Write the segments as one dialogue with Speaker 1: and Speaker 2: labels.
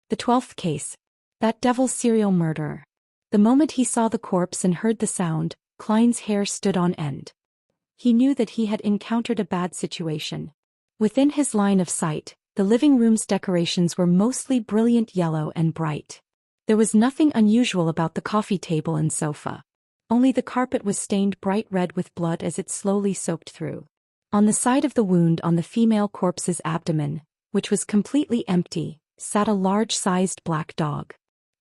Speaker 1: The 12th case. That devil's serial murderer. The moment he saw the corpse and heard the sound, Klein's hair stood on end. He knew that he had encountered a bad situation. Within his line of sight, the living room's decorations were mostly brilliant yellow and bright. There was nothing unusual about the coffee table and sofa. Only the carpet was stained bright red with blood as it slowly soaked through. On the side of the wound on the female corpse's abdomen, which was completely empty, sat a large-sized black dog.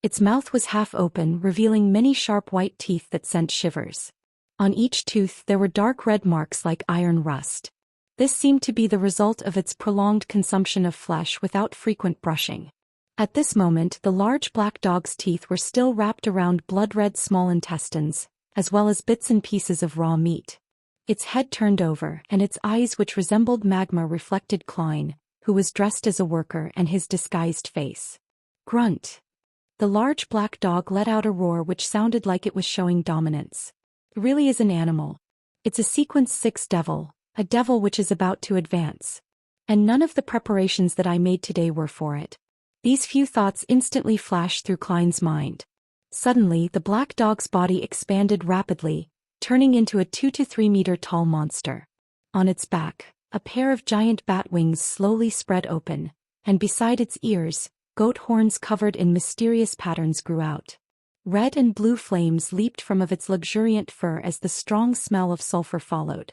Speaker 1: Its mouth was half open, revealing many sharp white teeth that sent shivers. On each tooth there were dark red marks like iron rust. This seemed to be the result of its prolonged consumption of flesh without frequent brushing. At this moment the large black dog's teeth were still wrapped around blood-red small intestines, as well as bits and pieces of raw meat. Its head turned over, and its eyes, which resembled magma, reflected Klein, who was dressed as a worker, and his disguised face. Grunt. The large black dog let out a roar which sounded like it was showing dominance. It really is an animal. It's a sequence 6 devil, a devil which is about to advance. And none of the preparations that I made today were for it. These few thoughts instantly flashed through Klein's mind. Suddenly the black dog's body expanded rapidly, turning into a 2 to 3 meter tall monster. On its back, a pair of giant bat wings slowly spread open, and beside its ears, goat horns covered in mysterious patterns grew out. Red and blue flames leaped from of its luxuriant fur as the strong smell of sulfur followed.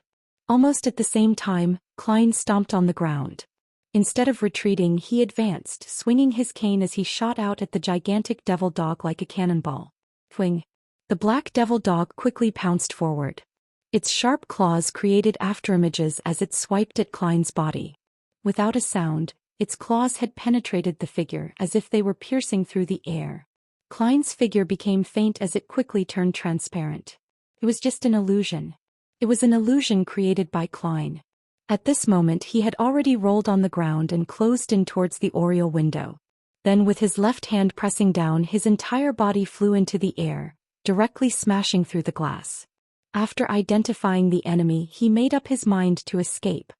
Speaker 1: Almost at the same time, Klein stomped on the ground. Instead of retreating, he advanced, swinging his cane as he shot out at the gigantic devil dog like a cannonball. Fling. The black devil dog quickly pounced forward. Its sharp claws created afterimages as it swiped at Klein's body. Without a sound, its claws had penetrated the figure as if they were piercing through the air. Klein's figure became faint as it quickly turned transparent. It was just an illusion. It was an illusion created by Klein. At this moment he had already rolled on the ground and closed in towards the oriel window. Then with his left hand pressing down, his entire body flew into the air, directly smashing through the glass. After identifying the enemy, he made up his mind to escape.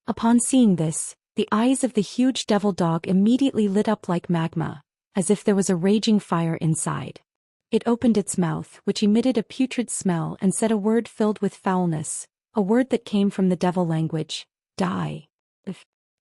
Speaker 1: Upon seeing this, the eyes of the huge devil dog immediately lit up like magma, as if there was a raging fire inside. It opened its mouth, which emitted a putrid smell, and said a word filled with foulness, a word that came from the devil language: die.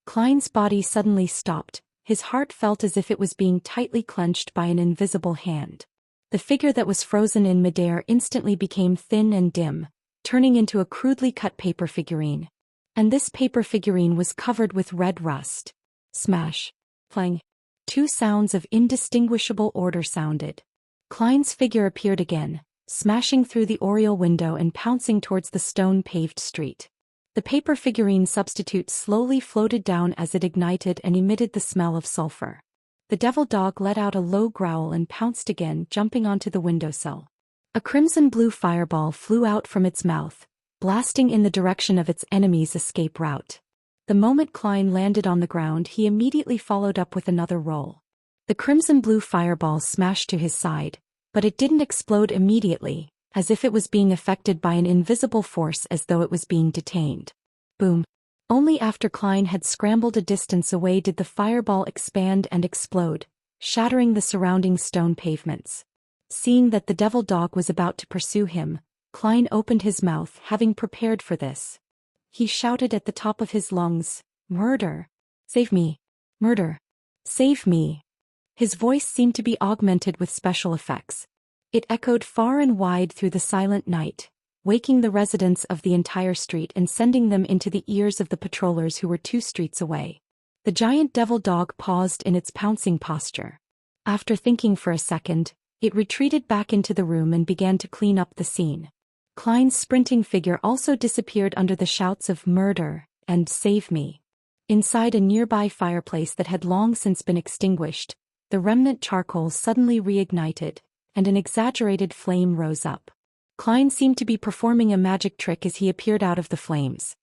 Speaker 1: Klein's body suddenly stopped. His heart felt as if it was being tightly clenched by an invisible hand. The figure that was frozen in midair instantly became thin and dim, turning into a crudely cut paper figurine. And this paper figurine was covered with red rust. Smash. Clang. 2 sounds of indistinguishable order sounded. Klein's figure appeared again, smashing through the oriel window and pouncing towards the stone-paved street. The paper figurine substitute slowly floated down as it ignited and emitted the smell of sulfur. The devil dog let out a low growl and pounced again, jumping onto the windowsill. A crimson-blue fireball flew out from its mouth, blasting in the direction of its enemy's escape route. The moment Klein landed on the ground, he immediately followed up with another roll. The crimson-blue fireball smashed to his side, but it didn't explode immediately, as if it was being affected by an invisible force, as though it was being detained. Boom. Only after Klein had scrambled a distance away did the fireball expand and explode, shattering the surrounding stone pavements. Seeing that the devil dog was about to pursue him, Klein opened his mouth, having prepared for this. He shouted at the top of his lungs, "Murder! Save me! Murder! Save me!" His voice seemed to be augmented with special effects. It echoed far and wide through the silent night, waking the residents of the entire street and sending them into the ears of the patrollers who were 2 streets away. The giant devil dog paused in its pouncing posture. After thinking for a second, it retreated back into the room and began to clean up the scene. Klein's sprinting figure also disappeared under the shouts of "Murder" and "Save me." Inside a nearby fireplace that had long since been extinguished, the remnant charcoal suddenly reignited, and an exaggerated flame rose up. Klein seemed to be performing a magic trick as he appeared out of the flames.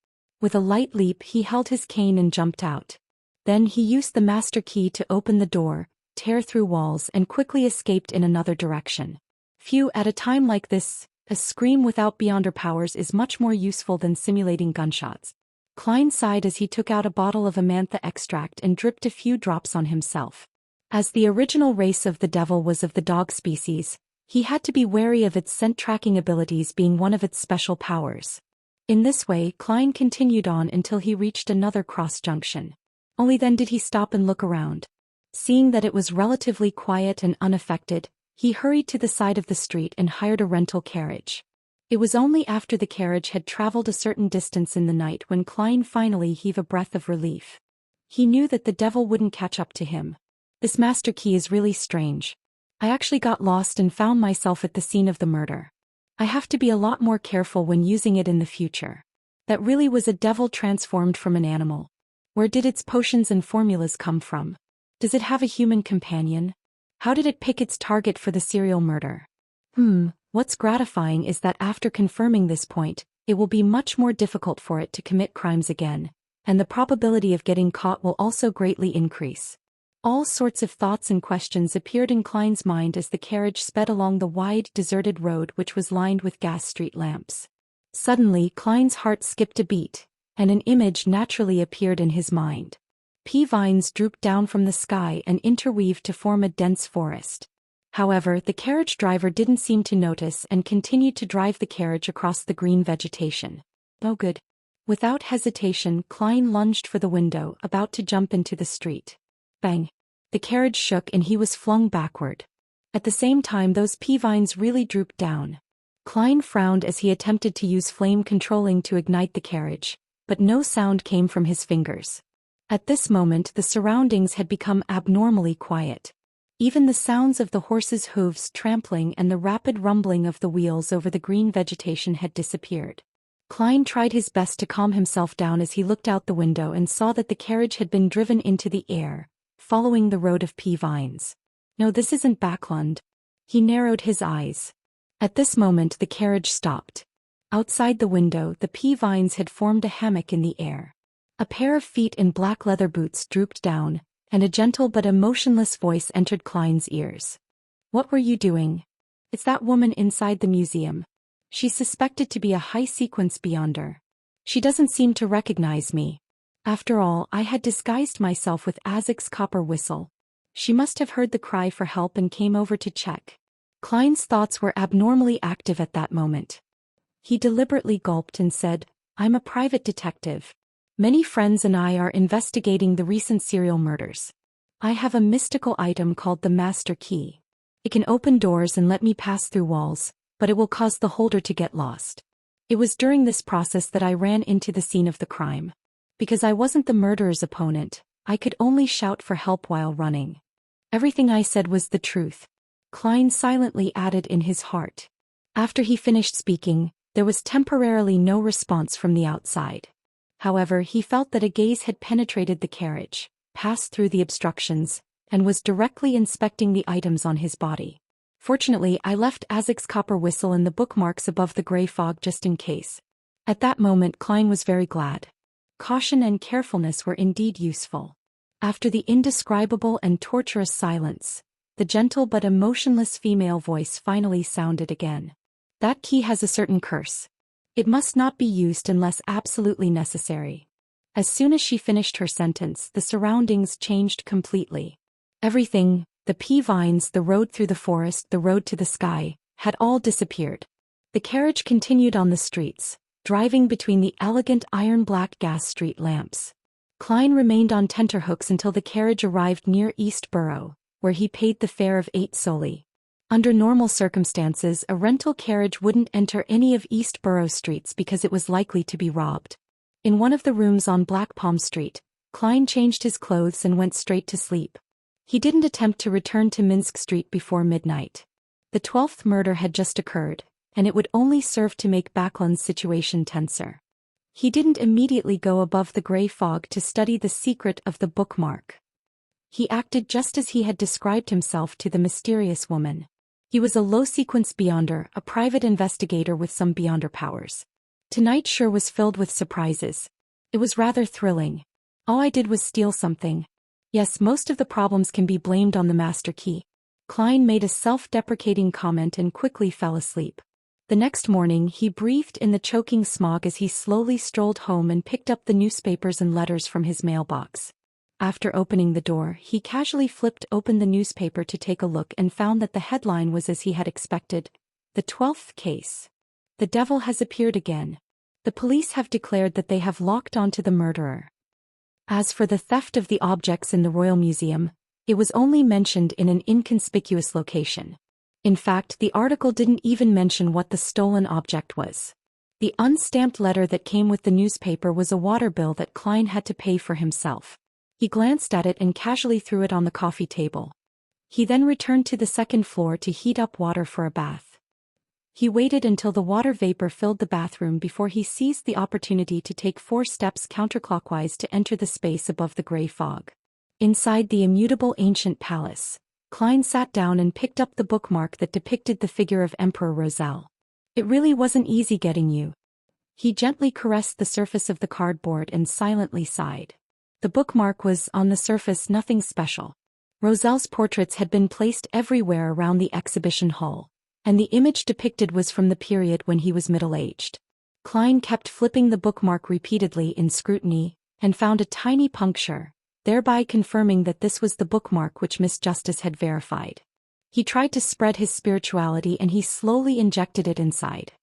Speaker 1: With a light leap he held his cane and jumped out. Then he used the master key to open the door, tear through walls, and quickly escaped in another direction. Phew, at a time like this, a scream without beyonder powers is much more useful than simulating gunshots. Klein sighed as he took out a bottle of amantha extract and dripped a few drops on himself. As the original race of the devil was of the dog species, he had to be wary of its scent-tracking abilities being one of its special powers. In this way, Klein continued on until he reached another cross-junction. Only then did he stop and look around. Seeing that it was relatively quiet and unaffected, he hurried to the side of the street and hired a rental carriage. It was only after the carriage had traveled a certain distance in the night when Klein finally heaved a breath of relief. He knew that the devil wouldn't catch up to him. This master key is really strange. I actually got lost and found myself at the scene of the murder. I have to be a lot more careful when using it in the future. That really was a devil transformed from an animal. Where did its potions and formulas come from? Does it have a human companion? How did it pick its target for the serial murder? What's gratifying is that after confirming this point, it will be much more difficult for it to commit crimes again, and the probability of getting caught will also greatly increase. All sorts of thoughts and questions appeared in Klein's mind as the carriage sped along the wide, deserted road which was lined with gas street lamps. Suddenly, Klein's heart skipped a beat, and an image naturally appeared in his mind. Pea vines drooped down from the sky and interweaved to form a dense forest. However, the carriage driver didn't seem to notice and continued to drive the carriage across the green vegetation. Oh good. Without hesitation, Klein lunged for the window, about to jump into the street. Bang! The carriage shook and he was flung backward. At the same time, those pea vines really drooped down. Klein frowned as he attempted to use flame controlling to ignite the carriage, but no sound came from his fingers. At this moment, the surroundings had become abnormally quiet. Even the sounds of the horse's hooves trampling and the rapid rumbling of the wheels over the green vegetation had disappeared. Klein tried his best to calm himself down as he looked out the window and saw that the carriage had been driven into the air, following the road of pea vines. No, this isn't Backlund. He narrowed his eyes. At this moment the carriage stopped. Outside the window, the pea vines had formed a hammock in the air. A pair of feet in black leather boots drooped down, and a gentle but emotionless voice entered Klein's ears. "What were you doing?" "It's that woman inside the museum. She's suspected to be a high-sequence beyonder. She doesn't seem to recognize me. After all, I had disguised myself with Azek's copper whistle. She must have heard the cry for help and came over to check." Klein's thoughts were abnormally active at that moment. He deliberately gulped and said, "I'm a private detective. Many friends and I are investigating the recent serial murders. I have a mystical item called the Master Key. It can open doors and let me pass through walls, but it will cause the holder to get lost. It was during this process that I ran into the scene of the crime. Because I wasn't the murderer's opponent, I could only shout for help while running. Everything I said was the truth," Klein silently added in his heart. After he finished speaking, there was temporarily no response from the outside. However, he felt that a gaze had penetrated the carriage, passed through the obstructions, and was directly inspecting the items on his body. "Fortunately, I left Azek's copper whistle and the bookmarks above the gray fog just in case." At that moment, Klein was very glad. Caution and carefulness were indeed useful. After the indescribable and torturous silence, the gentle but emotionless female voice finally sounded again. "That key has a certain curse. It must not be used unless absolutely necessary." As soon as she finished her sentence, the surroundings changed completely. Everything, the pea vines, the road through the forest, the road to the sky, had all disappeared. The carriage continued on the streets, driving between the elegant iron-black gas street lamps. Klein remained on tenterhooks until the carriage arrived near East Borough, where he paid the fare of 8 soldi. Under normal circumstances, a rental carriage wouldn't enter any of East Borough streets because it was likely to be robbed. In one of the rooms on Black Palm Street, Klein changed his clothes and went straight to sleep. He didn't attempt to return to Minsk Street before midnight. The 12th murder had just occurred, and it would only serve to make Backlund's situation tenser. He didn't immediately go above the gray fog to study the secret of the bookmark. He acted just as he had described himself to the mysterious woman. He was a low-sequence beyonder, a private investigator with some beyonder powers. Tonight sure was filled with surprises. It was rather thrilling. All I did was steal something. Yes, most of the problems can be blamed on the master key. Klein made a self-deprecating comment and quickly fell asleep. The next morning he breathed in the choking smog as he slowly strolled home and picked up the newspapers and letters from his mailbox. After opening the door, he casually flipped open the newspaper to take a look and found that the headline was as he had expected: "The 12th case. The devil has appeared again. The police have declared that they have locked onto the murderer." As for the theft of the objects in the Royal Museum, it was only mentioned in an inconspicuous location. In fact, the article didn't even mention what the stolen object was. The unstamped letter that came with the newspaper was a water bill that Klein had to pay for himself. He glanced at it and casually threw it on the coffee table. He then returned to the second floor to heat up water for a bath. He waited until the water vapor filled the bathroom before he seized the opportunity to take 4 steps counterclockwise to enter the space above the gray fog. Inside the immutable ancient palace, Klein sat down and picked up the bookmark that depicted the figure of Emperor Roselle. "It really wasn't easy getting you." He gently caressed the surface of the cardboard and silently sighed. The bookmark was, on the surface, nothing special. Roselle's portraits had been placed everywhere around the exhibition hall, and the image depicted was from the period when he was middle-aged. Klein kept flipping the bookmark repeatedly in scrutiny, and found a tiny puncture, thereby confirming that this was the bookmark which Miss Justice had verified. He tried to spread his spirituality and he slowly injected it inside.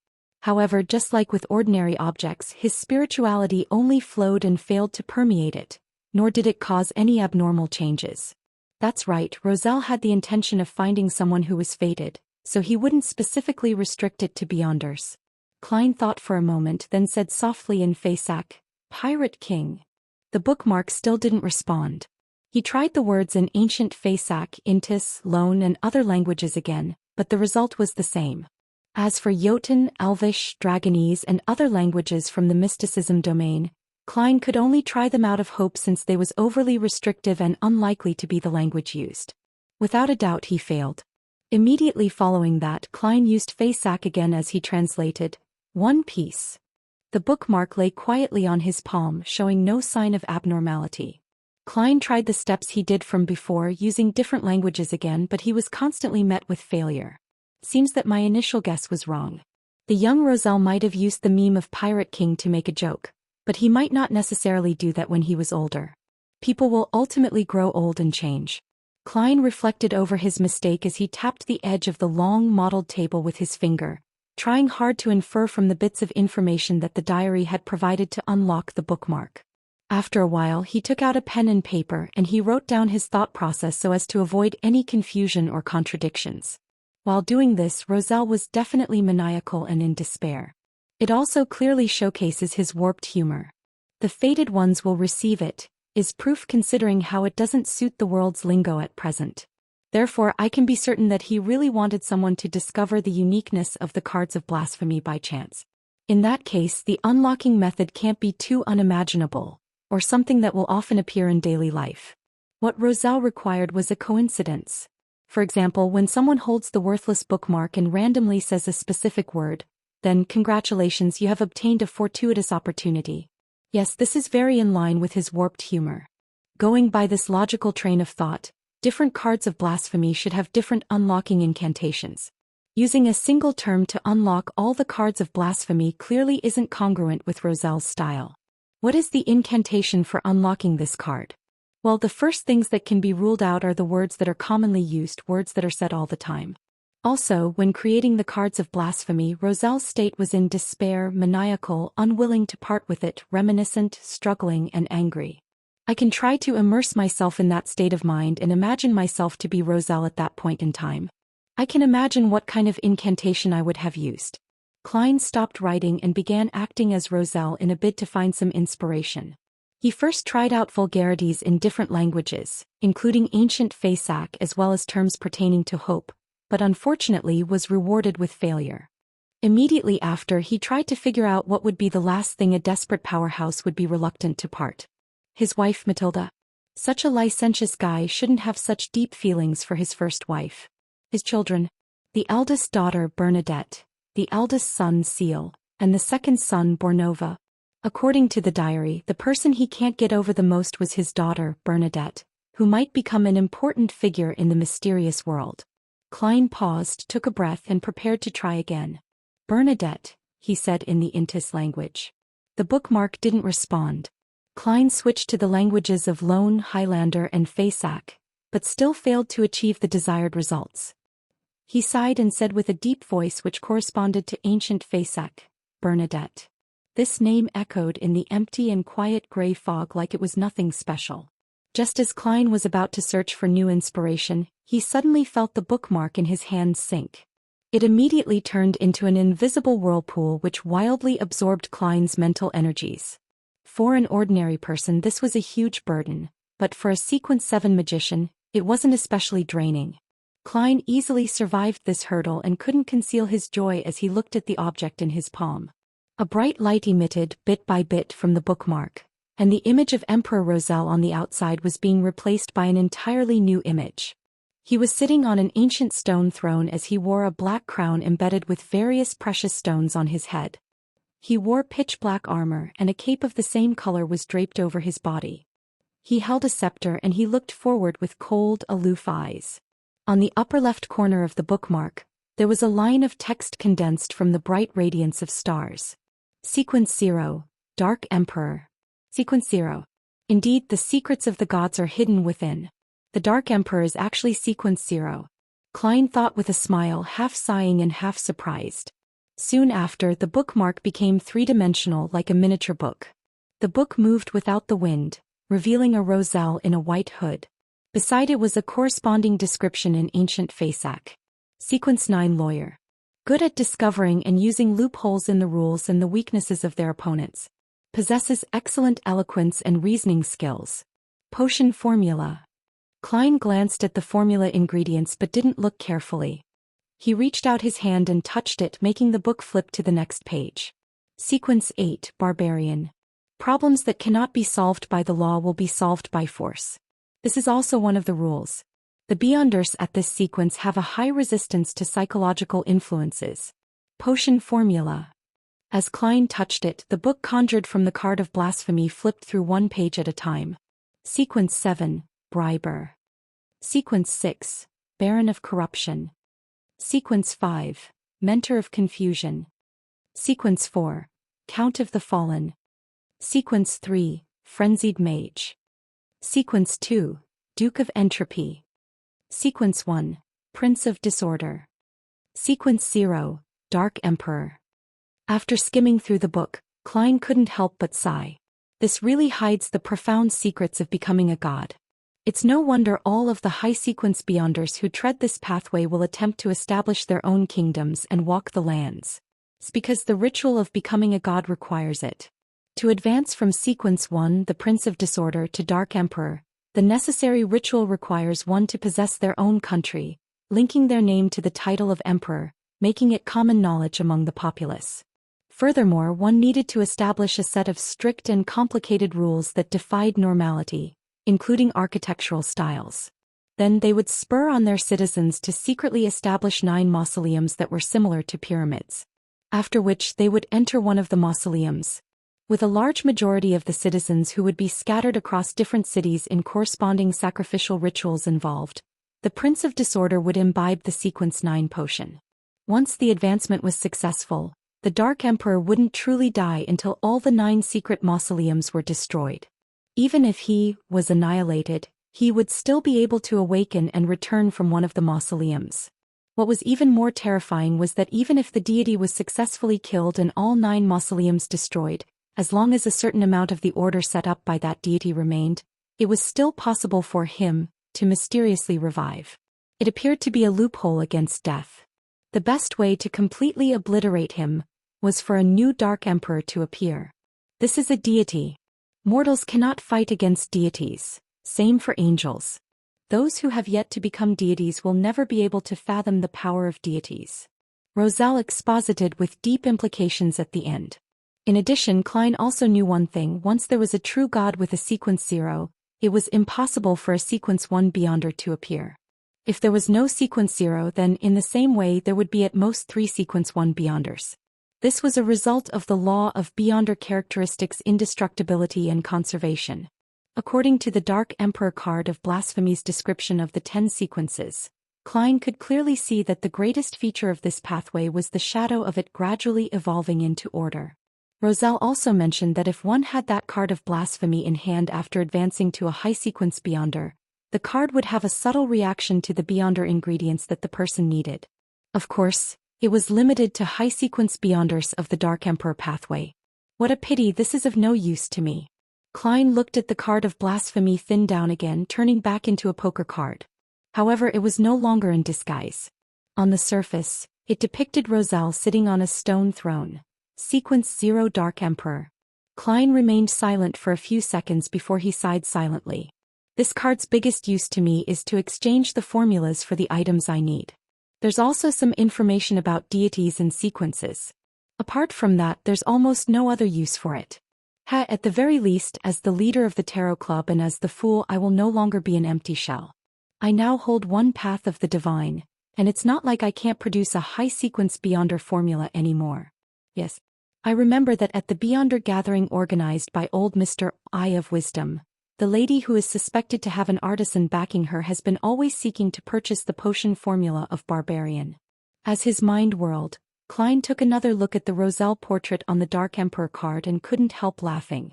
Speaker 1: However, just like with ordinary objects, his spirituality only flowed and failed to permeate it, nor did it cause any abnormal changes. That's right, Roselle had the intention of finding someone who was fated, so he wouldn't specifically restrict it to Beyonders. Klein thought for a moment, then said softly in Faisac, "Pirate King." The bookmark still didn't respond. He tried the words in ancient Faisac, Intis, Lone and other languages again, but the result was the same. As for Jotun, Elvish, Dragonese and other languages from the mysticism domain, Klein could only try them out of hope since they was overly restrictive and unlikely to be the language used. Without a doubt he failed. Immediately following that, Klein used Faisac again as he translated, "One Piece." The bookmark lay quietly on his palm, showing no sign of abnormality. Klein tried the steps he did from before using different languages again, but he was constantly met with failure. "Seems that my initial guess was wrong. The young Roselle might have used the meme of Pirate King to make a joke, but he might not necessarily do that when he was older. People will ultimately grow old and change." Klein reflected over his mistake as he tapped the edge of the long mottled table with his finger, trying hard to infer from the bits of information that the diary had provided to unlock the bookmark. After a while he took out a pen and paper and he wrote down his thought process so as to avoid any confusion or contradictions. While doing this, Roselle was definitely maniacal and in despair. It also clearly showcases his warped humor. "The fated ones will receive it," is proof considering how it doesn't suit the world's lingo at present. Therefore, I can be certain that he really wanted someone to discover the uniqueness of the cards of blasphemy by chance. In that case, the unlocking method can't be too unimaginable, or something that will often appear in daily life. What Roselle required was a coincidence. For example, when someone holds the worthless bookmark and randomly says a specific word, then congratulations, you have obtained a fortuitous opportunity. Yes, this is very in line with his warped humor. Going by this logical train of thought, different cards of blasphemy should have different unlocking incantations. Using a single term to unlock all the cards of blasphemy clearly isn't congruent with Roselle's style. What is the incantation for unlocking this card? Well, the first things that can be ruled out are the words that are commonly used, words that are said all the time. Also, when creating the cards of blasphemy, Roselle's state was in despair, maniacal, unwilling to part with it, reminiscent, struggling, and angry. I can try to immerse myself in that state of mind and imagine myself to be Roselle at that point in time. I can imagine what kind of incantation I would have used. Klein stopped writing and began acting as Roselle in a bid to find some inspiration. He first tried out vulgarities in different languages, including ancient Faisac as well as terms pertaining to hope, but unfortunately was rewarded with failure. Immediately after, he tried to figure out what would be the last thing a desperate powerhouse would be reluctant to part. His wife Matilda. Such a licentious guy shouldn't have such deep feelings for his first wife. His children. The eldest daughter Bernadette, the eldest son Seal, and the second son Bornova. According to the diary, the person he can't get over the most was his daughter Bernadette, who might become an important figure in the mysterious world. Klein paused, took a breath and prepared to try again. "Bernadette," he said in the Intis language. The bookmark didn't respond. Klein switched to the languages of Lone, Highlander and Fasak, but still failed to achieve the desired results. He sighed and said with a deep voice which corresponded to ancient Fasak, Bernadette. This name echoed in the empty and quiet gray fog like it was nothing special. Just as Klein was about to search for new inspiration, he suddenly felt the bookmark in his hand sink. It immediately turned into an invisible whirlpool which wildly absorbed Klein's mental energies. For an ordinary person this was a huge burden, but for a Sequence 7 magician, it wasn't especially draining. Klein easily survived this hurdle and couldn't conceal his joy as he looked at the object in his palm. A bright light emitted, bit by bit, from the bookmark, and the image of Emperor Roselle on the outside was being replaced by an entirely new image. He was sitting on an ancient stone throne as he wore a black crown embedded with various precious stones on his head. He wore pitch-black armor and a cape of the same color was draped over his body. He held a scepter and he looked forward with cold, aloof eyes. On the upper left corner of the bookmark, there was a line of text condensed from the bright radiance of stars. Sequence 0, Dark Emperor. Sequence 0. Indeed, the secrets of the gods are hidden within. The Dark Emperor is actually Sequence 0. Klein thought with a smile, half sighing and half surprised. Soon after, the bookmark became three-dimensional like a miniature book. The book moved without the wind, revealing a Roselle in a white hood. Beside it was a corresponding description in ancient Fasak. Sequence 9 Lawyer. Good at discovering and using loopholes in the rules and the weaknesses of their opponents. Possesses excellent eloquence and reasoning skills. Potion Formula. Klein glanced at the formula ingredients but didn't look carefully. He reached out his hand and touched it, making the book flip to the next page. Sequence 8 Barbarian. Problems that cannot be solved by the law will be solved by force. This is also one of the rules. The Beyonders at this sequence have a high resistance to psychological influences. Potion Formula. As Klein touched it, the book conjured from the card of blasphemy flipped through one page at a time. Sequence 7, Briber. Sequence 6, Baron of Corruption. Sequence 5, Mentor of Confusion. Sequence 4, Count of the Fallen. Sequence 3, Frenzied Mage. Sequence 2, Duke of Entropy. Sequence 1, Prince of Disorder. Sequence 0, Dark Emperor. After skimming through the book, Klein couldn't help but sigh. This really hides the profound secrets of becoming a god. It's no wonder all of the high-sequence Beyonders who tread this pathway will attempt to establish their own kingdoms and walk the lands. It's because the ritual of becoming a god requires it. To advance from Sequence 1, the Prince of Disorder, to Dark Emperor, the necessary ritual requires one to possess their own country, linking their name to the title of Emperor, making it common knowledge among the populace. Furthermore, one needed to establish a set of strict and complicated rules that defied normality, including architectural styles. Then they would spur on their citizens to secretly establish 9 mausoleums that were similar to pyramids. After which they would enter one of the mausoleums, with a large majority of the citizens who would be scattered across different cities in corresponding sacrificial rituals involved. The Prince of Disorder would imbibe the Sequence 9 potion. Once the advancement was successful, the Dark Emperor wouldn't truly die until all the 9 secret mausoleums were destroyed. Even if he was annihilated, he would still be able to awaken and return from one of the mausoleums. What was even more terrifying was that even if the deity was successfully killed and all 9 mausoleums destroyed, as long as a certain amount of the order set up by that deity remained, it was still possible for him to mysteriously revive. It appeared to be a loophole against death. The best way to completely obliterate him was for a new Dark Emperor to appear. This is a deity. Mortals cannot fight against deities. Same for angels. Those who have yet to become deities will never be able to fathom the power of deities. Roselle exposited with deep implications at the end. In addition, Klein also knew one thing: once there was a true god with a Sequence 0, it was impossible for a Sequence 1 Beyonder to appear. If there was no Sequence 0, then in the same way there would be at most 3 Sequence 1 Beyonders. This was a result of the law of Beyonder characteristics, indestructibility and conservation. According to the Dark Emperor card of Blasphemy's description of the 10 sequences, Klein could clearly see that the greatest feature of this pathway was the shadow of it gradually evolving into order. Roselle also mentioned that if one had that card of blasphemy in hand after advancing to a high-sequence Beyonder, the card would have a subtle reaction to the Beyonder ingredients that the person needed. Of course, it was limited to high-sequence Beyonders of the Dark Emperor pathway. What a pity this is of no use to me. Klein looked at the card of blasphemy thin down again, turning back into a poker card. However, it was no longer in disguise. On the surface, it depicted Roselle sitting on a stone throne. Sequence 0 Dark Emperor. Klein remained silent for a few seconds before he sighed silently. This card's biggest use to me is to exchange the formulas for the items I need. There's also some information about deities and sequences. Apart from that, there's almost no other use for it. At the very least, as the leader of the Tarot Club and as the Fool, I will no longer be an empty shell. I now hold one path of the divine, and it's not like I can't produce a high-sequence Beyonder formula anymore. Yes. I remember that at the Beyonder gathering organized by old Mr. Eye of Wisdom, the lady who is suspected to have an artisan backing her has been always seeking to purchase the potion formula of Barbarian. As his mind whirled, Klein took another look at the Roselle portrait on the Dark Emperor card and couldn't help laughing.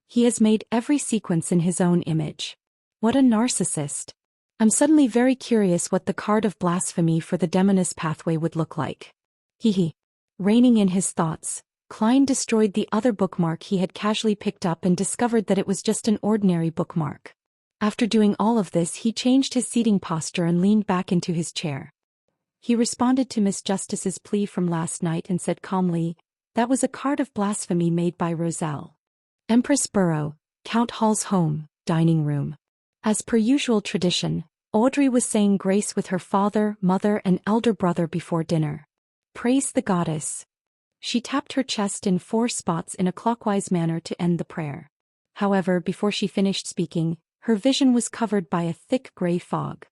Speaker 1: He has made every sequence in his own image. What a narcissist. I'm suddenly very curious what the card of blasphemy for the Demoness pathway would look like. Hee. Reining in his thoughts, Klein destroyed the other bookmark he had casually picked up and discovered that it was just an ordinary bookmark. After doing all of this, he changed his seating posture and leaned back into his chair. He responded to Miss Justice's plea from last night and said calmly, "That was a card of blasphemy made by Roselle." Empress Burrow, Count Hall's home, dining room. As per usual tradition, Audrey was saying grace with her father, mother, and elder brother before dinner. Praise the goddess. She tapped her chest in 4 spots in a clockwise manner to end the prayer. However, before she finished speaking, her vision was covered by a thick gray fog.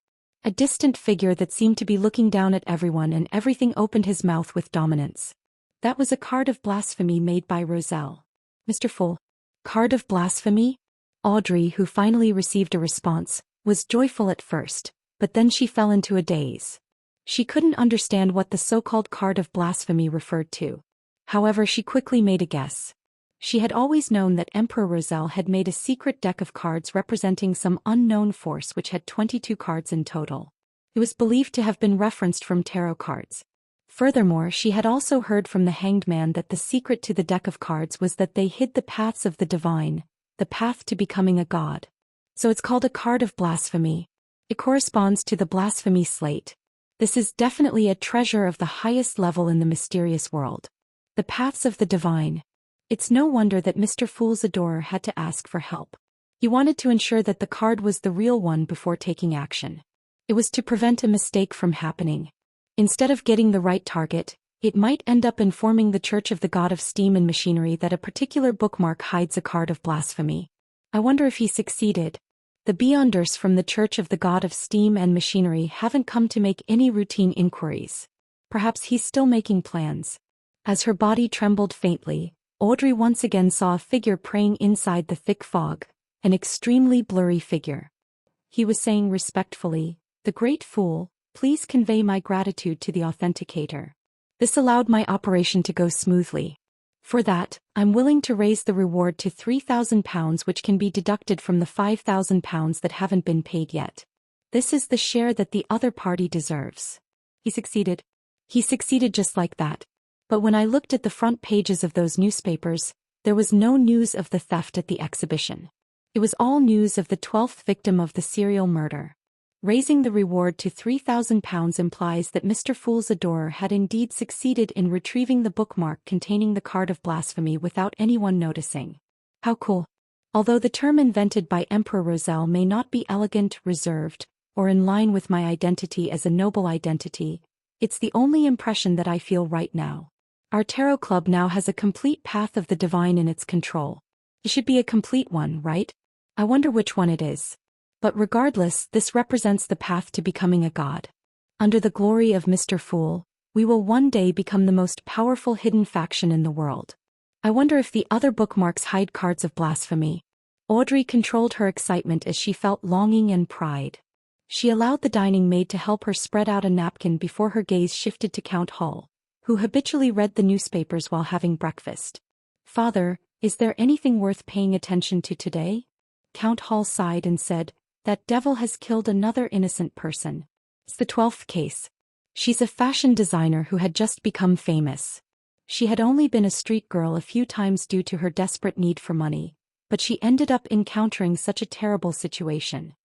Speaker 1: A distant figure that seemed to be looking down at everyone and everything opened his mouth with dominance. That was a card of blasphemy made by Roselle. Mr. Fool. Card of blasphemy? Audrey, who finally received a response, was joyful at first, but then she fell into a daze. She couldn't understand what the so-called card of blasphemy referred to. However, she quickly made a guess. She had always known that Emperor Roselle had made a secret deck of cards representing some unknown force which had 22 cards in total. It was believed to have been referenced from tarot cards. Furthermore, she had also heard from the Hanged Man that the secret to the deck of cards was that they hid the paths of the divine, the path to becoming a god. So it's called a card of blasphemy. It corresponds to the blasphemy slate. This is definitely a treasure of the highest level in the mysterious world. The paths of the divine. It's no wonder that Mr. Fool's adorer had to ask for help. He wanted to ensure that the card was the real one before taking action. It was to prevent a mistake from happening. Instead of getting the right target, it might end up informing the Church of the God of Steam and Machinery that a particular bookmark hides a card of blasphemy. I wonder if he succeeded. The Beyonders from the Church of the God of Steam and Machinery haven't come to make any routine inquiries. Perhaps he's still making plans. As her body trembled faintly, Audrey once again saw a figure praying inside the thick fog, an extremely blurry figure. He was saying respectfully, "The great fool, please convey my gratitude to the authenticator. This allowed my operation to go smoothly. For that, I'm willing to raise the reward to £3,000, which can be deducted from the £5,000 that haven't been paid yet. This is the share that the other party deserves." He succeeded. He succeeded just like that. But when I looked at the front pages of those newspapers, there was no news of the theft at the exhibition. It was all news of the 12th victim of the serial murder. Raising the reward to £3,000 implies that Mr. Fool's adorer had indeed succeeded in retrieving the bookmark containing the card of blasphemy without anyone noticing. How cool. Although the term invented by Emperor Roselle may not be elegant, reserved, or in line with my identity as a noble identity, it's the only impression that I feel right now. Our tarot club now has a complete path of the divine in its control. It should be a complete one, right? I wonder which one it is. But regardless, this represents the path to becoming a god. Under the glory of Mr. Fool, we will one day become the most powerful hidden faction in the world. I wonder if the other bookmarks hide cards of blasphemy. Audrey controlled her excitement as she felt longing and pride. She allowed the dining maid to help her spread out a napkin before her gaze shifted to Count Hall, who habitually read the newspapers while having breakfast. Father, is there anything worth paying attention to today? Count Hall sighed and said, that devil has killed another innocent person. It's the 12th case. She's a fashion designer who had just become famous. She had only been a street girl a few times due to her desperate need for money, but she ended up encountering such a terrible situation.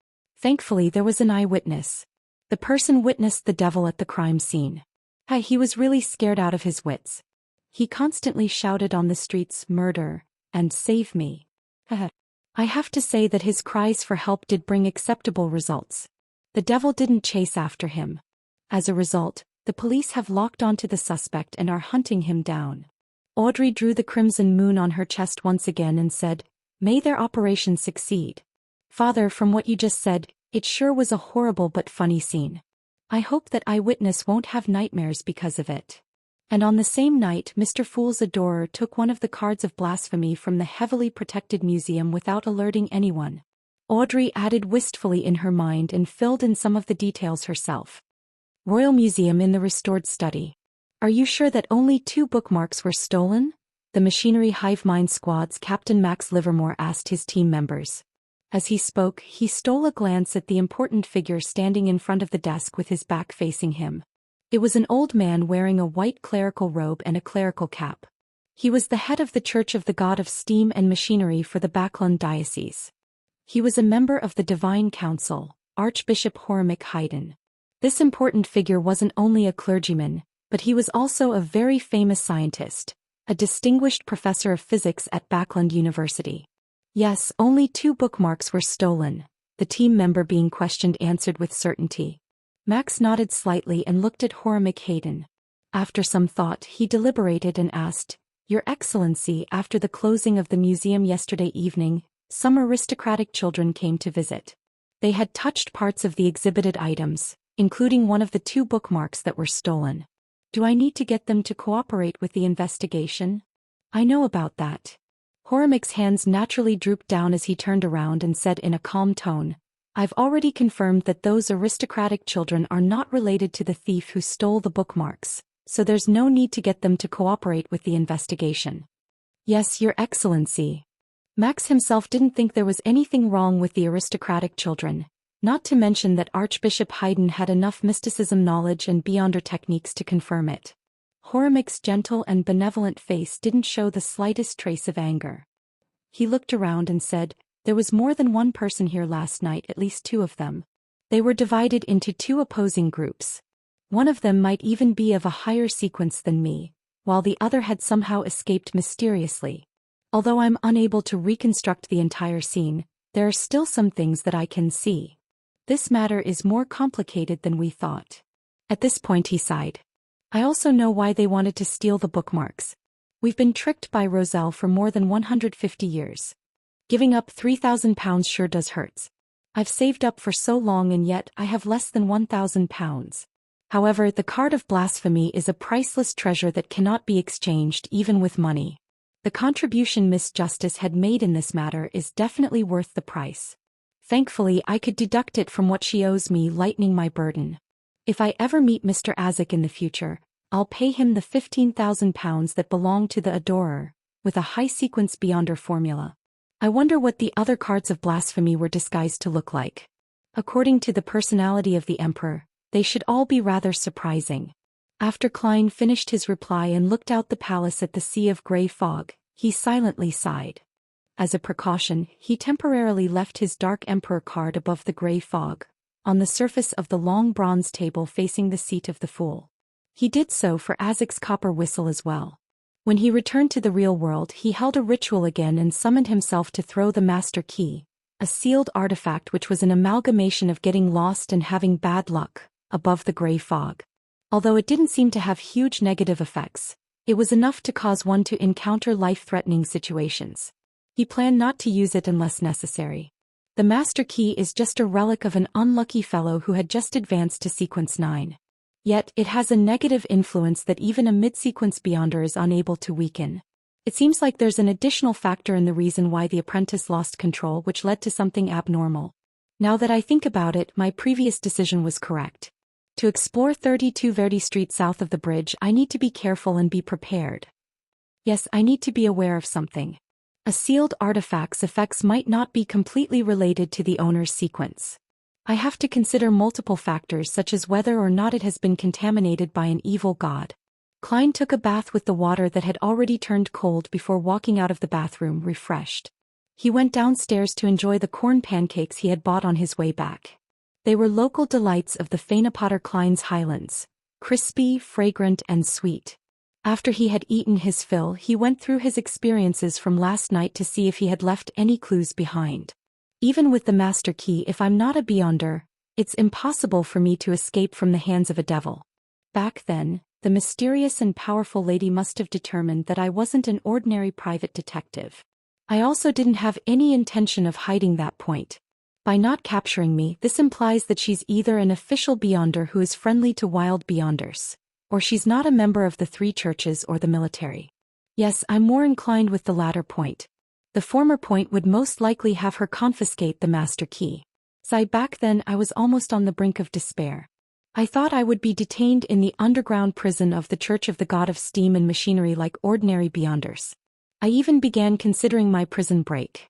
Speaker 1: Thankfully, there was an eyewitness. The person witnessed the devil at the crime scene. He was really scared out of his wits. He constantly shouted on the streets, "Murder," and "Save me." I have to say that his cries for help did bring acceptable results. The devil didn't chase after him. As a result, the police have locked onto the suspect and are hunting him down. Audrey drew the crimson moon on her chest once again and said, "May their operation succeed." Father, from what you just said, it sure was a horrible but funny scene. I hope that eyewitness won't have nightmares because of it. And on the same night, Mr. Fool's adorer took one of the cards of blasphemy from the heavily protected museum without alerting anyone. Audrey added wistfully in her mind and filled in some of the details herself. Royal Museum in the restored study. Are you sure that only 2 bookmarks were stolen? The Machinery Hive Mind Squad's Captain Max Livermore asked his team members. As he spoke, he stole a glance at the important figure standing in front of the desk with his back facing him. It was an old man wearing a white clerical robe and a clerical cap. He was the head of the Church of the God of Steam and Machinery for the Backlund Diocese. He was a member of the Divine Council, Archbishop Horace Haydn. This important figure wasn't only a clergyman, but he was also a very famous scientist, a distinguished professor of physics at Backlund University. Yes, only 2 bookmarks were stolen, the team member being questioned answered with certainty. Max nodded slightly and looked at Horace Haydn. After some thought, he deliberated and asked, "Your Excellency, after the closing of the museum yesterday evening, some aristocratic children came to visit. They had touched parts of the exhibited items, including one of the 2 bookmarks that were stolen. Do I need to get them to cooperate with the investigation?" "I know about that." Horace's hands naturally drooped down as he turned around and said in a calm tone, "I've already confirmed that those aristocratic children are not related to the thief who stole the bookmarks, so there's no need to get them to cooperate with the investigation." "Yes, Your Excellency." Max himself didn't think there was anything wrong with the aristocratic children, not to mention that Archbishop Haydn had enough mysticism knowledge and beyonder techniques to confirm it. Horace's gentle and benevolent face didn't show the slightest trace of anger. He looked around and said, "There was more than one person here last night, at least 2 of them. They were divided into 2 opposing groups. One of them might even be of a higher sequence than me, while the other had somehow escaped mysteriously. Although I'm unable to reconstruct the entire scene, there are still some things that I can see. This matter is more complicated than we thought." At this point he sighed. "I also know why they wanted to steal the bookmarks. We've been tricked by Roselle for more than 150 years. Giving up £3,000 sure does hurt. I've saved up for so long and yet I have less than £1,000. However, the card of blasphemy is a priceless treasure that cannot be exchanged even with money. The contribution Miss Justice had made in this matter is definitely worth the price. Thankfully, I could deduct it from what she owes me, lightening my burden. If I ever meet Mr. Azek in the future, I'll pay him the £15,000 that belong to the adorer, with a high sequence beyonder formula. I wonder what the other cards of blasphemy were disguised to look like. According to the personality of the Emperor, they should all be rather surprising." After Klein finished his reply and looked out the palace at the sea of grey fog, he silently sighed. As a precaution, he temporarily left his Dark Emperor card above the grey fog, on the surface of the long bronze table facing the seat of the Fool. He did so for Azek's copper whistle as well. When he returned to the real world, he held a ritual again and summoned himself to throw the Master Key, a sealed artifact which was an amalgamation of getting lost and having bad luck, above the grey fog. Although it didn't seem to have huge negative effects, it was enough to cause one to encounter life-threatening situations. He planned not to use it unless necessary. The Master Key is just a relic of an unlucky fellow who had just advanced to Sequence 9. Yet, it has a negative influence that even a mid-sequence beyonder is unable to weaken. It seems like there's an additional factor in the reason why the apprentice lost control, which led to something abnormal. Now that I think about it, my previous decision was correct. To explore 32 Verdi Street south of the bridge, I need to be careful and be prepared. Yes, I need to be aware of something. A sealed artifact's effects might not be completely related to the owner's sequence. I have to consider multiple factors such as whether or not it has been contaminated by an evil god. Klein took a bath with the water that had already turned cold before walking out of the bathroom refreshed. He went downstairs to enjoy the corn pancakes he had bought on his way back. They were local delights of the Fanepotter Klein's Highlands, crispy, fragrant, and sweet. After he had eaten his fill, he went through his experiences from last night to see if he had left any clues behind. Even with the master key, if I'm not a beyonder, it's impossible for me to escape from the hands of a devil. Back then, the mysterious and powerful lady must have determined that I wasn't an ordinary private detective. I also didn't have any intention of hiding that point. By not capturing me, this implies that she's either an official beyonder who is friendly to wild beyonders, or she's not a member of the three churches or the military. Yes, I'm more inclined with the latter point. The former point would most likely have her confiscate the master key. Back then I was almost on the brink of despair. I thought I would be detained in the underground prison of the Church of the God of Steam and Machinery like ordinary beyonders. I even began considering my prison break.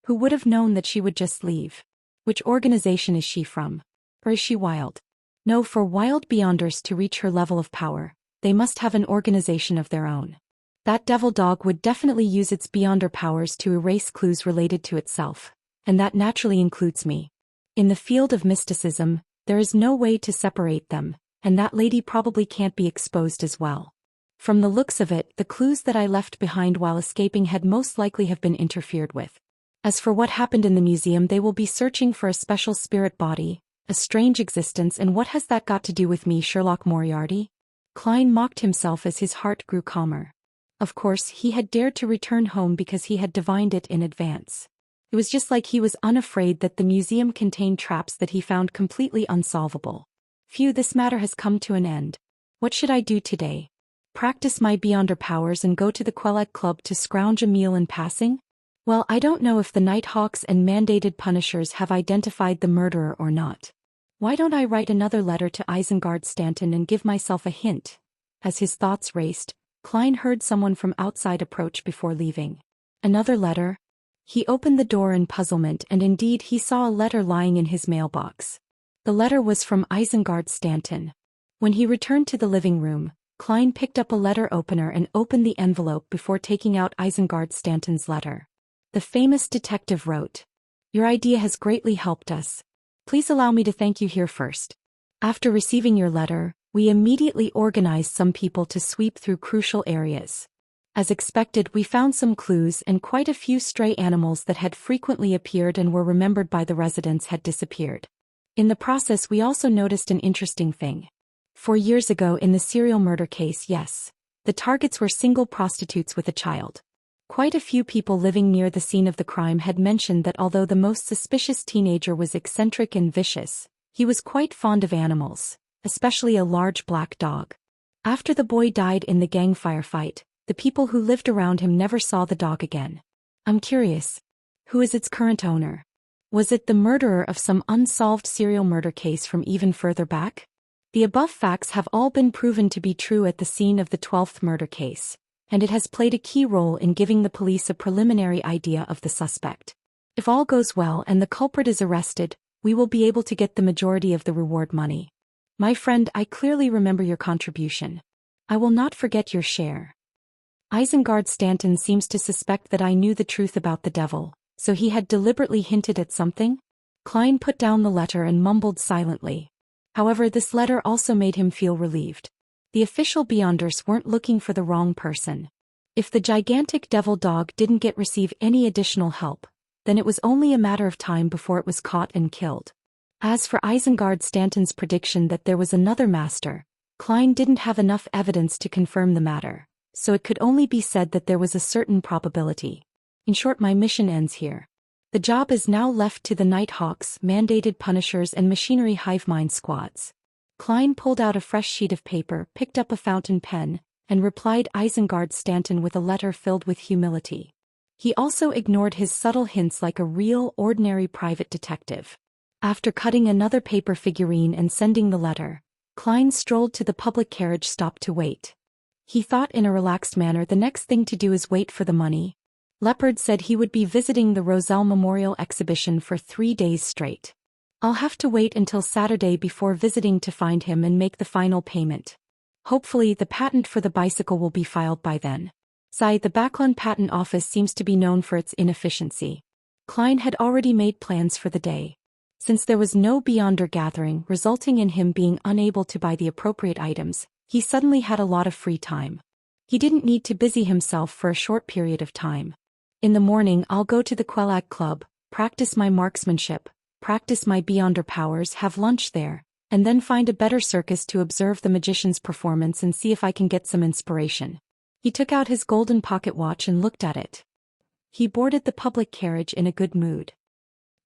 Speaker 1: Who would have known that she would just leave? Which organization is she from? Or is she wild? No, for wild beyonders to reach her level of power, they must have an organization of their own. That devil dog would definitely use its beyonder powers to erase clues related to itself, and that naturally includes me. In the field of mysticism, there is no way to separate them, and that lady probably can't be exposed as well. From the looks of it, the clues that I left behind while escaping had most likely have been interfered with. As for what happened in the museum, they will be searching for a special spirit body, a strange existence, and what has that got to do with me, Sherlock Moriarty? Klein mocked himself as his heart grew calmer. Of course, he had dared to return home because he had divined it in advance. It was just like he was unafraid that the museum contained traps that he found completely unsolvable. Phew, this matter has come to an end. What should I do today? Practice my beyonder powers and go to the Quellet Club to scrounge a meal in passing? Well, I don't know if the Nighthawks and mandated punishers have identified the murderer or not. Why don't I write another letter to Isengard Stanton and give myself a hint? As his thoughts raced, Klein heard someone from outside approach before leaving. Another letter? He opened the door in puzzlement, and indeed he saw a letter lying in his mailbox. The letter was from Isengard Stanton. When he returned to the living room, Klein picked up a letter opener and opened the envelope before taking out Isengard Stanton's letter. The famous detective wrote, "Your idea has greatly helped us. Please allow me to thank you here first. After receiving your letter, we immediately organized some people to sweep through crucial areas. As expected, we found some clues, and quite a few stray animals that had frequently appeared and were remembered by the residents had disappeared. In the process, we also noticed an interesting thing. 4 years ago in the serial murder case, yes, the targets were single prostitutes with a child. Quite a few people living near the scene of the crime had mentioned that although the most suspicious teenager was eccentric and vicious, he was quite fond of animals, especially a large black dog. After the boy died in the gang firefight, the people who lived around him never saw the dog again. I'm curious. Who is its current owner? Was it the murderer of some unsolved serial murder case from even further back? The above facts have all been proven to be true at the scene of the 12th murder case, and it has played a key role in giving the police a preliminary idea of the suspect. If all goes well and the culprit is arrested, we will be able to get the majority of the reward money. My friend, I clearly remember your contribution. I will not forget your share. Isengard Stanton seems to suspect that I knew the truth about the devil, so he had deliberately hinted at something? Klein put down the letter and mumbled silently. However, this letter also made him feel relieved. The official Beyonders weren't looking for the wrong person. If the gigantic devil dog didn't receive any additional help, then it was only a matter of time before it was caught and killed. As for Isengard Stanton's prediction that there was another master, Klein didn't have enough evidence to confirm the matter, so it could only be said that there was a certain probability. In short, my mission ends here. The job is now left to the Nighthawks, mandated punishers, and machinery hive mind squads. Klein pulled out a fresh sheet of paper, picked up a fountain pen, and replied Isengard Stanton with a letter filled with humility. He also ignored his subtle hints like a real, ordinary private detective. After cutting another paper figurine and sending the letter, Klein strolled to the public carriage stop to wait. He thought in a relaxed manner the next thing to do is wait for the money. Leopard said he would be visiting the Roselle Memorial Exhibition for 3 days straight. I'll have to wait until Saturday before visiting to find him and make the final payment. Hopefully the patent for the bicycle will be filed by then. The Backlund Patent Office seems to be known for its inefficiency. Klein had already made plans for the day. Since there was no Beyonder gathering resulting in him being unable to buy the appropriate items, he suddenly had a lot of free time. He didn't need to busy himself for a short period of time. In the morning I'll go to the Quelag Club, practice my marksmanship, practice my Beyonder powers, have lunch there, and then find a better circus to observe the magician's performance and see if I can get some inspiration. He took out his golden pocket watch and looked at it. He boarded the public carriage in a good mood.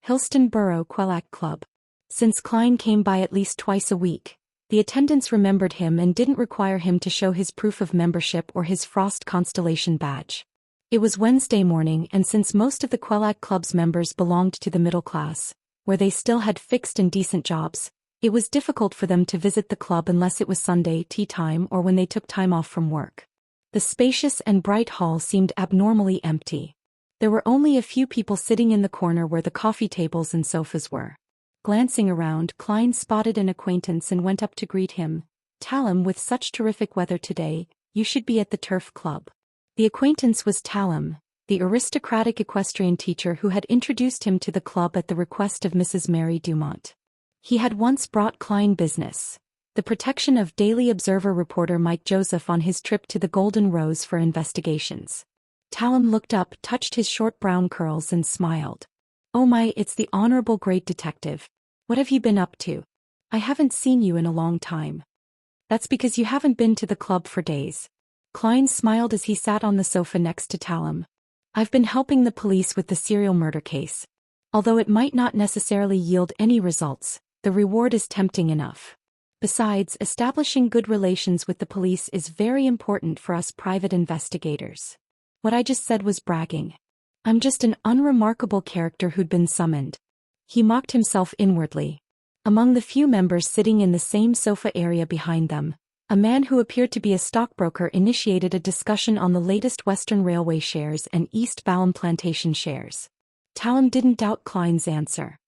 Speaker 1: Hillston Borough Quelag Club. Since Klein came by at least twice a week, the attendants remembered him and didn't require him to show his proof of membership or his Frost Constellation badge. It was Wednesday morning, and since most of the Quelag Club's members belonged to the middle class, where they still had fixed and decent jobs, it was difficult for them to visit the club unless it was Sunday tea time or when they took time off from work. The spacious and bright hall seemed abnormally empty. There were only a few people sitting in the corner where the coffee tables and sofas were. Glancing around, Klein spotted an acquaintance and went up to greet him. "Talum, with such terrific weather today, you should be at the Turf Club." The acquaintance was Talum, the aristocratic equestrian teacher who had introduced him to the club at the request of Mrs. Mary Dumont. He had once brought Klein business, the protection of Daily Observer reporter Mike Joseph on his trip to the Golden Rose for investigations. Talum looked up, touched his short brown curls and smiled. "Oh my, it's the Honorable Great Detective. What have you been up to? I haven't seen you in a long time." "That's because you haven't been to the club for days." Klein smiled as he sat on the sofa next to Talum. "I've been helping the police with the serial murder case. Although it might not necessarily yield any results, the reward is tempting enough. Besides, establishing good relations with the police is very important for us private investigators." What I just said was bragging. I'm just an unremarkable character who'd been summoned. He mocked himself inwardly. Among the few members sitting in the same sofa area behind them, a man who appeared to be a stockbroker initiated a discussion on the latest Western Railway shares and East Balham Plantation shares. Talum didn't doubt Klein's answer.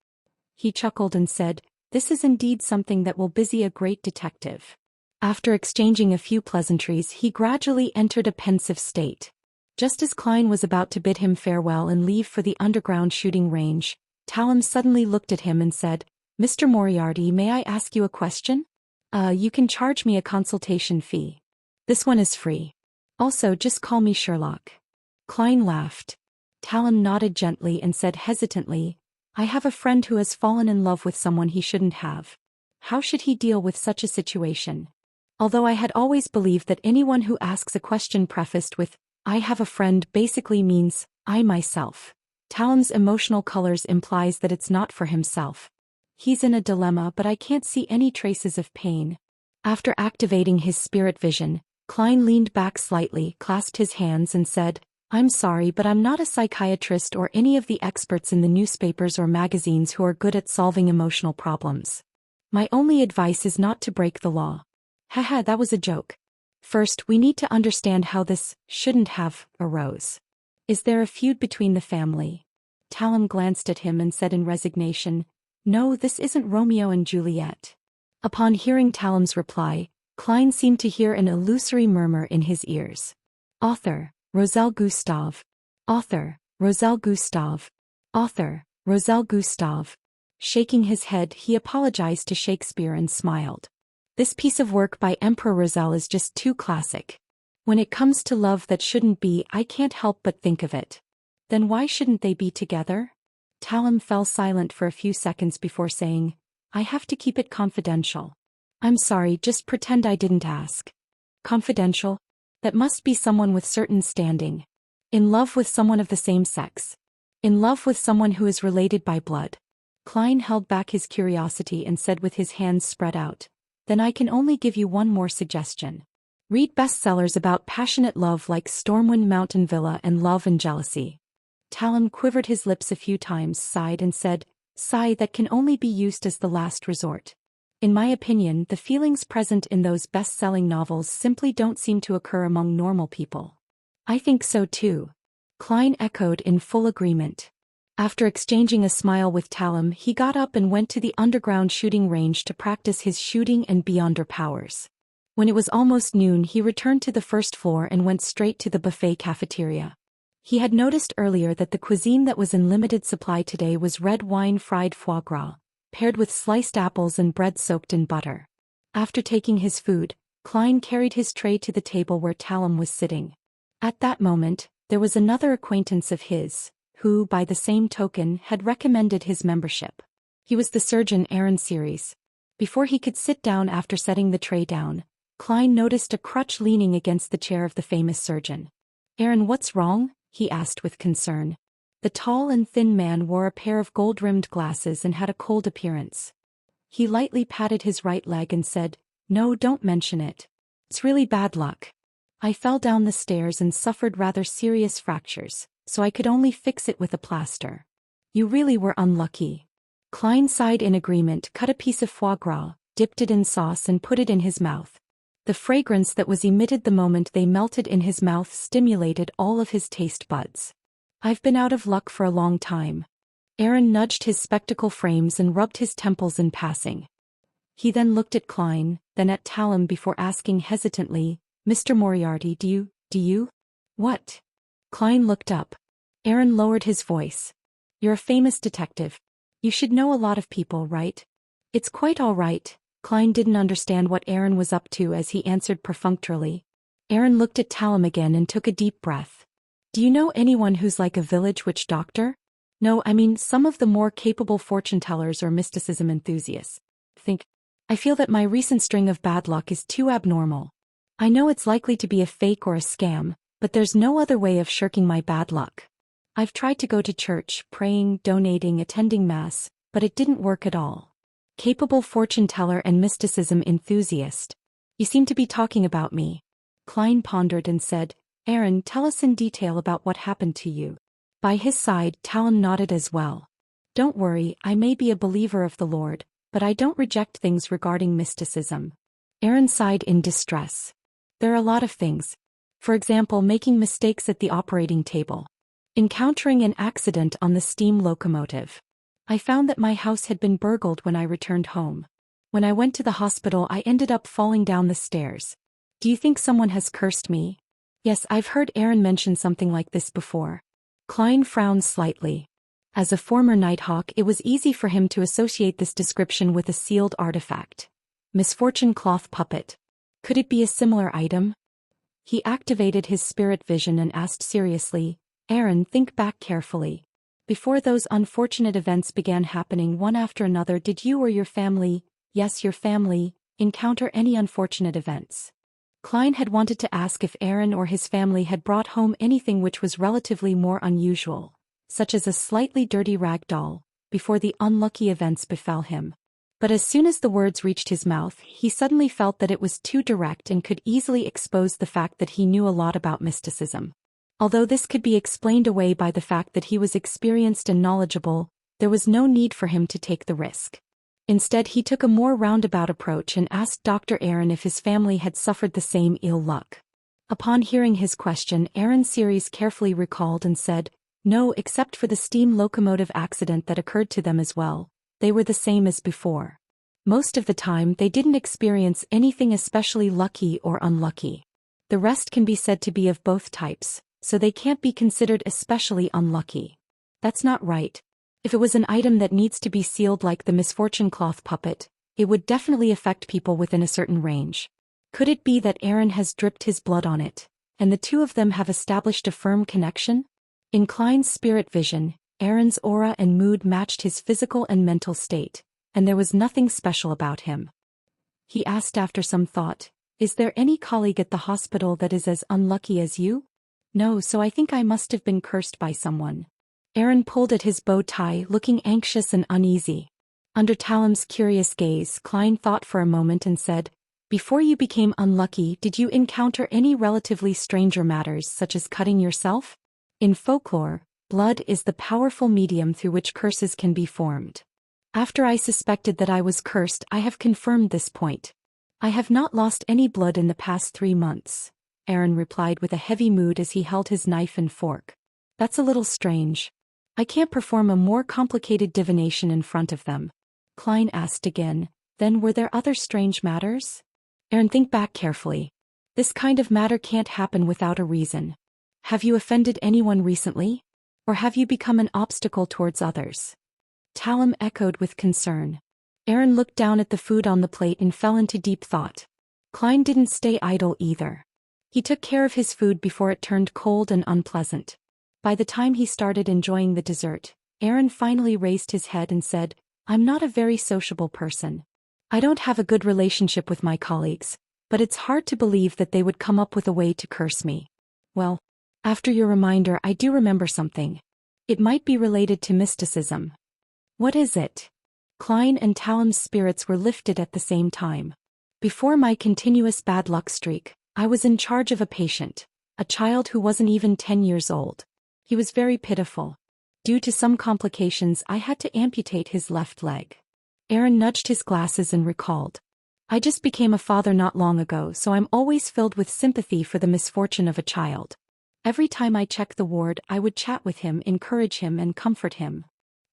Speaker 1: He chuckled and said, "This is indeed something that will busy a great detective." After exchanging a few pleasantries, he gradually entered a pensive state. Just as Klein was about to bid him farewell and leave for the underground shooting range, Talum suddenly looked at him and said, "Mr. Moriarty, may I ask you a question? You can charge me a consultation fee. This one is free. Also, just call me Sherlock." Klein laughed. Talum nodded gently and said hesitantly, "I have a friend who has fallen in love with someone he shouldn't have. How should he deal with such a situation?" Although I had always believed that anyone who asks a question prefaced with, "I have a friend," basically means, "I myself." Talum's emotional colors implies that it's not for himself. He's in a dilemma, but I can't see any traces of pain. After activating his spirit vision, Klein leaned back slightly, clasped his hands and said, "I'm sorry, but I'm not a psychiatrist or any of the experts in the newspapers or magazines who are good at solving emotional problems. My only advice is not to break the law." Haha, that was a joke. "First, we need to understand how this shouldn't have arose. Is there a feud between the family?" Talum glanced at him and said in resignation, "No, this isn't Romeo and Juliet." Upon hearing Talum's reply, Klein seemed to hear an illusory murmur in his ears. "Author, Roselle Gustave. Author, Roselle Gustave. Author, Roselle Gustave." Shaking his head, he apologized to Shakespeare and smiled. "This piece of work by Emperor Roselle is just too classic. When it comes to love that shouldn't be, I can't help but think of it. Then why shouldn't they be together?" Talum fell silent for a few seconds before saying, "I have to keep it confidential." "I'm sorry, just pretend I didn't ask." "Confidential? That must be someone with certain standing. In love with someone of the same sex. In love with someone who is related by blood." Klein held back his curiosity and said with his hands spread out, "Then I can only give you one more suggestion. Read bestsellers about passionate love like Stormwind Mountain Villa and Love and Jealousy." Talum quivered his lips a few times, sighed and said, "Sigh that can only be used as the last resort." In my opinion, the feelings present in those best-selling novels simply don't seem to occur among normal people. I think so too. Klein echoed in full agreement. After exchanging a smile with Talum, he got up and went to the underground shooting range to practice his shooting and beyonder powers. When it was almost noon, he returned to the first floor and went straight to the buffet cafeteria. He had noticed earlier that the cuisine that was in limited supply today was red wine fried foie gras, paired with sliced apples and bread soaked in butter. After taking his food, Klein carried his tray to the table where Talum was sitting. At that moment, there was another acquaintance of his, who, by the same token, had recommended his membership. He was the surgeon Aaron Series. Before he could sit down after setting the tray down, Klein noticed a crutch leaning against the chair of the famous surgeon. "Aaron, what's wrong?" he asked with concern. The tall and thin man wore a pair of gold-rimmed glasses and had a cold appearance. He lightly patted his right leg and said, "No, don't mention it. It's really bad luck. I fell down the stairs and suffered rather serious fractures, so I could only fix it with a plaster." "You really were unlucky." Klein sighed in agreement, cut a piece of foie gras, dipped it in sauce and put it in his mouth. The fragrance that was emitted the moment they melted in his mouth stimulated all of his taste buds. "I've been out of luck for a long time." Aaron nudged his spectacle frames and rubbed his temples in passing. He then looked at Klein, then at Talum before asking hesitantly, "Mr. Moriarty, do you?" "What?" Klein looked up. Aaron lowered his voice. "You're a famous detective. You should know a lot of people, right?" "It's quite all right." Klein didn't understand what Aaron was up to as he answered perfunctorily. Aaron looked at Talum again and took a deep breath. "Do you know anyone who's like a village witch doctor?" "No, I mean some of the more capable fortune-tellers or mysticism enthusiasts. I feel that my recent string of bad luck is too abnormal. I know it's likely to be a fake or a scam, but there's no other way of shirking my bad luck. I've tried to go to church, praying, donating, attending mass, but it didn't work at all." "Capable fortune-teller and mysticism enthusiast. You seem to be talking about me." Klein pondered and said, "Aaron, tell us in detail about what happened to you." By his side, Talum nodded as well. "Don't worry, I may be a believer of the Lord, but I don't reject things regarding mysticism." Aaron sighed in distress. "There are a lot of things. For example, making mistakes at the operating table. Encountering an accident on the steam locomotive. I found that my house had been burgled when I returned home. When I went to the hospital, I ended up falling down the stairs. Do you think someone has cursed me?" "Yes, I've heard Aaron mention something like this before." Klein frowned slightly. As a former Nighthawk, it was easy for him to associate this description with a sealed artifact. Misfortune cloth puppet. Could it be a similar item? He activated his spirit vision and asked seriously, "Aaron, think back carefully. Before those unfortunate events began happening one after another, did you or your family, yes, your family, encounter any unfortunate events?" Klein had wanted to ask if Aaron or his family had brought home anything which was relatively more unusual, such as a slightly dirty rag doll, before the unlucky events befell him. But as soon as the words reached his mouth, he suddenly felt that it was too direct and could easily expose the fact that he knew a lot about mysticism. Although this could be explained away by the fact that he was experienced and knowledgeable, there was no need for him to take the risk. Instead, he took a more roundabout approach and asked Dr. Aaron if his family had suffered the same ill luck. Upon hearing his question, Aaron Series carefully recalled and said, "No, except for the steam locomotive accident that occurred to them as well. They were the same as before. Most of the time, they didn't experience anything especially lucky or unlucky. The rest can be said to be of both types, so they can't be considered especially unlucky." "That's not right. If it was an item that needs to be sealed like the misfortune cloth puppet, it would definitely affect people within a certain range. Could it be that Aaron has dripped his blood on it, and the two of them have established a firm connection?" In Klein's spirit vision, Aaron's aura and mood matched his physical and mental state, and there was nothing special about him. He asked after some thought, "Is there any colleague at the hospital that is as unlucky as you?" "No, so I think I must have been cursed by someone." Aaron pulled at his bow tie, looking anxious and uneasy. Under Talum's curious gaze, Klein thought for a moment and said, "Before you became unlucky, did you encounter any relatively stranger matters such as cutting yourself? In folklore, blood is the powerful medium through which curses can be formed. After I suspected that I was cursed, I have confirmed this point. I have not lost any blood in the past 3 months, Aaron replied with a heavy mood as he held his knife and fork. That's a little strange. I can't perform a more complicated divination in front of them. Klein asked again, then were there other strange matters? Aaron, think back carefully. This kind of matter can't happen without a reason. Have you offended anyone recently? Or have you become an obstacle towards others? Talim echoed with concern. Aaron looked down at the food on the plate and fell into deep thought. Klein didn't stay idle either. He took care of his food before it turned cold and unpleasant. By the time he started enjoying the dessert, Aaron finally raised his head and said, I'm not a very sociable person. I don't have a good relationship with my colleagues, but it's hard to believe that they would come up with a way to curse me. Well, after your reminder, I do remember something. It might be related to mysticism. What is it? Klein and Talim's spirits were lifted at the same time. Before my continuous bad luck streak, I was in charge of a patient, a child who wasn't even 10 years old. He was very pitiful. Due to some complications, I had to amputate his left leg. Aaron nudged his glasses and recalled. I just became a father not long ago, so I'm always filled with sympathy for the misfortune of a child. Every time I checked the ward, I would chat with him, encourage him, and comfort him.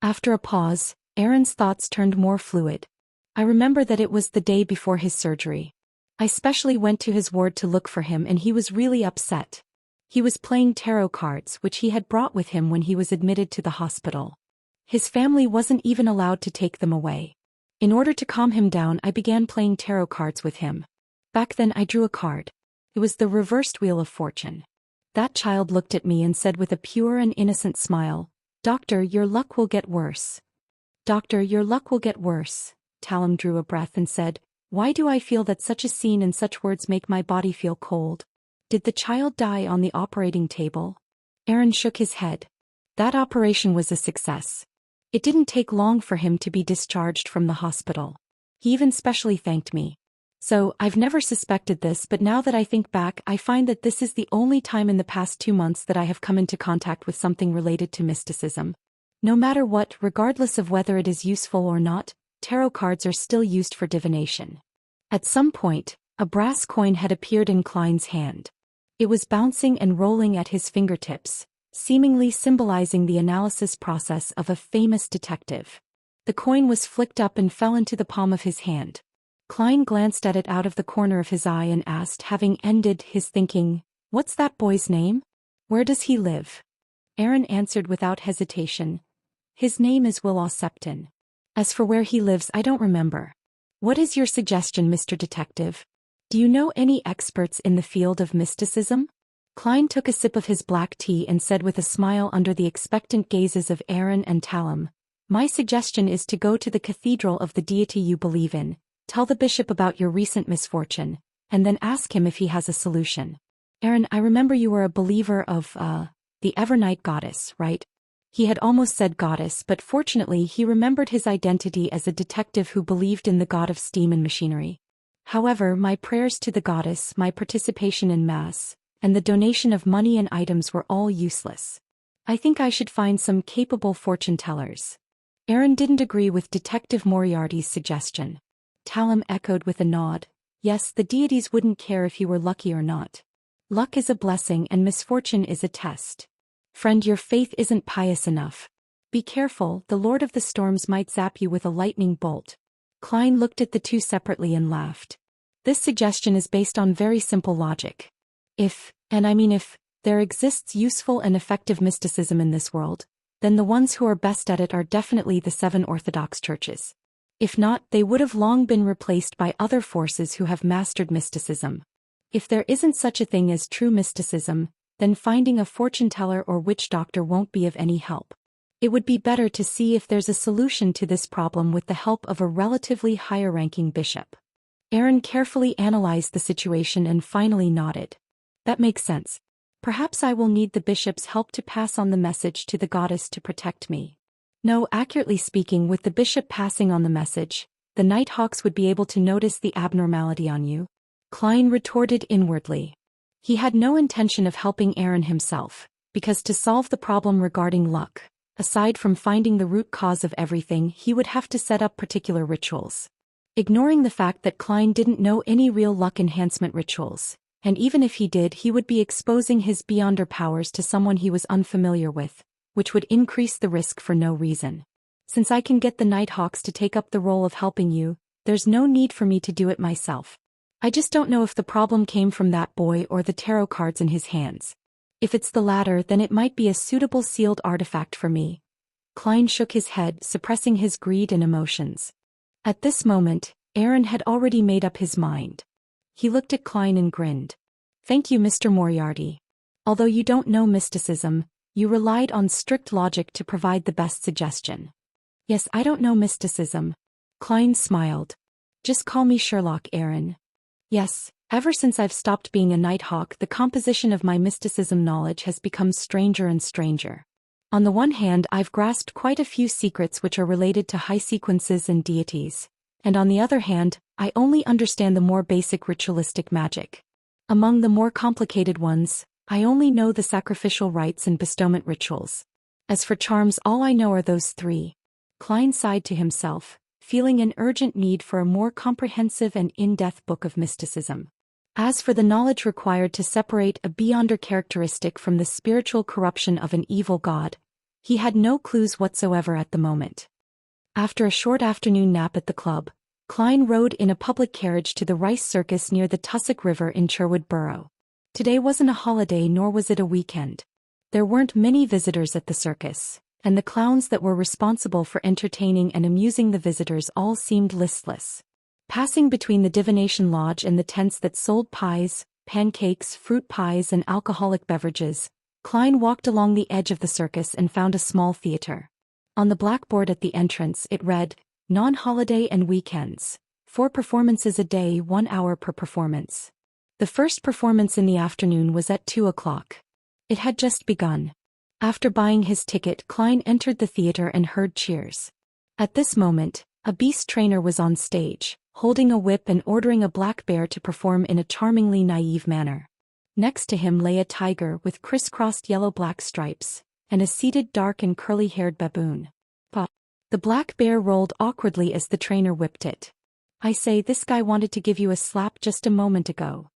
Speaker 1: After a pause, Aaron's thoughts turned more fluid. I remember that it was the day before his surgery. I specially went to his ward to look for him, and he was really upset. He was playing tarot cards, which he had brought with him when he was admitted to the hospital. His family wasn't even allowed to take them away. In order to calm him down, I began playing tarot cards with him. Back then I drew a card. It was the reversed Wheel of Fortune. That child looked at me and said with a pure and innocent smile, Doctor, your luck will get worse. Doctor, your luck will get worse. Talim drew a breath and said, Why do I feel that such a scene and such words make my body feel cold? Did the child die on the operating table? Aaron shook his head. That operation was a success. It didn't take long for him to be discharged from the hospital. He even specially thanked me. So, I've never suspected this, but now that I think back, I find that this is the only time in the past 2 months that I have come into contact with something related to mysticism. No matter what, regardless of whether it is useful or not, tarot cards are still used for divination. At some point, a brass coin had appeared in Klein's hand. It was bouncing and rolling at his fingertips, seemingly symbolizing the analysis process of a famous detective. The coin was flicked up and fell into the palm of his hand. Klein glanced at it out of the corner of his eye and asked, having ended his thinking, What's that boy's name? Where does he live? Aaron answered without hesitation, His name is Will Septon. As for where he lives, I don't remember. What is your suggestion, Mr. Detective? Do you know any experts in the field of mysticism? Klein took a sip of his black tea and said with a smile under the expectant gazes of Aaron and Talim, My suggestion is to go to the cathedral of the deity you believe in, tell the bishop about your recent misfortune, and then ask him if he has a solution. Aaron, I remember you were a believer of, the Evernight goddess, right? He had almost said goddess, but fortunately he remembered his identity as a detective who believed in the god of steam and machinery. However, my prayers to the goddess, my participation in mass, and the donation of money and items were all useless. I think I should find some capable fortune tellers. Aaron didn't agree with Detective Moriarty's suggestion. Talim echoed with a nod. Yes, the deities wouldn't care if you were lucky or not. Luck is a blessing and misfortune is a test. Friend, your faith isn't pious enough. Be careful, the Lord of the Storms might zap you with a lightning bolt. Klein looked at the two separately and laughed. This suggestion is based on very simple logic. If there exists useful and effective mysticism in this world, then the ones who are best at it are definitely the 7 Orthodox churches. If not, they would have long been replaced by other forces who have mastered mysticism. If there isn't such a thing as true mysticism, then finding a fortune teller or witch doctor won't be of any help. It would be better to see if there's a solution to this problem with the help of a relatively higher-ranking bishop. Aaron carefully analyzed the situation and finally nodded. That makes sense. Perhaps I will need the bishop's help to pass on the message to the goddess to protect me. No, accurately speaking, with the bishop passing on the message, the Nighthawks would be able to notice the abnormality on you. Klein retorted inwardly. He had no intention of helping Aaron himself, because to solve the problem regarding luck, Aside from finding the root cause of everything, he would have to set up particular rituals. Ignoring the fact that Klein didn't know any real luck enhancement rituals, and even if he did, he would be exposing his Beyonder powers to someone he was unfamiliar with, which would increase the risk for no reason. Since I can get the Nighthawks to take up the role of helping you, there's no need for me to do it myself. I just don't know if the problem came from that boy or the tarot cards in his hands. If it's the latter, then it might be a suitable sealed artifact for me. Klein shook his head, suppressing his greed and emotions. At this moment, Aaron had already made up his mind. He looked at Klein and grinned. Thank you, Mr. Moriarty. Although you don't know mysticism, you relied on strict logic to provide the best suggestion. Yes, I don't know mysticism. Klein smiled. Just call me Sherlock, Aaron. Yes, ever since I've stopped being a Nighthawk, the composition of my mysticism knowledge has become stranger and stranger. On the one hand, I've grasped quite a few secrets which are related to high sequences and deities, and on the other hand, I only understand the more basic ritualistic magic. Among the more complicated ones, I only know the sacrificial rites and bestowment rituals. As for charms, all I know are those three. Klein sighed to himself, feeling an urgent need for a more comprehensive and in-depth book of mysticism. As for the knowledge required to separate a Beyonder characteristic from the spiritual corruption of an evil god, he had no clues whatsoever at the moment. After a short afternoon nap at the club, Klein rode in a public carriage to the Rice Circus near the Tussock River in Sherwood Borough. Today wasn't a holiday, nor was it a weekend. There weren't many visitors at the circus, and the clowns that were responsible for entertaining and amusing the visitors all seemed listless. Passing between the divination lodge and the tents that sold pies, pancakes, fruit pies and alcoholic beverages, Klein walked along the edge of the circus and found a small theater. On the blackboard at the entrance it read, "Non-holiday and weekends. 4 performances a day, 1 hour per performance." The first performance in the afternoon was at 2 o'clock. It had just begun. After buying his ticket, Klein entered the theater and heard cheers. At this moment, a beast trainer was on stage, holding a whip and ordering a black bear to perform in a charmingly naive manner. Next to him lay a tiger with crisscrossed yellow-black stripes, and a seated dark and curly-haired baboon. The black bear rolled awkwardly as the trainer whipped it. "I say, this guy wanted to give you a slap just a moment ago."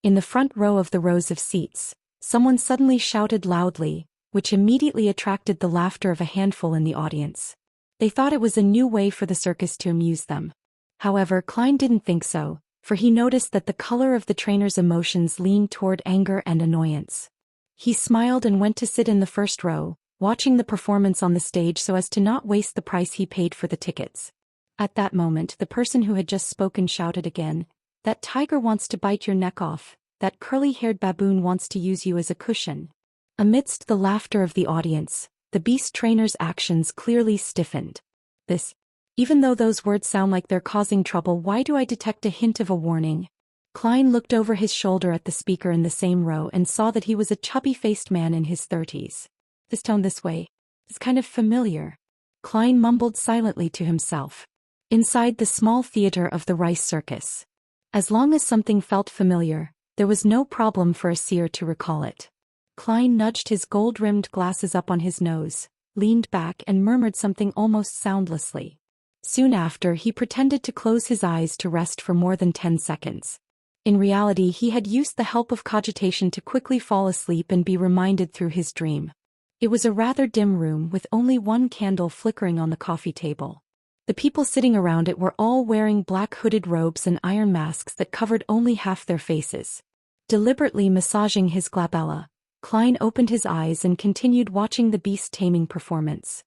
Speaker 1: In the front row of the rows of seats, someone suddenly shouted loudly, which immediately attracted the laughter of a handful in the audience. They thought it was a new way for the circus to amuse them. However, Klein didn't think so, for he noticed that the color of the trainer's emotions leaned toward anger and annoyance. He smiled and went to sit in the first row, watching the performance on the stage so as to not waste the price he paid for the tickets. At that moment, the person who had just spoken shouted again, "That tiger wants to bite your neck off, that curly-haired baboon wants to use you as a cushion." Amidst the laughter of the audience, the beast trainer's actions clearly stiffened. Even though those words sound like they're causing trouble, why do I detect a hint of a warning? Klein looked over his shoulder at the speaker in the same row and saw that he was a chubby-faced man in his 30s. This tone this way. It's kind of familiar. Klein mumbled silently to himself. Inside the small theater of the Rice Circus. As long as something felt familiar, there was no problem for a seer to recall it. Klein nudged his gold-rimmed glasses up on his nose, leaned back and murmured something almost soundlessly. Soon after, he pretended to close his eyes to rest for more than 10 seconds. In reality, he had used the help of cogitation to quickly fall asleep and be reminded through his dream. It was a rather dim room with only one candle flickering on the coffee table. The people sitting around it were all wearing black hooded robes and iron masks that covered only half their faces. Deliberately massaging his glabella, Klein opened his eyes and continued watching the beast-taming performance.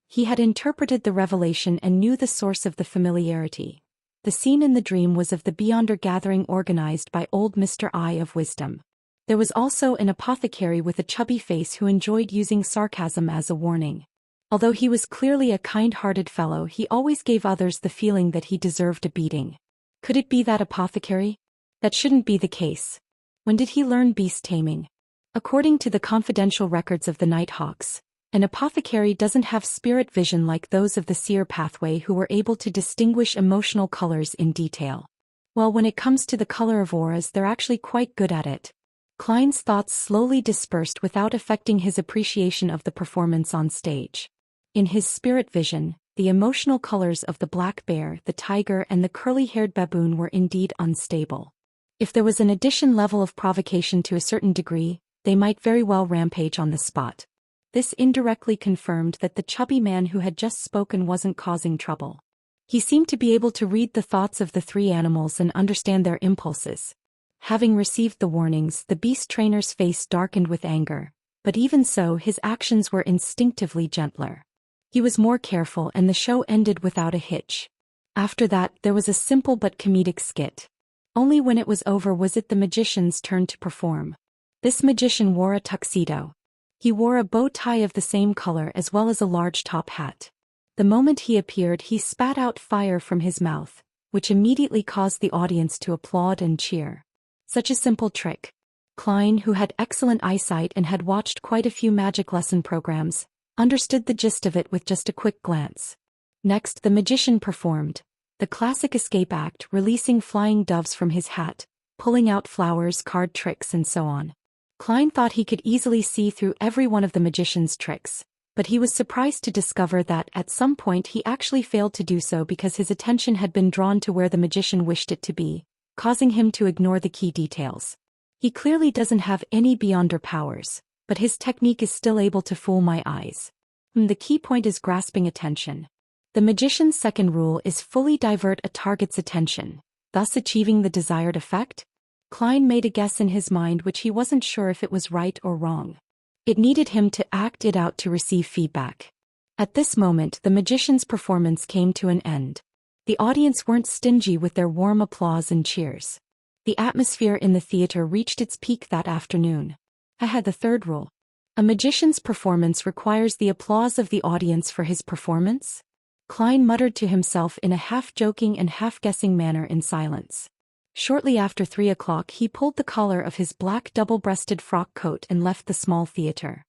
Speaker 1: He had interpreted the revelation and knew the source of the familiarity. The scene in the dream was of the Beyonder gathering organized by old Mr. Eye of Wisdom. There was also an apothecary with a chubby face who enjoyed using sarcasm as a warning. Although he was clearly a kind-hearted fellow, he always gave others the feeling that he deserved a beating. Could it be that apothecary? That shouldn't be the case. When did he learn beast-taming? According to the confidential records of the Nighthawks, an apothecary doesn't have spirit vision like those of the seer pathway who were able to distinguish emotional colors in detail. Well, when it comes to the color of auras, they're actually quite good at it. Klein's thoughts slowly dispersed without affecting his appreciation of the performance on stage. In his spirit vision, the emotional colors of the black bear, the tiger, and the curly-haired baboon were indeed unstable. If there was an addition level of provocation to a certain degree, they might very well rampage on the spot. This indirectly confirmed that the chubby man who had just spoken wasn't causing trouble. He seemed to be able to read the thoughts of the three animals and understand their impulses. Having received the warnings, the beast trainer's face darkened with anger, but even so his actions were instinctively gentler. He was more careful and the show ended without a hitch. After that, there was a simple but comedic skit. Only when it was over was it the magician's turn to perform. This magician wore a tuxedo. He wore a bow tie of the same color as well as a large top hat. The moment he appeared, he spat out fire from his mouth, which immediately caused the audience to applaud and cheer. Such a simple trick. Klein, who had excellent eyesight and had watched quite a few magic lesson programs, understood the gist of it with just a quick glance. Next, the magician performed the classic escape act, releasing flying doves from his hat, pulling out flowers, card tricks, and so on. Klein thought he could easily see through every one of the magician's tricks, but he was surprised to discover that at some point he actually failed to do so because his attention had been drawn to where the magician wished it to be, causing him to ignore the key details. He clearly doesn't have any beyonder powers, but his technique is still able to fool my eyes. The key point is grasping attention. The magician's second rule is fully divert a target's attention, thus achieving the desired effect. Klein made a guess in his mind which he wasn't sure if it was right or wrong. It needed him to act it out to receive feedback. At this moment, the magician's performance came to an end. The audience weren't stingy with their warm applause and cheers. The atmosphere in the theater reached its peak that afternoon. I had the third rule. A magician's performance requires the applause of the audience for his performance. Klein muttered to himself in a half-joking and half-guessing manner in silence. Shortly after 3 o'clock he pulled the collar of his black double-breasted frock coat and left the small theater.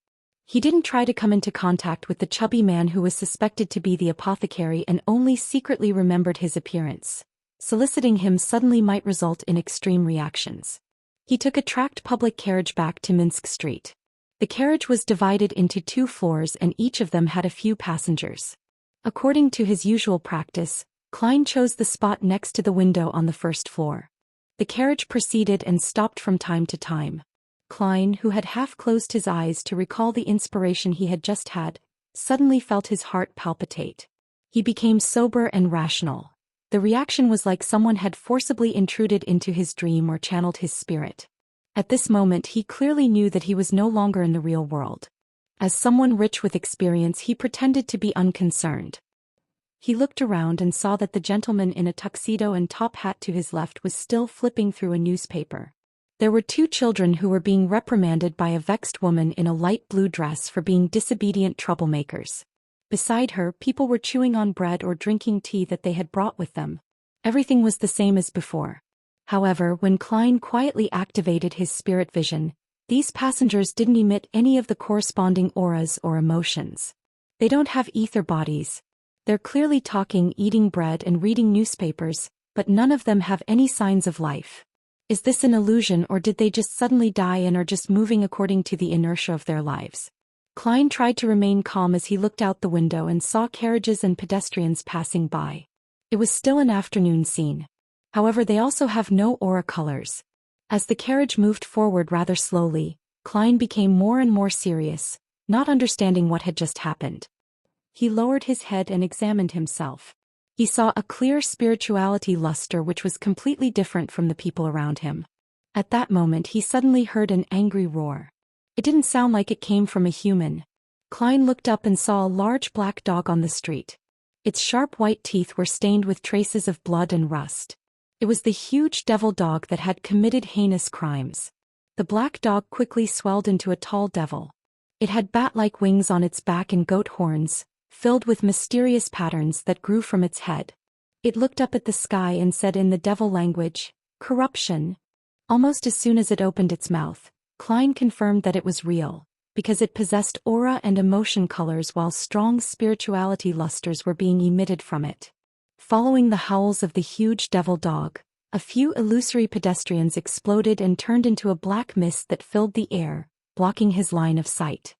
Speaker 1: He didn't try to come into contact with the chubby man who was suspected to be the apothecary and only secretly remembered his appearance. Soliciting him suddenly might result in extreme reactions. He took a tracked public carriage back to Minsk Street. The carriage was divided into 2 floors and each of them had a few passengers. According to his usual practice, Klein chose the spot next to the window on the first floor. The carriage proceeded and stopped from time to time. Klein, who had half closed his eyes to recall the inspiration he had just had, suddenly felt his heart palpitate. He became sober and rational. The reaction was like someone had forcibly intruded into his dream or channeled his spirit. At this moment he clearly knew that he was no longer in the real world. As someone rich with experience, he pretended to be unconcerned. He looked around and saw that the gentleman in a tuxedo and top hat to his left was still flipping through a newspaper. There were 2 children who were being reprimanded by a vexed woman in a light blue dress for being disobedient troublemakers. Beside her, people were chewing on bread or drinking tea that they had brought with them. Everything was the same as before. However, when Klein quietly activated his spirit vision, these passengers didn't emit any of the corresponding auras or emotions. They don't have ether bodies. They're clearly talking, eating bread and reading newspapers, but none of them have any signs of life. Is this an illusion or did they just suddenly die and are just moving according to the inertia of their lives? Klein tried to remain calm as he looked out the window and saw carriages and pedestrians passing by. It was still an afternoon scene. However, they also have no aura colors. As the carriage moved forward rather slowly, Klein became more and more serious, not understanding what had just happened. He lowered his head and examined himself. He saw a clear spirituality luster which was completely different from the people around him. At that moment he suddenly heard an angry roar. It didn't sound like it came from a human. Klein looked up and saw a large black dog on the street. Its sharp white teeth were stained with traces of blood and rust. It was the huge devil dog that had committed heinous crimes. The black dog quickly swelled into a tall devil. It had bat-like wings on its back and goat horns, filled with mysterious patterns that grew from its head. It looked up at the sky and said in the devil language, "Corruption." Almost as soon as it opened its mouth, Klein confirmed that it was real, because it possessed aura and emotion colors while strong spirituality lusters were being emitted from it. Following the howls of the huge devil dog, a few illusory pedestrians exploded and turned into a black mist that filled the air, blocking his line of sight.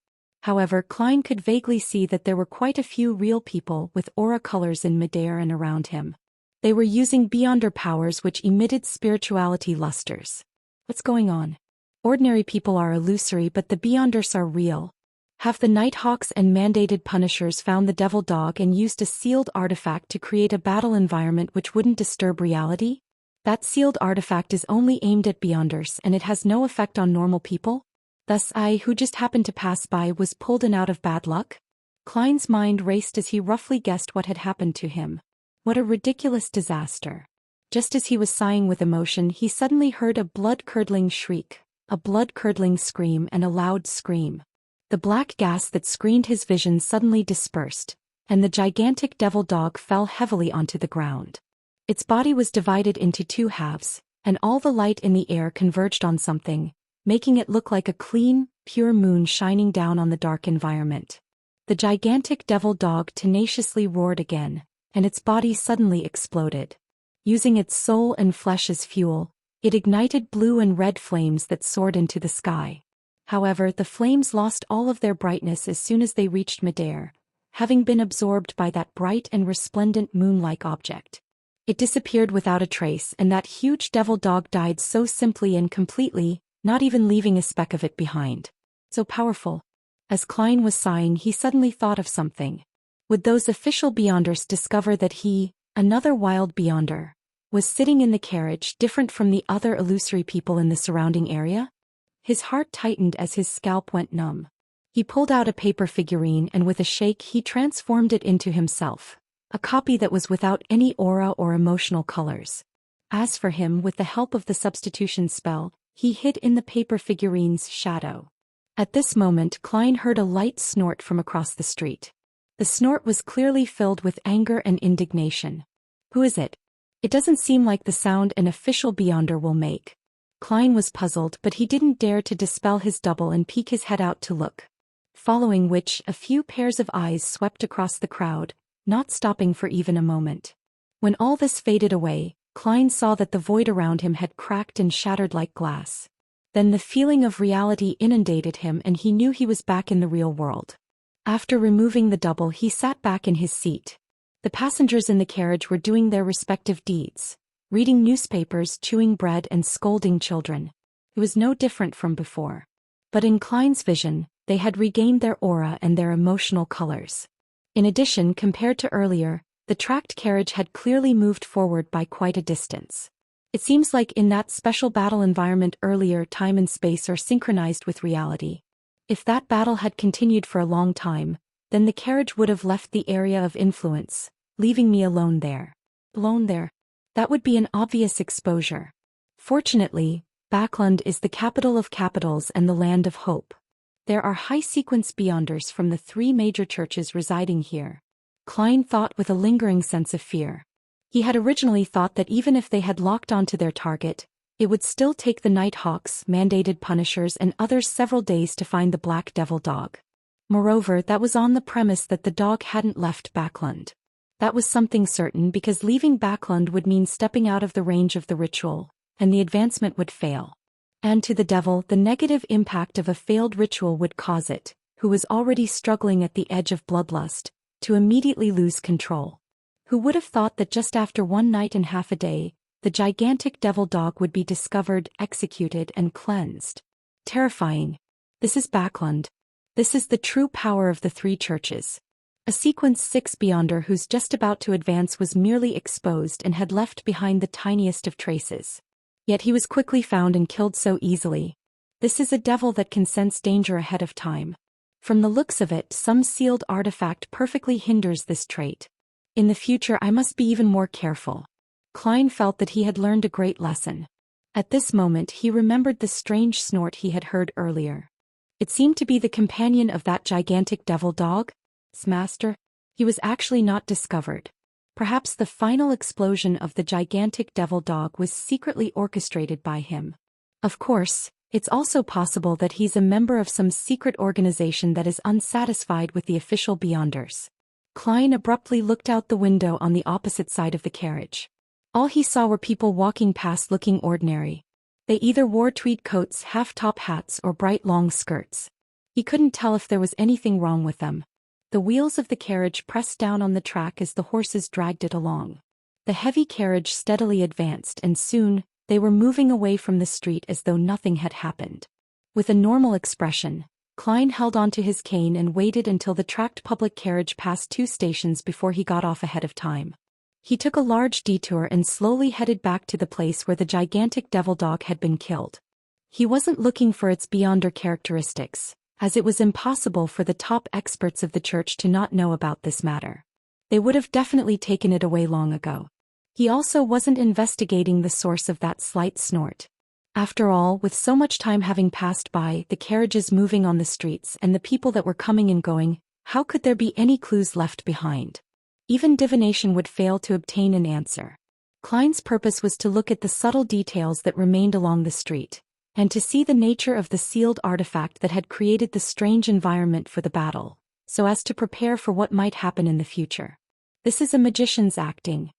Speaker 1: However, Klein could vaguely see that there were quite a few real people with aura colors in midair and around him. They were using Beyonder powers which emitted spirituality lusters. What's going on? Ordinary people are illusory, but the Beyonders are real. Have the Nighthawks and mandated Punishers found the Devil Dog and used a sealed artifact to create a battle environment which wouldn't disturb reality? That sealed artifact is only aimed at Beyonders and it has no effect on normal people? Thus I, who just happened to pass by, was pulled in out of bad luck? Klein's mind raced as he roughly guessed what had happened to him. What a ridiculous disaster. Just as he was sighing with emotion, he suddenly heard a blood-curdling shriek, a blood-curdling scream, and a loud scream. The black gas that screened his vision suddenly dispersed, and the gigantic devil dog fell heavily onto the ground. Its body was divided into two halves, and all the light in the air converged on something, making it look like a clean, pure moon shining down on the dark environment. The gigantic devil dog tenaciously roared again, and its body suddenly exploded. Using its soul and flesh as fuel, it ignited blue and red flames that soared into the sky. However, the flames lost all of their brightness as soon as they reached midair, having been absorbed by that bright and resplendent moon-like object. It disappeared without a trace, and that huge devil dog died so simply and completely, not even leaving a speck of it behind. So powerful. As Klein was sighing, he suddenly thought of something. Would those official Beyonders discover that he, another wild Beyonder, was sitting in the carriage different from the other illusory people in the surrounding area? His heart tightened as his scalp went numb. He pulled out a paper figurine and with a shake he transformed it into himself, a copy that was without any aura or emotional colors. As for him, with the help of the substitution spell, he hid in the paper figurine's shadow. At this moment, Klein heard a light snort from across the street. The snort was clearly filled with anger and indignation. Who is it? It doesn't seem like the sound an official Beyonder will make. Klein was puzzled, but he didn't dare to dispel his double and peek his head out to look. Following which, a few pairs of eyes swept across the crowd, not stopping for even a moment. When all this faded away, Klein saw that the void around him had cracked and shattered like glass. Then the feeling of reality inundated him and he knew he was back in the real world. After removing the double, he sat back in his seat. The passengers in the carriage were doing their respective deeds, reading newspapers, chewing bread, and scolding children. It was no different from before. But in Klein's vision, they had regained their aura and their emotional colors. In addition, compared to earlier, the tracked carriage had clearly moved forward by quite a distance. It seems like in that special battle environment earlier, time and space are synchronized with reality. If that battle had continued for a long time, then the carriage would have left the area of influence, leaving me alone there. Alone there. That would be an obvious exposure. Fortunately, Backlund is the capital of capitals and the land of hope. There are high-sequence Beyonders from the 3 major churches residing here. Klein thought with a lingering sense of fear. He had originally thought that even if they had locked onto their target, it would still take the Nighthawks, mandated Punishers, and others several days to find the Black Devil Dog. Moreover, that was on the premise that the dog hadn't left Backlund. That was something certain because leaving Backlund would mean stepping out of the range of the ritual, and the advancement would fail. And to the devil, the negative impact of a failed ritual would cause it, who was already struggling at the edge of bloodlust, to immediately lose control. Who would have thought that just after 1 night and half a day, the gigantic devil dog would be discovered, executed, and cleansed? Terrifying. This is Backlund. This is the true power of the 3 churches. A sequence 6 Beyonder who's just about to advance was merely exposed and had left behind the tiniest of traces. Yet he was quickly found and killed so easily. This is a devil that can sense danger ahead of time. From the looks of it, some sealed artifact perfectly hinders this trait. In the future I must be even more careful. Klein felt that he had learned a great lesson. At this moment he remembered the strange snort he had heard earlier. It seemed to be the companion of that gigantic devil dog. Master? He was actually not discovered. Perhaps the final explosion of the gigantic devil dog was secretly orchestrated by him. Of course, it's also possible that he's a member of some secret organization that is unsatisfied with the official Beyonders. Klein abruptly looked out the window on the opposite side of the carriage. All he saw were people walking past looking ordinary. They either wore tweed coats, half-top hats, or bright long skirts. He couldn't tell if there was anything wrong with them. The wheels of the carriage pressed down on the track as the horses dragged it along. The heavy carriage steadily advanced and soon, they were moving away from the street as though nothing had happened. With a normal expression, Klein held onto his cane and waited until the tracked public carriage passed 2 stations before he got off ahead of time. He took a large detour and slowly headed back to the place where the gigantic devil dog had been killed. He wasn't looking for its beyonder characteristics, as it was impossible for the top experts of the church to not know about this matter. They would have definitely taken it away long ago. He also wasn't investigating the source of that slight snort. After all, with so much time having passed by, the carriages moving on the streets and the people that were coming and going, how could there be any clues left behind? Even divination would fail to obtain an answer. Klein's purpose was to look at the subtle details that remained along the street, and to see the nature of the sealed artifact that had created the strange environment for the battle, so as to prepare for what might happen in the future. This is a magician's acting.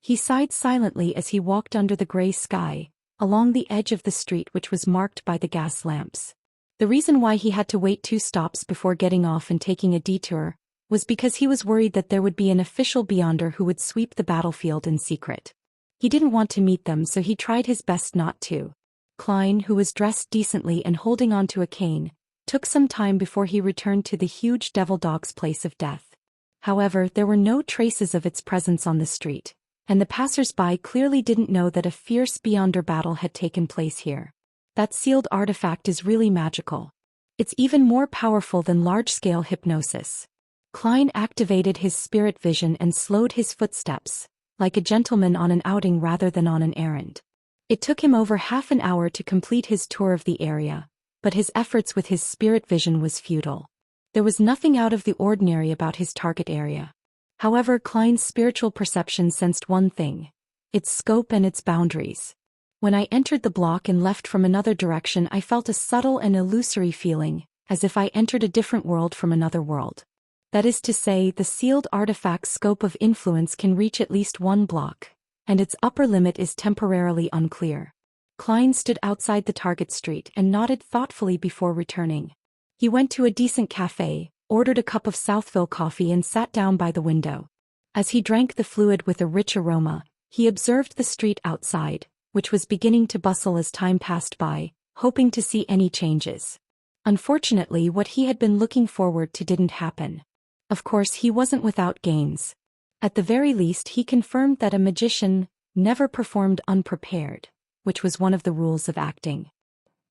Speaker 1: He sighed silently as he walked under the gray sky, along the edge of the street which was marked by the gas lamps. The reason why he had to wait 2 stops before getting off and taking a detour was because he was worried that there would be an official beyonder who would sweep the battlefield in secret. He didn't want to meet them, so he tried his best not to. Klein, who was dressed decently and holding onto a cane, took some time before he returned to the huge devil dog's place of death. However, there were no traces of its presence on the street, and the passers-by clearly didn't know that a fierce beyonder battle had taken place here. That sealed artifact is really magical. It's even more powerful than large-scale hypnosis. Klein activated his spirit vision and slowed his footsteps, like a gentleman on an outing rather than on an errand. It took him over half an hour to complete his tour of the area, but his efforts with his spirit vision was futile. There was nothing out of the ordinary about his target area. However, Klein's spiritual perception sensed one thing: its scope and its boundaries. When I entered the block and left from another direction, I felt a subtle and illusory feeling, as if I entered a different world from another world. That is to say, the sealed artifact's scope of influence can reach at least 1 block, and its upper limit is temporarily unclear. Klein stood outside the target street and nodded thoughtfully before returning. He went to a decent cafe, ordered a cup of Southville coffee and sat down by the window. As he drank the fluid with a rich aroma, he observed the street outside, which was beginning to bustle as time passed by, hoping to see any changes. Unfortunately, what he had been looking forward to didn't happen. Of course, he wasn't without gains. At the very least, he confirmed that a magician never performed unprepared, which was one of the rules of acting.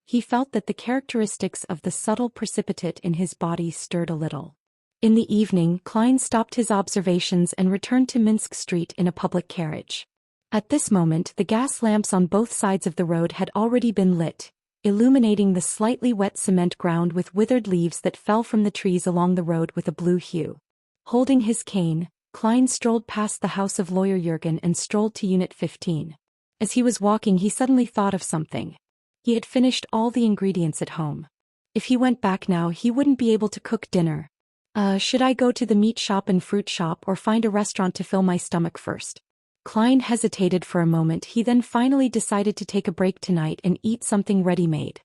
Speaker 1: He felt that the characteristics of the subtle precipitate in his body stirred a little. In the evening, Klein stopped his observations and returned to Minsk Street in a public carriage. At this moment, the gas lamps on both sides of the road had already been lit, illuminating the slightly wet cement ground with withered leaves that fell from the trees along the road with a blue hue. Holding his cane, Klein strolled past the house of lawyer Jurgen and strolled to Unit 15. As he was walking, he suddenly thought of something. He had finished all the ingredients at home. If he went back now, he wouldn't be able to cook dinner. Should I go to the meat shop and fruit shop or find a restaurant to fill my stomach first? Klein hesitated for a moment. He then finally decided to take a break tonight and eat something ready-made.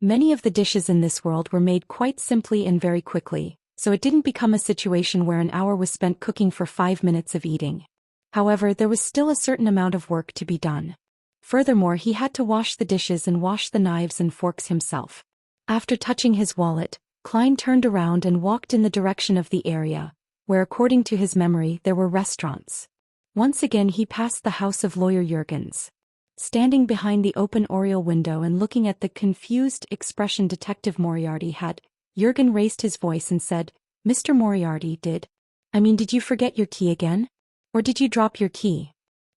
Speaker 1: Many of the dishes in this world were made quite simply and very quickly, so it didn't become a situation where an hour was spent cooking for 5 minutes of eating. However, there was still a certain amount of work to be done. Furthermore, he had to wash the dishes and wash the knives and forks himself. After touching his wallet, Klein turned around and walked in the direction of the area, where according to his memory there were restaurants. Once again he passed the house of lawyer Jurgens. Standing behind the open oriel window and looking at the confused expression Detective Moriarty had, Jurgen raised his voice and said, "Mr. Moriarty, did you forget your key again? Or did you drop your key?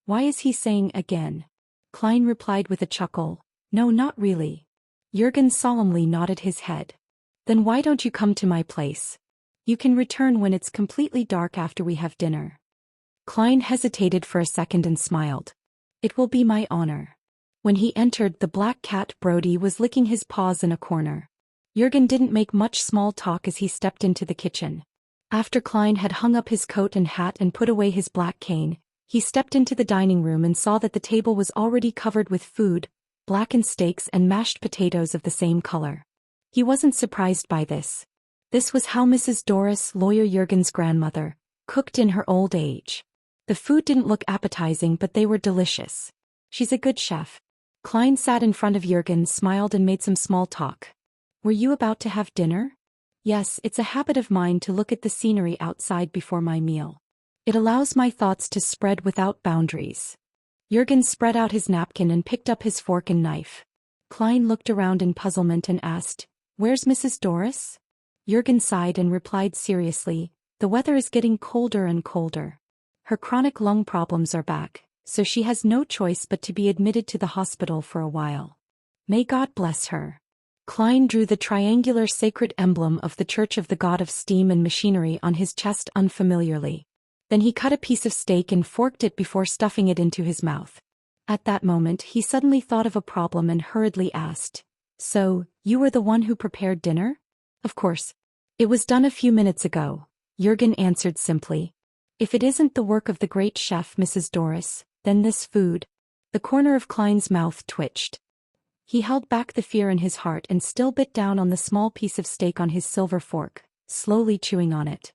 Speaker 1: Why is he saying again?" Klein replied with a chuckle, "No, not really." Jurgen solemnly nodded his head. "Then why don't you come to my place? You can return when it's completely dark after we have dinner." Klein hesitated for a second and smiled. "It will be my honor." When he entered, the black cat Brody was licking his paws in a corner. Jurgen didn't make much small talk as he stepped into the kitchen. After Klein had hung up his coat and hat and put away his black cane, he stepped into the dining room and saw that the table was already covered with food, blackened steaks and mashed potatoes of the same color. He wasn't surprised by this. This was how Mrs. Doris, lawyer Jurgen's grandmother, cooked in her old age. The food didn't look appetizing, but they were delicious. She's a good chef. Klein sat in front of Jurgen, smiled and made some small talk. Were you about to have dinner? Yes, it's a habit of mine to look at the scenery outside before my meal. It allows my thoughts to spread without boundaries. Jurgen spread out his napkin and picked up his fork and knife. Klein looked around in puzzlement and asked, "Where's Mrs. Doris?" Jurgen sighed and replied seriously, "The weather is getting colder and colder. Her chronic lung problems are back, so she has no choice but to be admitted to the hospital for a while. May God bless her." Klein drew the triangular sacred emblem of the Church of the God of Steam and Machinery on his chest unfamiliarly. Then he cut a piece of steak and forked it before stuffing it into his mouth. At that moment he suddenly thought of a problem and hurriedly asked, "So, you were the one who prepared dinner?" "Of course. It was done a few minutes ago," Jurgen answered simply. "If it isn't the work of the great chef Mrs. Doris, then this food." The corner of Klein's mouth twitched. He held back the fear in his heart and still bit down on the small piece of steak on his silver fork, slowly chewing on it.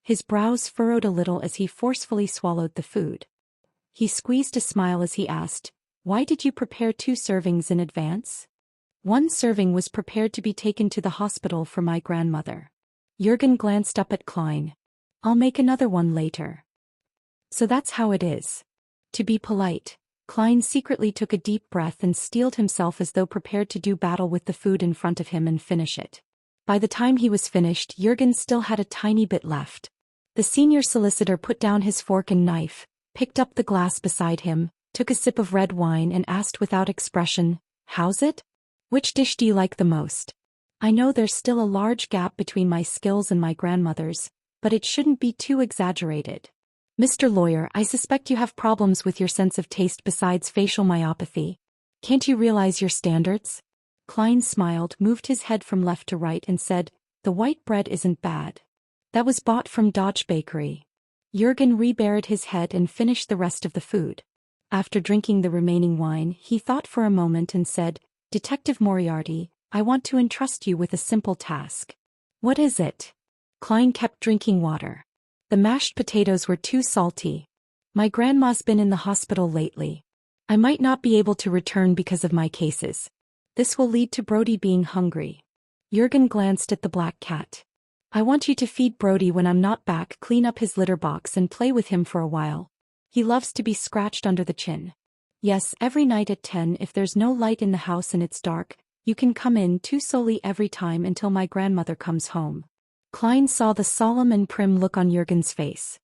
Speaker 1: His brows furrowed a little as he forcefully swallowed the food. He squeezed a smile as he asked, "Why did you prepare 2 servings in advance?" "1 serving was prepared to be taken to the hospital for my grandmother." Jurgen glanced up at Klein. "I'll make another one later." "So that's how it is." To be polite, Klein secretly took a deep breath and steeled himself as though prepared to do battle with the food in front of him and finish it. By the time he was finished, Jurgen still had a tiny bit left. The senior solicitor put down his fork and knife, picked up the glass beside him, took a sip of red wine and asked without expression, "How's it? Which dish do you like the most? I know there's still a large gap between my skills and my grandmother's, but it shouldn't be too exaggerated. Mr. Lawyer, I suspect you have problems with your sense of taste besides facial myopathy. Can't you realize your standards?" Klein smiled, moved his head from left to right and said, "The white bread isn't bad. That was bought from Dodge Bakery." Jurgen reburied his head and finished the rest of the food. After drinking the remaining wine, he thought for a moment and said, "Detective Moriarty, I want to entrust you with a simple task." "What is it?" Klein kept drinking water. "The mashed potatoes were too salty. My grandma's been in the hospital lately. I might not be able to return because of my cases. This will lead to Brody being hungry." Jurgen glanced at the black cat. "I want you to feed Brody when I'm not back, clean up his litter box and play with him for a while. He loves to be scratched under the chin. Yes, every night at 10 if there's no light in the house and it's dark, you can come in too solely every time until my grandmother comes home." Klein saw the solemn and prim look on Jurgen's face.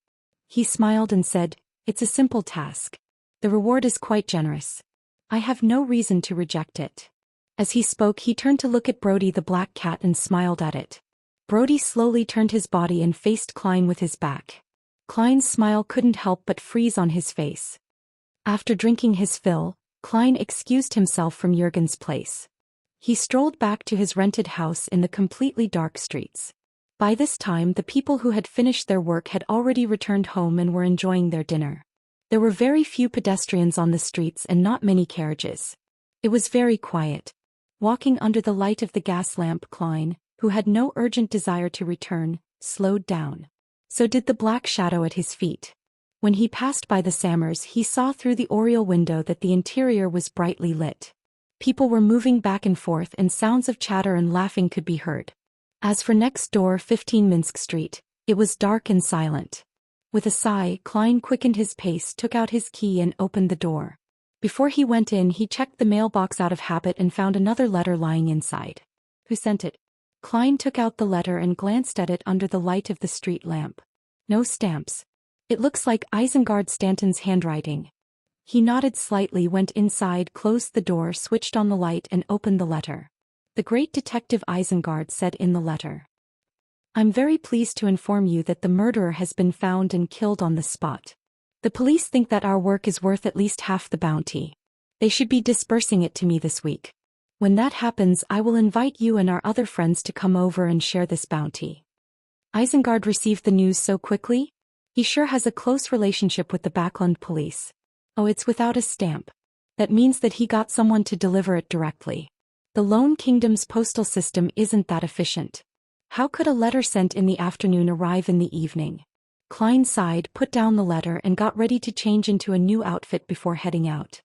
Speaker 1: He smiled and said, "It's a simple task. The reward is quite generous. I have no reason to reject it." As he spoke, he turned to look at Brody the black cat and smiled at it. Brody slowly turned his body and faced Klein with his back. Klein's smile couldn't help but freeze on his face. After drinking his fill, Klein excused himself from Jurgen's place. He strolled back to his rented house in the completely dark streets. By this time, the people who had finished their work had already returned home and were enjoying their dinner. There were very few pedestrians on the streets and not many carriages. It was very quiet. Walking under the light of the gas lamp, Klein, who had no urgent desire to return, slowed down. So did the black shadow at his feet. When he passed by the Sammers, he saw through the oriel window that the interior was brightly lit. People were moving back and forth and sounds of chatter and laughing could be heard. As for next door, 15 Minsk Street, it was dark and silent. With a sigh, Klein quickened his pace, took out his key and opened the door. Before he went in, he checked the mailbox out of habit and found another letter lying inside. Who sent it? Klein took out the letter and glanced at it under the light of the street lamp. No stamps. It looks like Isengard Stanton's handwriting. He nodded slightly, went inside, closed the door, switched on the light and opened the letter. The great Detective Isengard said in the letter, "I'm very pleased to inform you that the murderer has been found and killed on the spot. The police think that our work is worth at least half the bounty. They should be disbursing it to me this week. When that happens, I will invite you and our other friends to come over and share this bounty." Isengard received the news so quickly? He sure has a close relationship with the Backland police. Oh, it's without a stamp. That means that he got someone to deliver it directly. The Lone Kingdom's postal system isn't that efficient. How could a letter sent in the afternoon arrive in the evening? Klein sighed, put down the letter and got ready to change into a new outfit before heading out.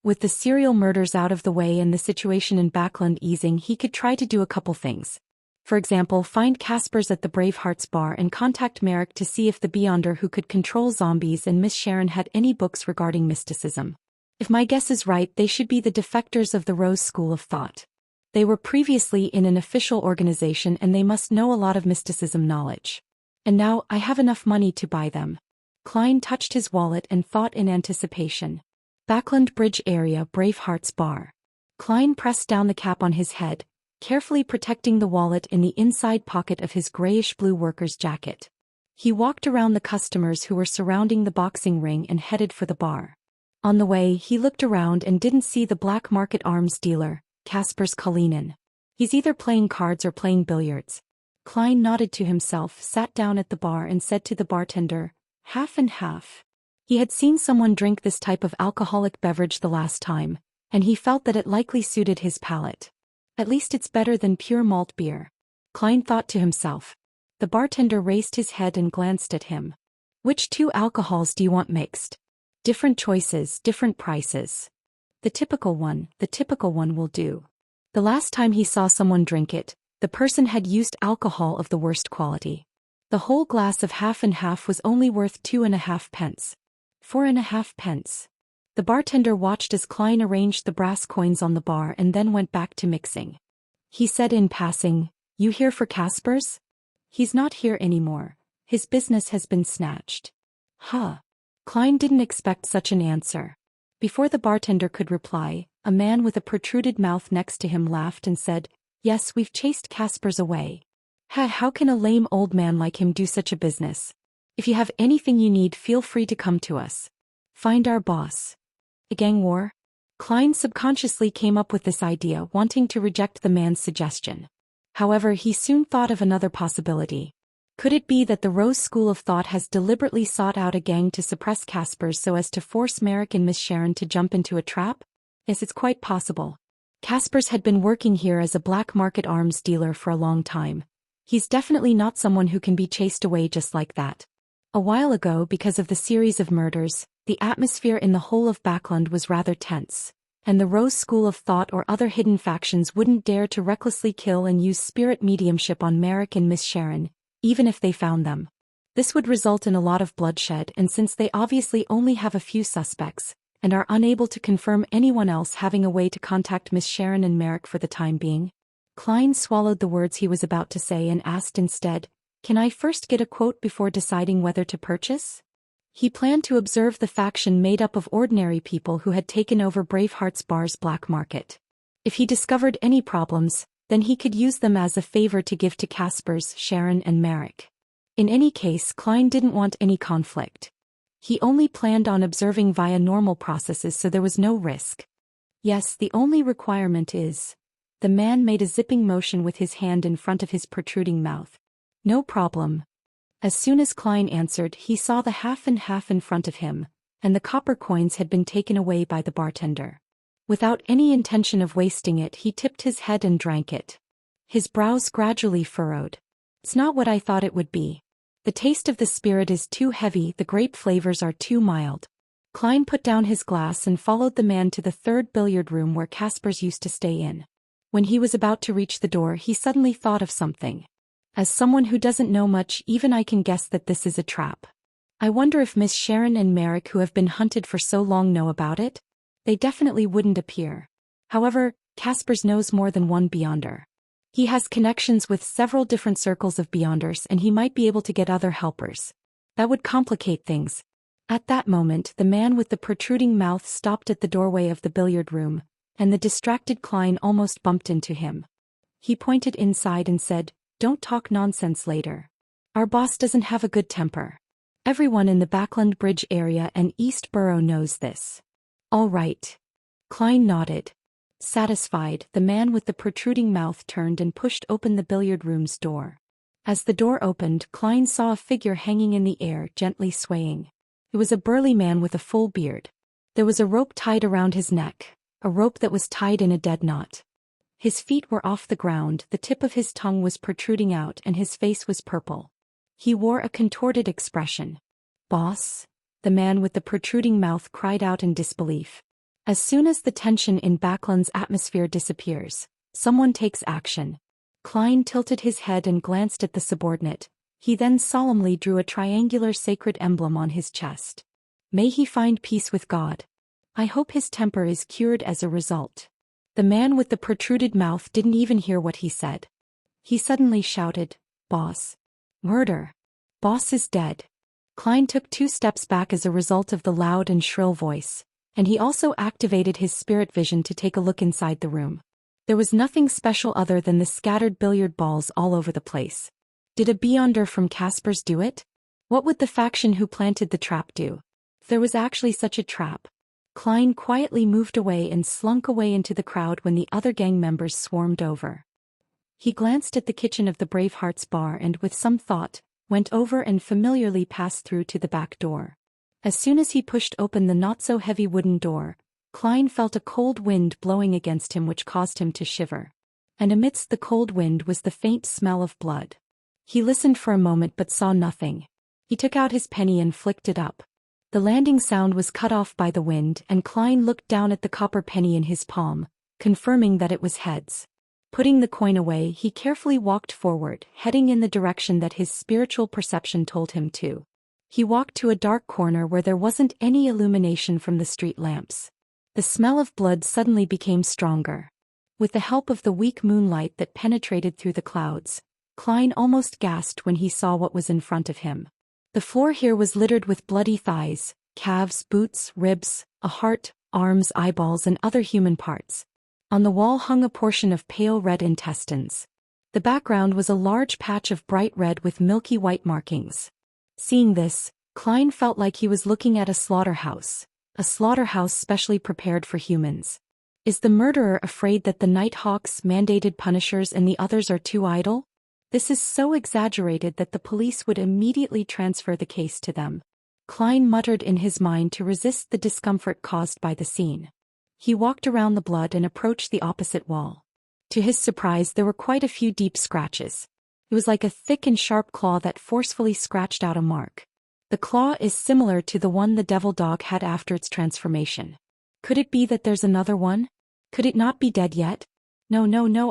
Speaker 1: With the serial murders out of the way and the situation in Backland easing, he could try to do a couple things. For example, find Casper's at the Bravehearts bar and contact Merrick to see if the Beyonder who could control zombies and Miss Sharon had any books regarding mysticism. If my guess is right, they should be the defectors of the Rose School of Thought. They were previously in an official organization and they must know a lot of mysticism knowledge. And now, I have enough money to buy them. Klein touched his wallet and thought in anticipation. Backland Bridge area, Bravehearts bar. Klein pressed down the cap on his head, carefully protecting the wallet in the inside pocket of his grayish-blue worker's jacket. He walked around the customers who were surrounding the boxing ring and headed for the bar. On the way, he looked around and didn't see the black market arms dealer, Casper's Kalinin. He's either playing cards or playing billiards. Klein nodded to himself, sat down at the bar and said to the bartender, half and half. He had seen someone drink this type of alcoholic beverage the last time, and he felt that it likely suited his palate. At least it's better than pure malt beer. Klein thought to himself. The bartender raised his head and glanced at him. Which 2 alcohols do you want mixed? Different choices, different prices. The typical one will do. The last time he saw someone drink it, the person had used alcohol of the worst quality. The whole glass of half and half was only worth 2.5 pence. 4.5 pence. The bartender watched as Klein arranged the brass coins on the bar and then went back to mixing. He said in passing, "You here for Casper's?" "He's not here anymore. His business has been snatched." Huh. Klein didn't expect such an answer. Before the bartender could reply, a man with a protruded mouth next to him laughed and said, "Yes, we've chased Casper's away." How can a lame old man like him do such a business? If you have anything you need, feel free to come to us. Find our boss. A gang war? Klein subconsciously came up with this idea, wanting to reject the man's suggestion. However, he soon thought of another possibility. Could it be that the Rose School of Thought has deliberately sought out a gang to suppress Casper's so as to force Merrick and Miss Sharon to jump into a trap? Yes, it's quite possible. Casper's had been working here as a black market arms dealer for a long time. He's definitely not someone who can be chased away just like that. A while ago, because of the series of murders, the atmosphere in the whole of Backland was rather tense, and the Rose School of Thought or other hidden factions wouldn't dare to recklessly kill and use spirit mediumship on Merrick and Miss Sharon, even if they found them. This would result in a lot of bloodshed, and since they obviously only have a few suspects, and are unable to confirm anyone else having a way to contact Miss Sharon and Merrick for the time being, Klein swallowed the words he was about to say and asked instead, "Can I first get a quote before deciding whether to purchase?" He planned to observe the faction made up of ordinary people who had taken over Bravehearts bar's black market. If he discovered any problems, then he could use them as a favor to give to Casper's, Sharon and Merrick. In any case, Klein didn't want any conflict. He only planned on observing via normal processes, so there was no risk. Yes, the only requirement is... The man made a zipping motion with his hand in front of his protruding mouth. "No problem." As soon as Klein answered, he saw the half and half in front of him, and the copper coins had been taken away by the bartender. Without any intention of wasting it, he tipped his head and drank it. His brows gradually furrowed. "It's not what I thought it would be. The taste of the spirit is too heavy, the grape flavors are too mild." Klein put down his glass and followed the man to the third billiard room where Casper's used to stay in. When he was about to reach the door, he suddenly thought of something. "As someone who doesn't know much, even I can guess that this is a trap. I wonder if Miss Sharon and Merrick, who have been hunted for so long, know about it? They definitely wouldn't appear. However, Casper's knows more than one Beyonder. He has connections with several different circles of Beyonders, and he might be able to get other helpers. That would complicate things." At that moment, the man with the protruding mouth stopped at the doorway of the billiard room, and the distracted Klein almost bumped into him. He pointed inside and said, "Don't talk nonsense later. Our boss doesn't have a good temper. Everyone in the Backland Bridge area and East Borough knows this." "All right." Klein nodded. Satisfied, the man with the protruding mouth turned and pushed open the billiard room's door. As the door opened, Klein saw a figure hanging in the air, gently swaying. It was a burly man with a full beard. There was a rope tied around his neck, a rope that was tied in a dead knot. His feet were off the ground, the tip of his tongue was protruding out and his face was purple. He wore a contorted expression. "Boss?" the man with the protruding mouth cried out in disbelief. As soon as the tension in Backlund's atmosphere disappears, someone takes action. Klein tilted his head and glanced at the subordinate. He then solemnly drew a triangular sacred emblem on his chest. "May he find peace with God. I hope his temper is cured as a result." The man with the protruded mouth didn't even hear what he said. He suddenly shouted, "Boss! Murder! Boss is dead!" Klein took 2 steps back as a result of the loud and shrill voice, and he also activated his spirit vision to take a look inside the room. There was nothing special other than the scattered billiard balls all over the place. Did a Beyonder from Casper's do it? What would the faction who planted the trap do? If there was actually such a trap. Klein quietly moved away and slunk away into the crowd when the other gang members swarmed over. He glanced at the kitchen of the Bravehearts bar and with some thought, went over and familiarly passed through to the back door. As soon as he pushed open the not-so-heavy wooden door, Klein felt a cold wind blowing against him which caused him to shiver. And amidst the cold wind was the faint smell of blood. He listened for a moment but saw nothing. He took out his penny and flicked it up. The landing sound was cut off by the wind and Klein looked down at the copper penny in his palm, confirming that it was heads. Putting the coin away, he carefully walked forward, heading in the direction that his spiritual perception told him to. He walked to a dark corner where there wasn't any illumination from the street lamps. The smell of blood suddenly became stronger. With the help of the weak moonlight that penetrated through the clouds, Klein almost gasped when he saw what was in front of him. The floor here was littered with bloody thighs, calves, boots, ribs, a heart, arms, eyeballs and other human parts. On the wall hung a portion of pale red intestines. The background was a large patch of bright red with milky white markings. Seeing this, Klein felt like he was looking at a slaughterhouse specially prepared for humans. Is the murderer afraid that the Nighthawks, mandated punishers and the others are too idle? This is so exaggerated that the police would immediately transfer the case to them. Klein muttered in his mind to resist the discomfort caused by the scene. He walked around the blood and approached the opposite wall. To his surprise, there were quite a few deep scratches. It was like a thick and sharp claw that forcefully scratched out a mark. The claw is similar to the one the devil dog had after its transformation. Could it be that there's another one? Could it not be dead yet? No,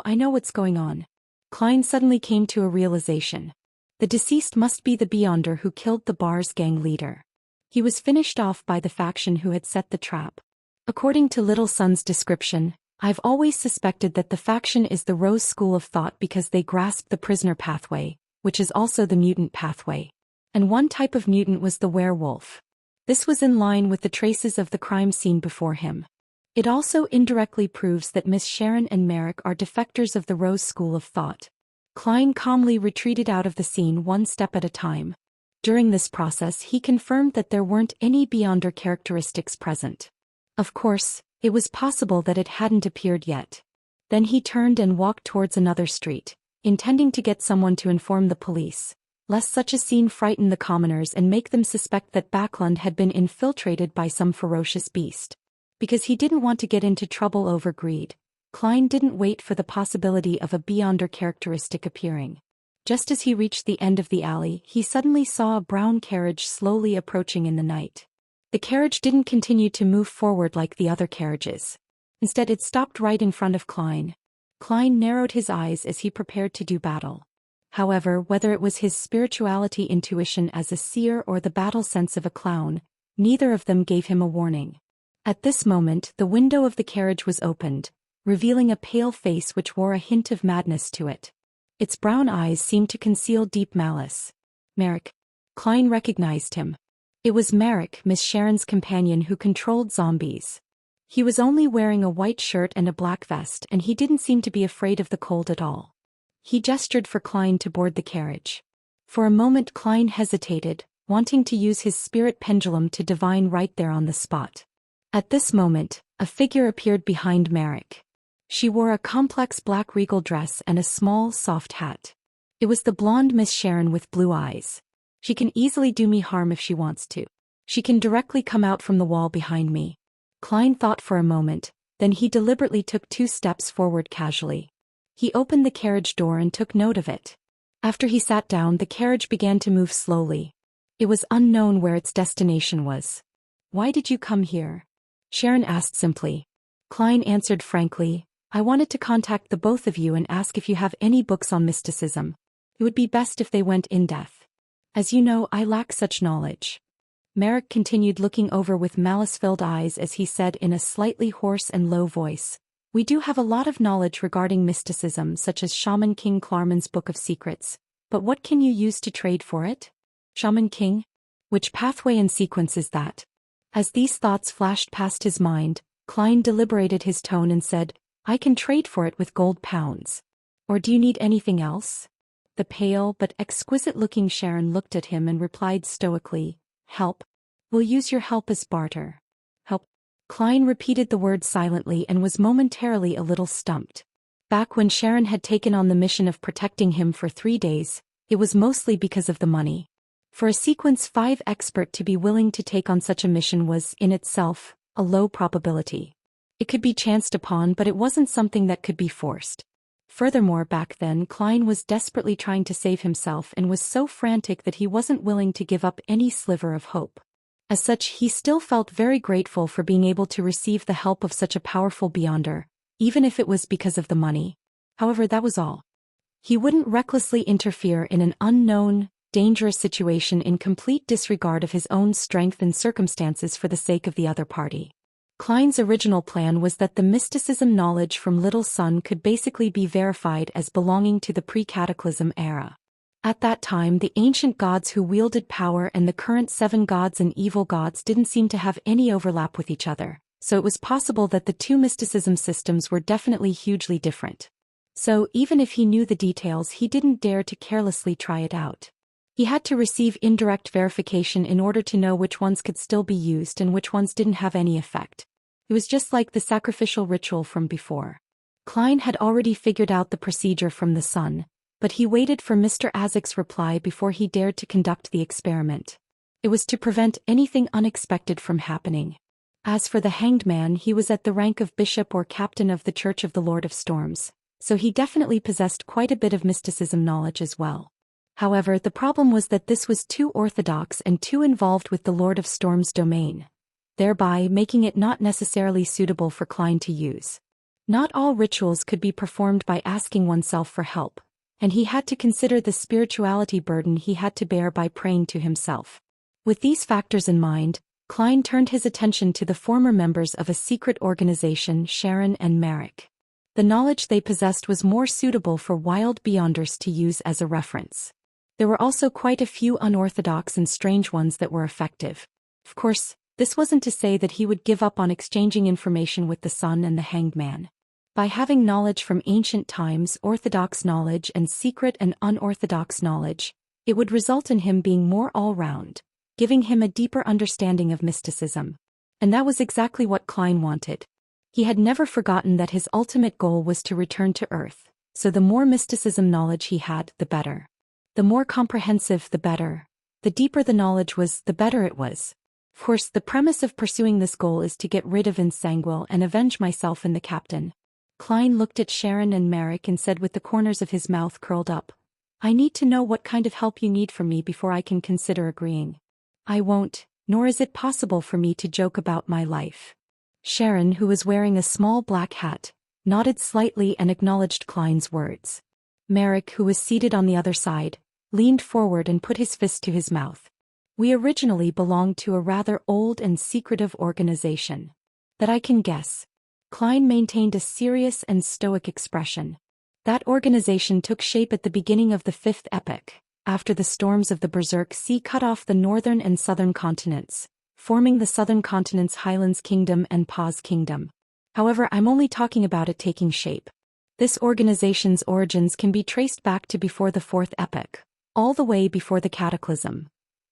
Speaker 1: I know what's going on. Klein suddenly came to a realization. The deceased must be the Beyonder who killed the bar's gang leader. He was finished off by the faction who had set the trap. According to Little Sun's description, I've always suspected that the faction is the Rose School of Thought because they grasped the prisoner pathway, which is also the mutant pathway. And one type of mutant was the werewolf. This was in line with the traces of the crime scene before him. It also indirectly proves that Miss Sharon and Merrick are defectors of the Rose School of Thought. Klein calmly retreated out of the scene one step at a time. During this process he confirmed that there weren't any Beyonder characteristics present. Of course, it was possible that it hadn't appeared yet. Then he turned and walked towards another street, intending to get someone to inform the police, lest such a scene frighten the commoners and make them suspect that Backlund had been infiltrated by some ferocious beast. Because he didn't want to get into trouble over greed, Klein didn't wait for the possibility of a Beyonder characteristic appearing. Just as he reached the end of the alley, he suddenly saw a brown carriage slowly approaching in the night. The carriage didn't continue to move forward like the other carriages. Instead, it stopped right in front of Klein. Klein narrowed his eyes as he prepared to do battle. However, whether it was his spirituality intuition as a seer or the battle sense of a clown, neither of them gave him a warning. At this moment, the window of the carriage was opened, revealing a pale face which wore a hint of madness to it. Its brown eyes seemed to conceal deep malice. Merrick. Klein recognized him. It was Merrick, Miss Sharon's companion who controlled zombies. He was only wearing a white shirt and a black vest, and he didn't seem to be afraid of the cold at all. He gestured for Klein to board the carriage. For a moment Klein hesitated, wanting to use his spirit pendulum to divine right there on the spot. At this moment, a figure appeared behind Merrick. She wore a complex black regal dress and a small, soft hat. It was the blonde Miss Sharon with blue eyes. She can easily do me harm if she wants to. She can directly come out from the wall behind me. Klein thought for a moment, Then he deliberately took 2 steps forward casually. He opened the carriage door and took note of it. After he sat down, the carriage began to move slowly. It was unknown where its destination was. "Why did you come here?" Sharon asked simply. Klein answered frankly, "I wanted to contact the both of you and ask if you have any books on mysticism. It would be best if they went in depth. As you know, I lack such knowledge." Merrick continued, looking over with malice-filled eyes as he said in a slightly hoarse and low voice, "We do have a lot of knowledge regarding mysticism, such as Shaman King Klarman's Book of Secrets, but what can you use to trade for it? Shaman King? Which pathway and sequence is that?" As these thoughts flashed past his mind, Klein deliberated his tone and said, "I can trade for it with gold pounds. Or do you need anything else?" The pale but exquisite-looking Sharon looked at him and replied stoically, "Help. We'll use your help as barter." "Help?" Klein repeated the word silently and was momentarily a little stumped. Back when Sharon had taken on the mission of protecting him for 3 days, it was mostly because of the money. For a Sequence 5 expert to be willing to take on such a mission was, in itself, a low probability. It could be chanced upon, but it wasn't something that could be forced. Furthermore, back then Klein was desperately trying to save himself and was so frantic that he wasn't willing to give up any sliver of hope. As such, he still felt very grateful for being able to receive the help of such a powerful beyonder, even if it was because of the money. However, that was all. He wouldn't recklessly interfere in an unknown, dangerous situation in complete disregard of his own strength and circumstances for the sake of the other party. Klein's original plan was that the mysticism knowledge from Little Sun could basically be verified as belonging to the pre-cataclysm era. At that time, the ancient gods who wielded power and the current 7 gods and evil gods didn't seem to have any overlap with each other, so it was possible that the 2 mysticism systems were definitely hugely different. So, even if he knew the details, he didn't dare to carelessly try it out. He had to receive indirect verification in order to know which ones could still be used and which ones didn't have any effect. It was just like the sacrificial ritual from before. Klein had already figured out the procedure from the sun, but he waited for Mr. Azek's reply before he dared to conduct the experiment. It was to prevent anything unexpected from happening. As for the hanged man, he was at the rank of bishop or captain of the Church of the Lord of Storms, so he definitely possessed quite a bit of mysticism knowledge as well. However, the problem was that this was too orthodox and too involved with the Lord of Storm's domain, thereby making it not necessarily suitable for Klein to use. Not all rituals could be performed by asking oneself for help, and he had to consider the spirituality burden he had to bear by praying to himself. With these factors in mind, Klein turned his attention to the former members of a secret organization, Sharon and Merrick. The knowledge they possessed was more suitable for wild beyonders to use as a reference. There were also quite a few unorthodox and strange ones that were effective. Of course, this wasn't to say that he would give up on exchanging information with the Sun and the Hanged Man. By having knowledge from ancient times, orthodox knowledge and secret and unorthodox knowledge, it would result in him being more all-round, giving him a deeper understanding of mysticism. And that was exactly what Klein wanted. He had never forgotten that his ultimate goal was to return to Earth, so the more mysticism knowledge he had, the better. The more comprehensive, the better. The deeper the knowledge was, the better it was. Of course, the premise of pursuing this goal is to get rid of Insangwil and avenge myself and the captain. Klein looked at Sharon and Merrick and said with the corners of his mouth curled up, "I need to know what kind of help you need from me before I can consider agreeing. I won't, nor is it possible for me to joke about my life." Sharon, who was wearing a small black hat, nodded slightly and acknowledged Klein's words. Merrick, who was seated on the other side, leaned forward and put his fist to his mouth. "We originally belonged to a rather old and secretive organization. That I can guess." Klein maintained a serious and stoic expression. That organization took shape at the beginning of the 5th epoch, after the storms of the Berserk Sea cut off the northern and southern continents, forming the southern continent's Highlands Kingdom and Paz Kingdom. However, I'm only talking about it taking shape. This organization's origins can be traced back to before the 4th epoch, all the way before the Cataclysm.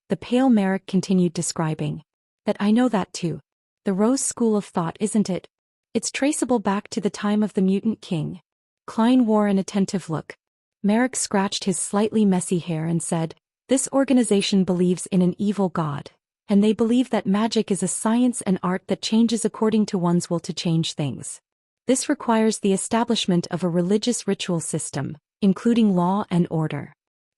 Speaker 1: The pale Merrick continued describing. "That I know that too. The Rose School of Thought, isn't it? It's traceable back to the time of the Mutant King." Klein wore an attentive look. Merrick scratched his slightly messy hair and said, "This organization believes in an evil god, and they believe that magic is a science and art that changes according to one's will to change things. This requires the establishment of a religious ritual system, including law and order.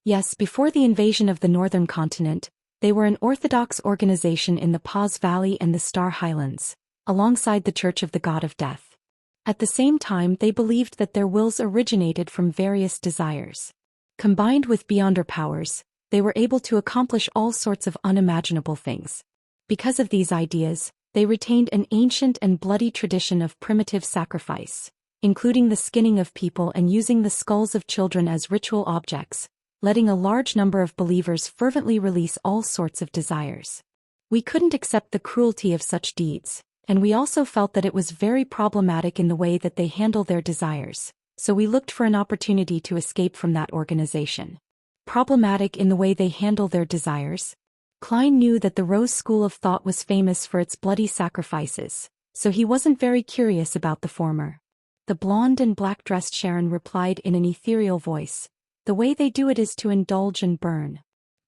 Speaker 1: Yes, before the invasion of the northern continent, they were an orthodox organization in the Paz Valley and the Star Highlands, alongside the Church of the God of Death. At the same time, they believed that their wills originated from various desires. Combined with Beyonder powers, they were able to accomplish all sorts of unimaginable things. Because of these ideas, they retained an ancient and bloody tradition of primitive sacrifice, including the skinning of people and using the skulls of children as ritual objects, letting a large number of believers fervently release all sorts of desires. We couldn't accept the cruelty of such deeds, and we also felt that it was very problematic in the way that they handle their desires, so we looked for an opportunity to escape from that organization. Problematic in the way they handle their desires? Klein knew that the Rose School of Thought was famous for its bloody sacrifices, so he wasn't very curious about the former. The blonde and black-dressed Sharon replied in an ethereal voice, "The way they do it is to indulge and burn.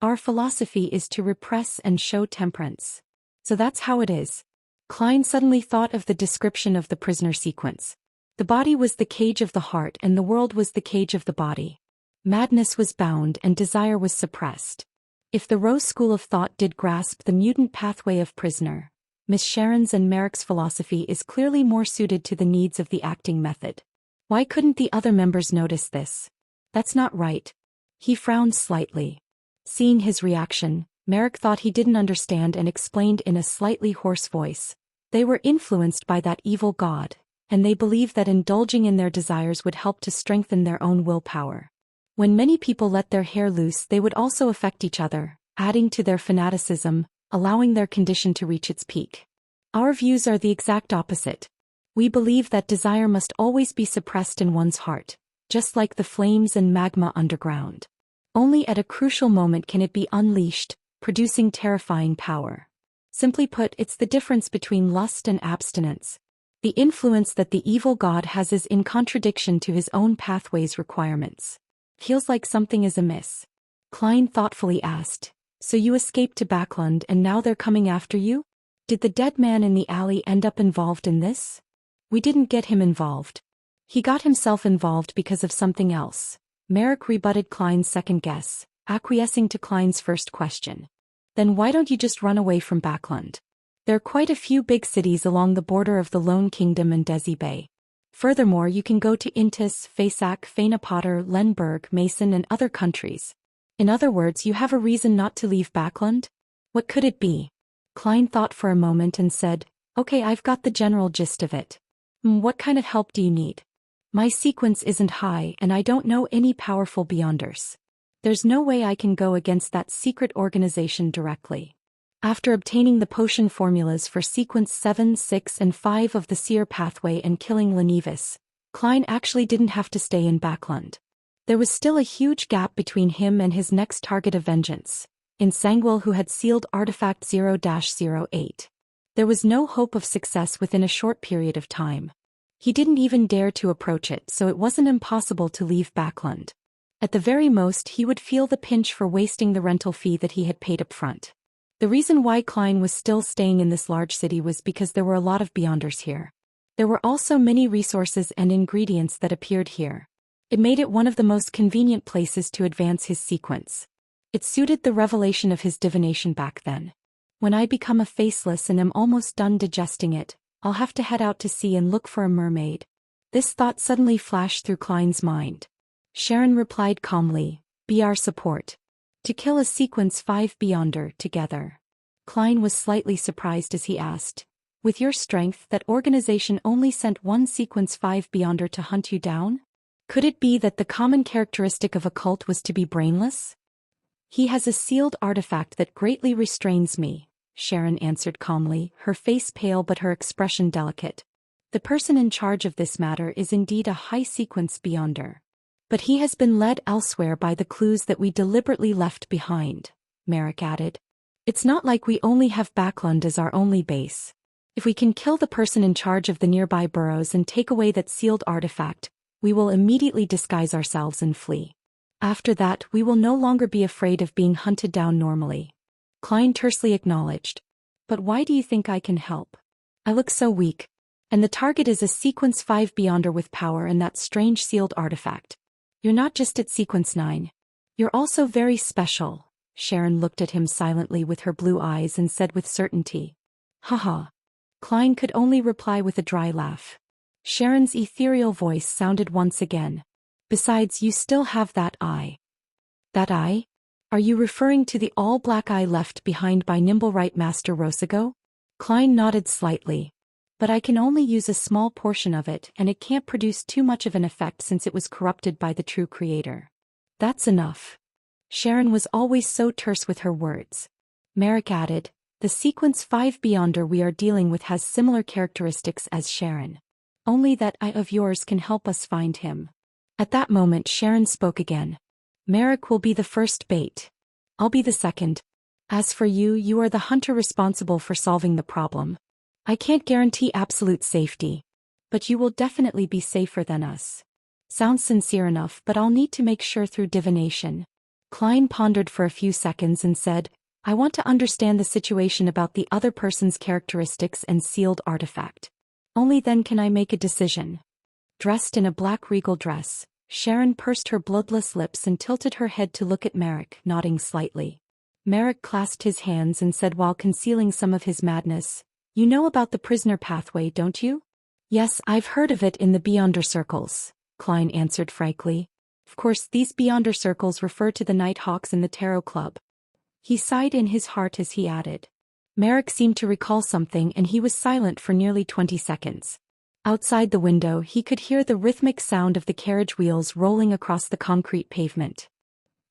Speaker 1: Our philosophy is to repress and show temperance. So that's how it is." Klein suddenly thought of the description of the prisoner sequence. The body was the cage of the heart and the world was the cage of the body. Madness was bound and desire was suppressed. If the Rose School of Thought did grasp the mutant pathway of prisoner, Miss Sharon's and Merrick's philosophy is clearly more suited to the needs of the acting method. Why couldn't the other members notice this? That's not right. He frowned slightly. Seeing his reaction, Merrick thought he didn't understand and explained in a slightly hoarse voice. They were influenced by that evil god, and they believed that indulging in their desires would help to strengthen their own willpower. When many people let their hair loose, they would also affect each other, adding to their fanaticism, allowing their condition to reach its peak. Our views are the exact opposite. We believe that desire must always be suppressed in one's heart, just like the flames and magma underground. Only at a crucial moment can it be unleashed, producing terrifying power. Simply put, it's the difference between lust and abstinence. The influence that the evil god has is in contradiction to his own pathway's requirements. Feels like something is amiss. Klein thoughtfully asked, "So you escaped to Backlund and now they're coming after you? Did the dead man in the alley end up involved in this?" "We didn't get him involved. He got himself involved because of something else." Merrick rebutted Klein's second guess, acquiescing to Klein's first question. "Then why don't you just run away from Backlund? There are quite a few big cities along the border of the Lone Kingdom and Desi Bay. Furthermore, you can go to Intis, Fasak, Fainapotter, Lenberg, Mason and other countries. In other words, you have a reason not to leave Backlund? What could it be?" Klein thought for a moment and said, "Okay, I've got the general gist of it. What kind of help do you need? My sequence isn't high and I don't know any powerful Beyonders. There's no way I can go against that secret organization directly. After obtaining the potion formulas for sequence 7, 6 and 5 of the Seer pathway and killing Lenevis, Klein actually didn't have to stay in Backlund. There was still a huge gap between him and his next target of vengeance, in Sangwil, who had sealed Artifact 0-08. There was no hope of success within a short period of time. He didn't even dare to approach it, so it wasn't impossible to leave Backlund. At the very most, he would feel the pinch for wasting the rental fee that he had paid up front. The reason why Klein was still staying in this large city was because there were a lot of Beyonders here. There were also many resources and ingredients that appeared here. It made it one of the most convenient places to advance his sequence. It suited the revelation of his divination back then. When I become a faceless and am almost done digesting it, I'll have to head out to sea and look for a mermaid. This thought suddenly flashed through Klein's mind. Sharon replied calmly, "Be our support. To kill a sequence 5 Beyonder together." Klein was slightly surprised as he asked, "With your strength, that organization only sent one sequence 5 Beyonder to hunt you down? Could it be that the common characteristic of a cult was to be brainless?" "He has a sealed artifact that greatly restrains me," Sharon answered calmly, her face pale but her expression delicate. "The person in charge of this matter is indeed a high sequence Beyonder. But he has been led elsewhere by the clues that we deliberately left behind," Merrick added. "It's not like we only have Backlund as our only base. If we can kill the person in charge of the nearby boroughs and take away that sealed artifact, we will immediately disguise ourselves and flee. After that, we will no longer be afraid of being hunted down normally." Klein tersely acknowledged. But why do you think I can help? I look so weak. And the target is a Sequence 5 Beyonder with power and that strange sealed artifact. You're not just at Sequence 9. You're also very special. Sharon looked at him silently with her blue eyes and said with certainty. Haha. Klein could only reply with a dry laugh. Sharon's ethereal voice sounded once again. Besides, you still have that eye. That eye? Are you referring to the all-black eye left behind by Nimblewright Master Rosago? Klein nodded slightly. But I can only use a small portion of it and it can't produce too much of an effect since it was corrupted by the true creator. That's enough. Sharon was always so terse with her words. Merrick added, the Sequence 5 Beyonder we are dealing with has similar characteristics as Sharon. Only that eye of yours can help us find him. At that moment Sharon spoke again. Merrick will be the first bait. I'll be the second. As for you, you are the hunter responsible for solving the problem. I can't guarantee absolute safety. But you will definitely be safer than us. Sounds sincere enough, but I'll need to make sure through divination. Klein pondered for a few seconds and said, I want to understand the situation about the other person's characteristics and sealed artifact. Only then can I make a decision. Dressed in a black regal dress, Sharon pursed her bloodless lips and tilted her head to look at Merrick, nodding slightly. Merrick clasped his hands and said while concealing some of his madness, You know about the prisoner pathway, don't you? Yes, I've heard of it in the Beyonder circles, Klein answered frankly. Of course, these Beyonder circles refer to the Nighthawks in the Tarot Club. He sighed in his heart as he added. Merrick seemed to recall something and he was silent for nearly 20 seconds. Outside the window he could hear the rhythmic sound of the carriage wheels rolling across the concrete pavement.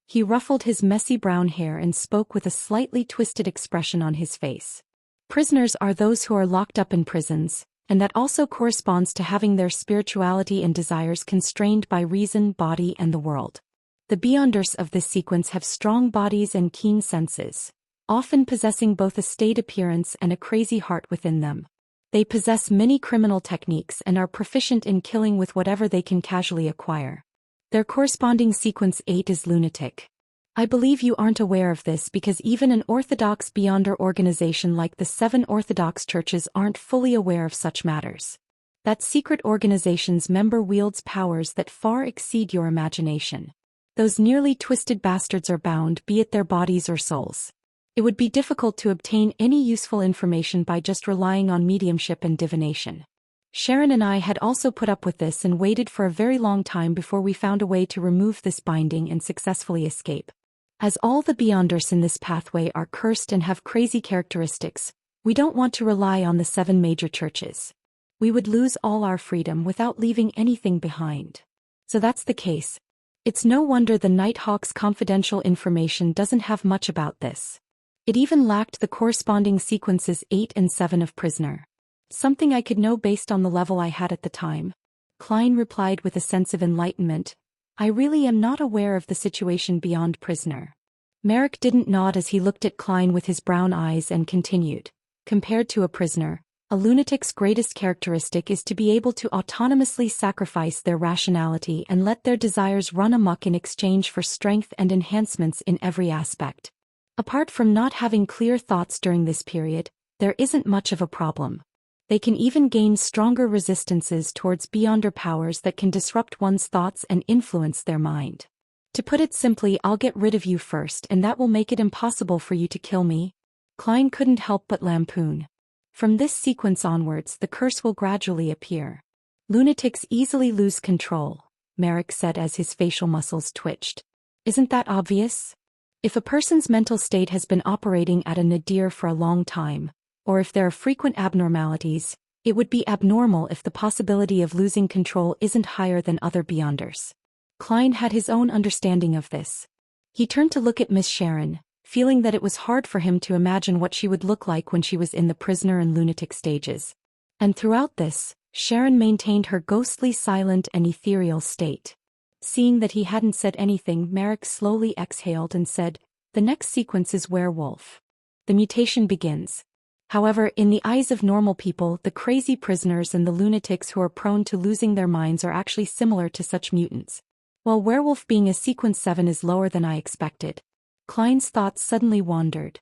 Speaker 1: He ruffled his messy brown hair and spoke with a slightly twisted expression on his face. Prisoners are those who are locked up in prisons, and that also corresponds to having their spirituality and desires constrained by reason, body, and the world. The Beyonders of this sequence have strong bodies and keen senses, often possessing both a staid appearance and a crazy heart within them. They possess many criminal techniques and are proficient in killing with whatever they can casually acquire. Their corresponding sequence 8 is lunatic. I believe you aren't aware of this because even an Orthodox Beyonder organization like the 7 Orthodox churches aren't fully aware of such matters. That secret organization's member wields powers that far exceed your imagination. Those nearly twisted bastards are bound, be it their bodies or souls. It would be difficult to obtain any useful information by just relying on mediumship and divination. Sharon and I had also put up with this and waited for a very long time before we found a way to remove this binding and successfully escape. As all the Beyonders in this pathway are cursed and have crazy characteristics, we don't want to rely on the 7 major churches. We would lose all our freedom without leaving anything behind. So that's the case. It's no wonder the Nighthawk's confidential information doesn't have much about this. It even lacked the corresponding sequences 8 and 7 of Prisoner. Something I could know based on the level I had at the time. Klein replied with a sense of enlightenment. I really am not aware of the situation beyond Prisoner. Merrick didn't nod as he looked at Klein with his brown eyes and continued. Compared to a prisoner, a lunatic's greatest characteristic is to be able to autonomously sacrifice their rationality and let their desires run amok in exchange for strength and enhancements in every aspect. Apart from not having clear thoughts during this period, there isn't much of a problem. They can even gain stronger resistances towards Beyonder powers that can disrupt one's thoughts and influence their mind. To put it simply, I'll get rid of you first and that will make it impossible for you to kill me. Klein couldn't help but lampoon. From this sequence onwards the curse will gradually appear. Lunatics easily lose control, Merrick said as his facial muscles twitched. Isn't that obvious? If a person's mental state has been operating at a nadir for a long time, or if there are frequent abnormalities, it would be abnormal if the possibility of losing control isn't higher than other Beyonders. Klein had his own understanding of this. He turned to look at Miss Sharon, feeling that it was hard for him to imagine what she would look like when she was in the prisoner and lunatic stages. And throughout this, Sharon maintained her ghostly silent and ethereal state. Seeing that he hadn't said anything, Merrick slowly exhaled and said, The next sequence is werewolf. The mutation begins. However, in the eyes of normal people, the crazy prisoners and the lunatics who are prone to losing their minds are actually similar to such mutants. While werewolf being a sequence 7 is lower than I expected. Klein's thoughts suddenly wandered.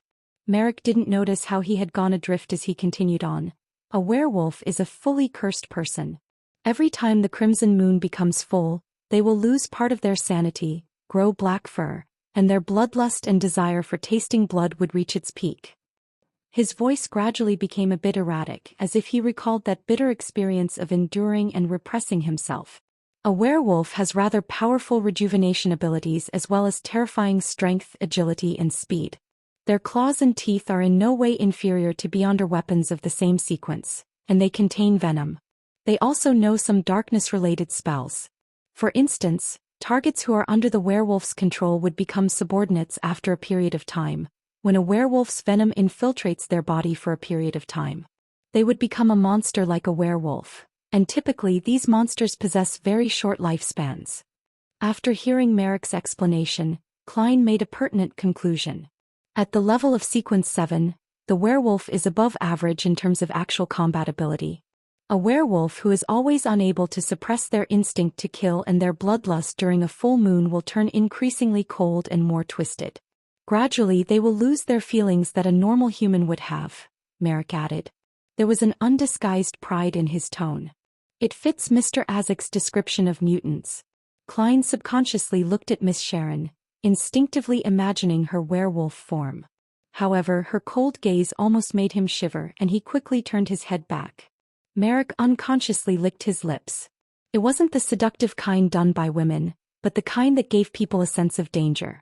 Speaker 1: Merrick didn't notice how he had gone adrift as he continued on. A werewolf is a fully cursed person. Every time the crimson moon becomes full, they will lose part of their sanity, grow black fur, and their bloodlust and desire for tasting blood would reach its peak. His voice gradually became a bit erratic, as if he recalled that bitter experience of enduring and repressing himself. A werewolf has rather powerful rejuvenation abilities as well as terrifying strength, agility, and speed. Their claws and teeth are in no way inferior to Beyonder weapons of the same sequence, and they contain venom. They also know some darkness-related spells. For instance, targets who are under the werewolf's control would become subordinates after a period of time. When a werewolf's venom infiltrates their body for a period of time, they would become a monster like a werewolf, and typically these monsters possess very short lifespans. After hearing Merrick's explanation, Klein made a pertinent conclusion. At the level of Sequence 7, the werewolf is above average in terms of actual combat ability. A werewolf who is always unable to suppress their instinct to kill and their bloodlust during a full moon will turn increasingly cold and more twisted. Gradually they will lose their feelings that a normal human would have, Merrick added. There was an undisguised pride in his tone. It fits Mr. Azek's description of mutants. Klein subconsciously looked at Miss Sharon, instinctively imagining her werewolf form. However, her cold gaze almost made him shiver and he quickly turned his head back. Merrick unconsciously licked his lips. It wasn't the seductive kind done by women, but the kind that gave people a sense of danger.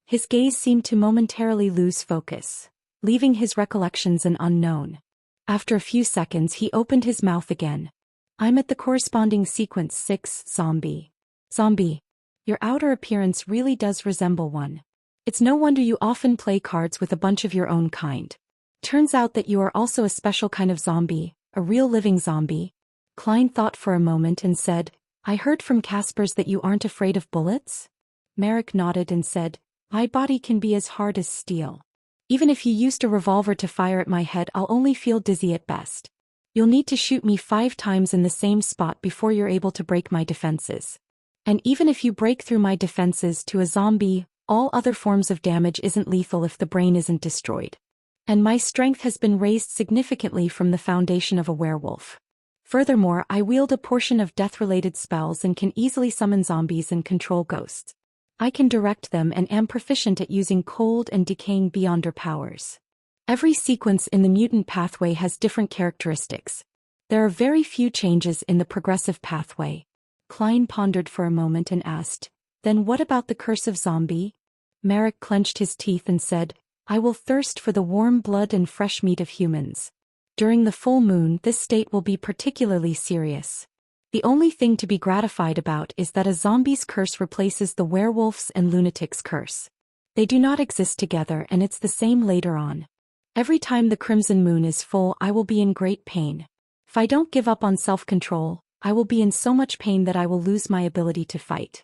Speaker 1: His gaze seemed to momentarily lose focus, leaving his recollections an unknown. After a few seconds he opened his mouth again. I'm at the corresponding Sequence 6, Zombie. Zombie. Your outer appearance really does resemble one. It's no wonder you often play cards with a bunch of your own kind. Turns out that you are also a special kind of zombie, a real living zombie. Klein thought for a moment and said, I heard from Caspers that you aren't afraid of bullets? Merrick nodded and said, my body can be as hard as steel. Even if you used a revolver to fire at my head, I'll only feel dizzy at best. You'll need to shoot me 5 times in the same spot before you're able to break my defenses. And even if you break through my defenses to a zombie, all other forms of damage isn't lethal if the brain isn't destroyed. And my strength has been raised significantly from the foundation of a werewolf. Furthermore, I wield a portion of death-related spells and can easily summon zombies and control ghosts. I can direct them and am proficient at using cold and decaying Beyonder powers. Every sequence in the mutant pathway has different characteristics. There are very few changes in the progressive pathway. Klein pondered for a moment and asked, then what about the curse of zombie? Merrick clenched his teeth and said, I will thirst for the warm blood and fresh meat of humans. During the full moon, this state will be particularly serious. The only thing to be gratified about is that a zombie's curse replaces the werewolf's and lunatic's curse. They do not exist together and it's the same later on. Every time the crimson moon is full, I will be in great pain. If I don't give up on self-control, I will be in so much pain that I will lose my ability to fight.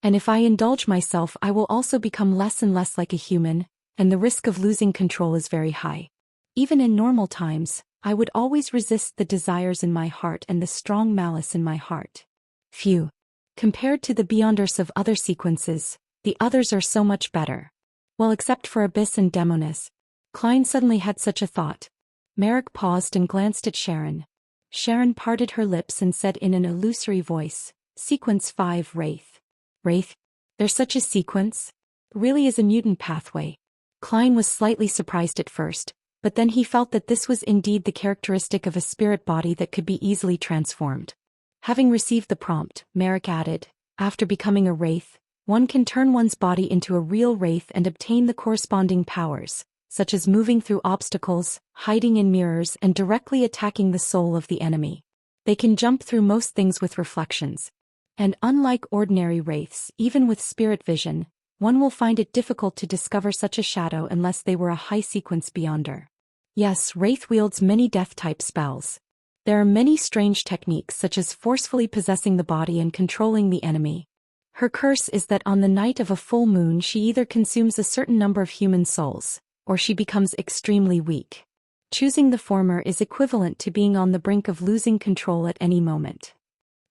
Speaker 1: And if I indulge myself, I will also become less and less like a human, and the risk of losing control is very high. Even in normal times, I would always resist the desires in my heart and the strong malice in my heart. Phew. Compared to the Beyonders of other sequences, the others are so much better. Well, except for Abyss and Demoness. Klein suddenly had such a thought. Merrick paused and glanced at Sharon. Sharon parted her lips and said in an illusory voice, Sequence 5, Wraith. Wraith? There's such a sequence? Really is a mutant pathway. Klein was slightly surprised at first, but then he felt that this was indeed the characteristic of a spirit body that could be easily transformed. Having received the prompt, Merrick added, after becoming a wraith, one can turn one's body into a real wraith and obtain the corresponding powers, such as moving through obstacles, hiding in mirrors, and directly attacking the soul of the enemy. They can jump through most things with reflections. And unlike ordinary wraiths, even with spirit vision, one will find it difficult to discover such a shadow unless they were a high-sequence Beyonder. Yes, Wraith wields many death-type spells. There are many strange techniques such as forcefully possessing the body and controlling the enemy. Her curse is that on the night of a full moon she either consumes a certain number of human souls, or she becomes extremely weak. Choosing the former is equivalent to being on the brink of losing control at any moment.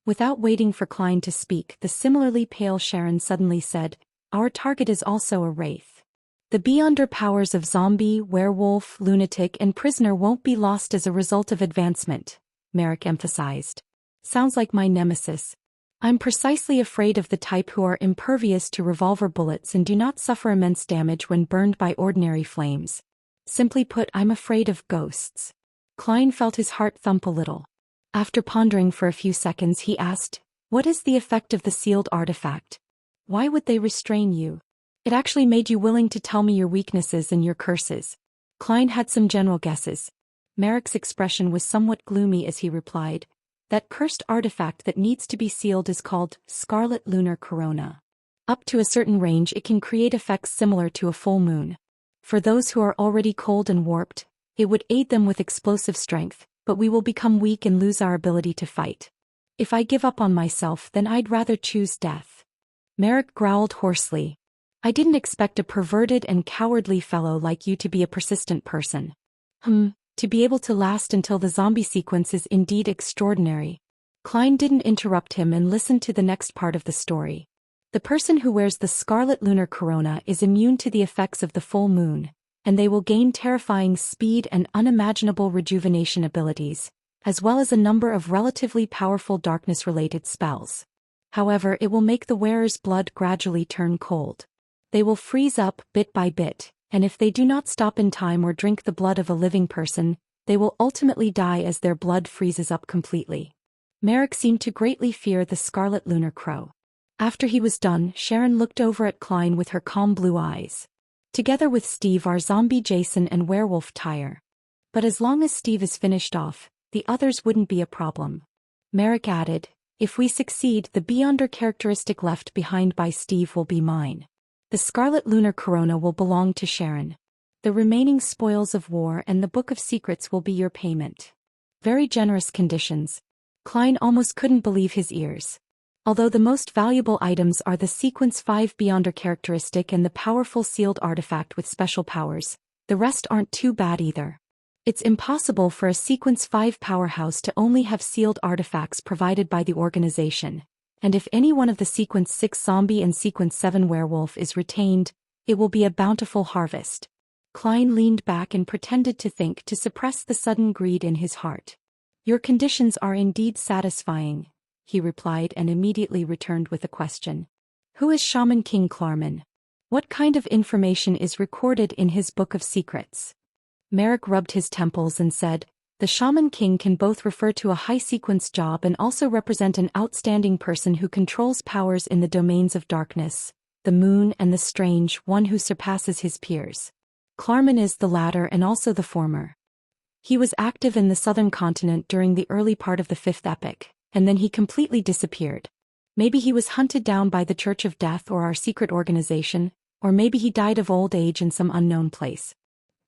Speaker 1: Without waiting for Klein to speak, the similarly pale Sharon suddenly said, Our target is also a wraith. The beyonder powers of zombie, werewolf, lunatic, and prisoner won't be lost as a result of advancement, Merrick emphasized. Sounds like my nemesis. I'm precisely afraid of the type who are impervious to revolver bullets and do not suffer immense damage when burned by ordinary flames. Simply put, I'm afraid of ghosts. Klein felt his heart thump a little. After pondering for a few seconds, he asked, "What is the effect of the sealed artifact? Why would they restrain you? It actually made you willing to tell me your weaknesses and your curses." Klein had some general guesses. Merrick's expression was somewhat gloomy as he replied, "That cursed artifact that needs to be sealed is called Scarlet Lunar Corona. Up to a certain range it can create effects similar to a full moon. For those who are already cold and warped, it would aid them with explosive strength, but we will become weak and lose our ability to fight. If I give up on myself, then I'd rather choose death." Merrick growled hoarsely. "I didn't expect a perverted and cowardly fellow like you to be a persistent person. To be able to last until the zombie sequence is indeed extraordinary." Klein didn't interrupt him and listened to the next part of the story. The person who wears the Scarlet Lunar Corona is immune to the effects of the full moon, and they will gain terrifying speed and unimaginable rejuvenation abilities, as well as a number of relatively powerful darkness-related spells. However, it will make the wearer's blood gradually turn cold. They will freeze up bit by bit, and if they do not stop in time or drink the blood of a living person, they will ultimately die as their blood freezes up completely. Merrick seemed to greatly fear the Scarlet Lunar Crow. After he was done, Sharon looked over at Klein with her calm blue eyes. "Together with Steve are zombie Jason and werewolf Tyre. But as long as Steve is finished off, the others wouldn't be a problem." Merrick added, "If we succeed, the beyonder characteristic left behind by Steve will be mine. The Scarlet Lunar Corona will belong to Sharon. The remaining spoils of war and the Book of Secrets will be your payment." Very generous conditions. Klein almost couldn't believe his ears. Although the most valuable items are the Sequence 5 Beyonder characteristic and the powerful sealed artifact with special powers, the rest aren't too bad either. It's impossible for a Sequence 5 powerhouse to only have sealed artifacts provided by the organization, and if any one of the Sequence 6 zombie and Sequence 7 werewolf is retained, it will be a bountiful harvest. Klein leaned back and pretended to think to suppress the sudden greed in his heart. "Your conditions are indeed satisfying," he replied and immediately returned with a question. "Who is Shaman King Klarman? What kind of information is recorded in his Book of Secrets?" Merrick rubbed his temples and said, "The Shaman King can both refer to a high-sequence job and also represent an outstanding person who controls powers in the domains of darkness, the moon and the strange, one who surpasses his peers. Klarman is the latter and also the former. He was active in the southern continent during the early part of the Fifth Epoch, and then he completely disappeared. Maybe he was hunted down by the Church of Death or our secret organization, or maybe he died of old age in some unknown place.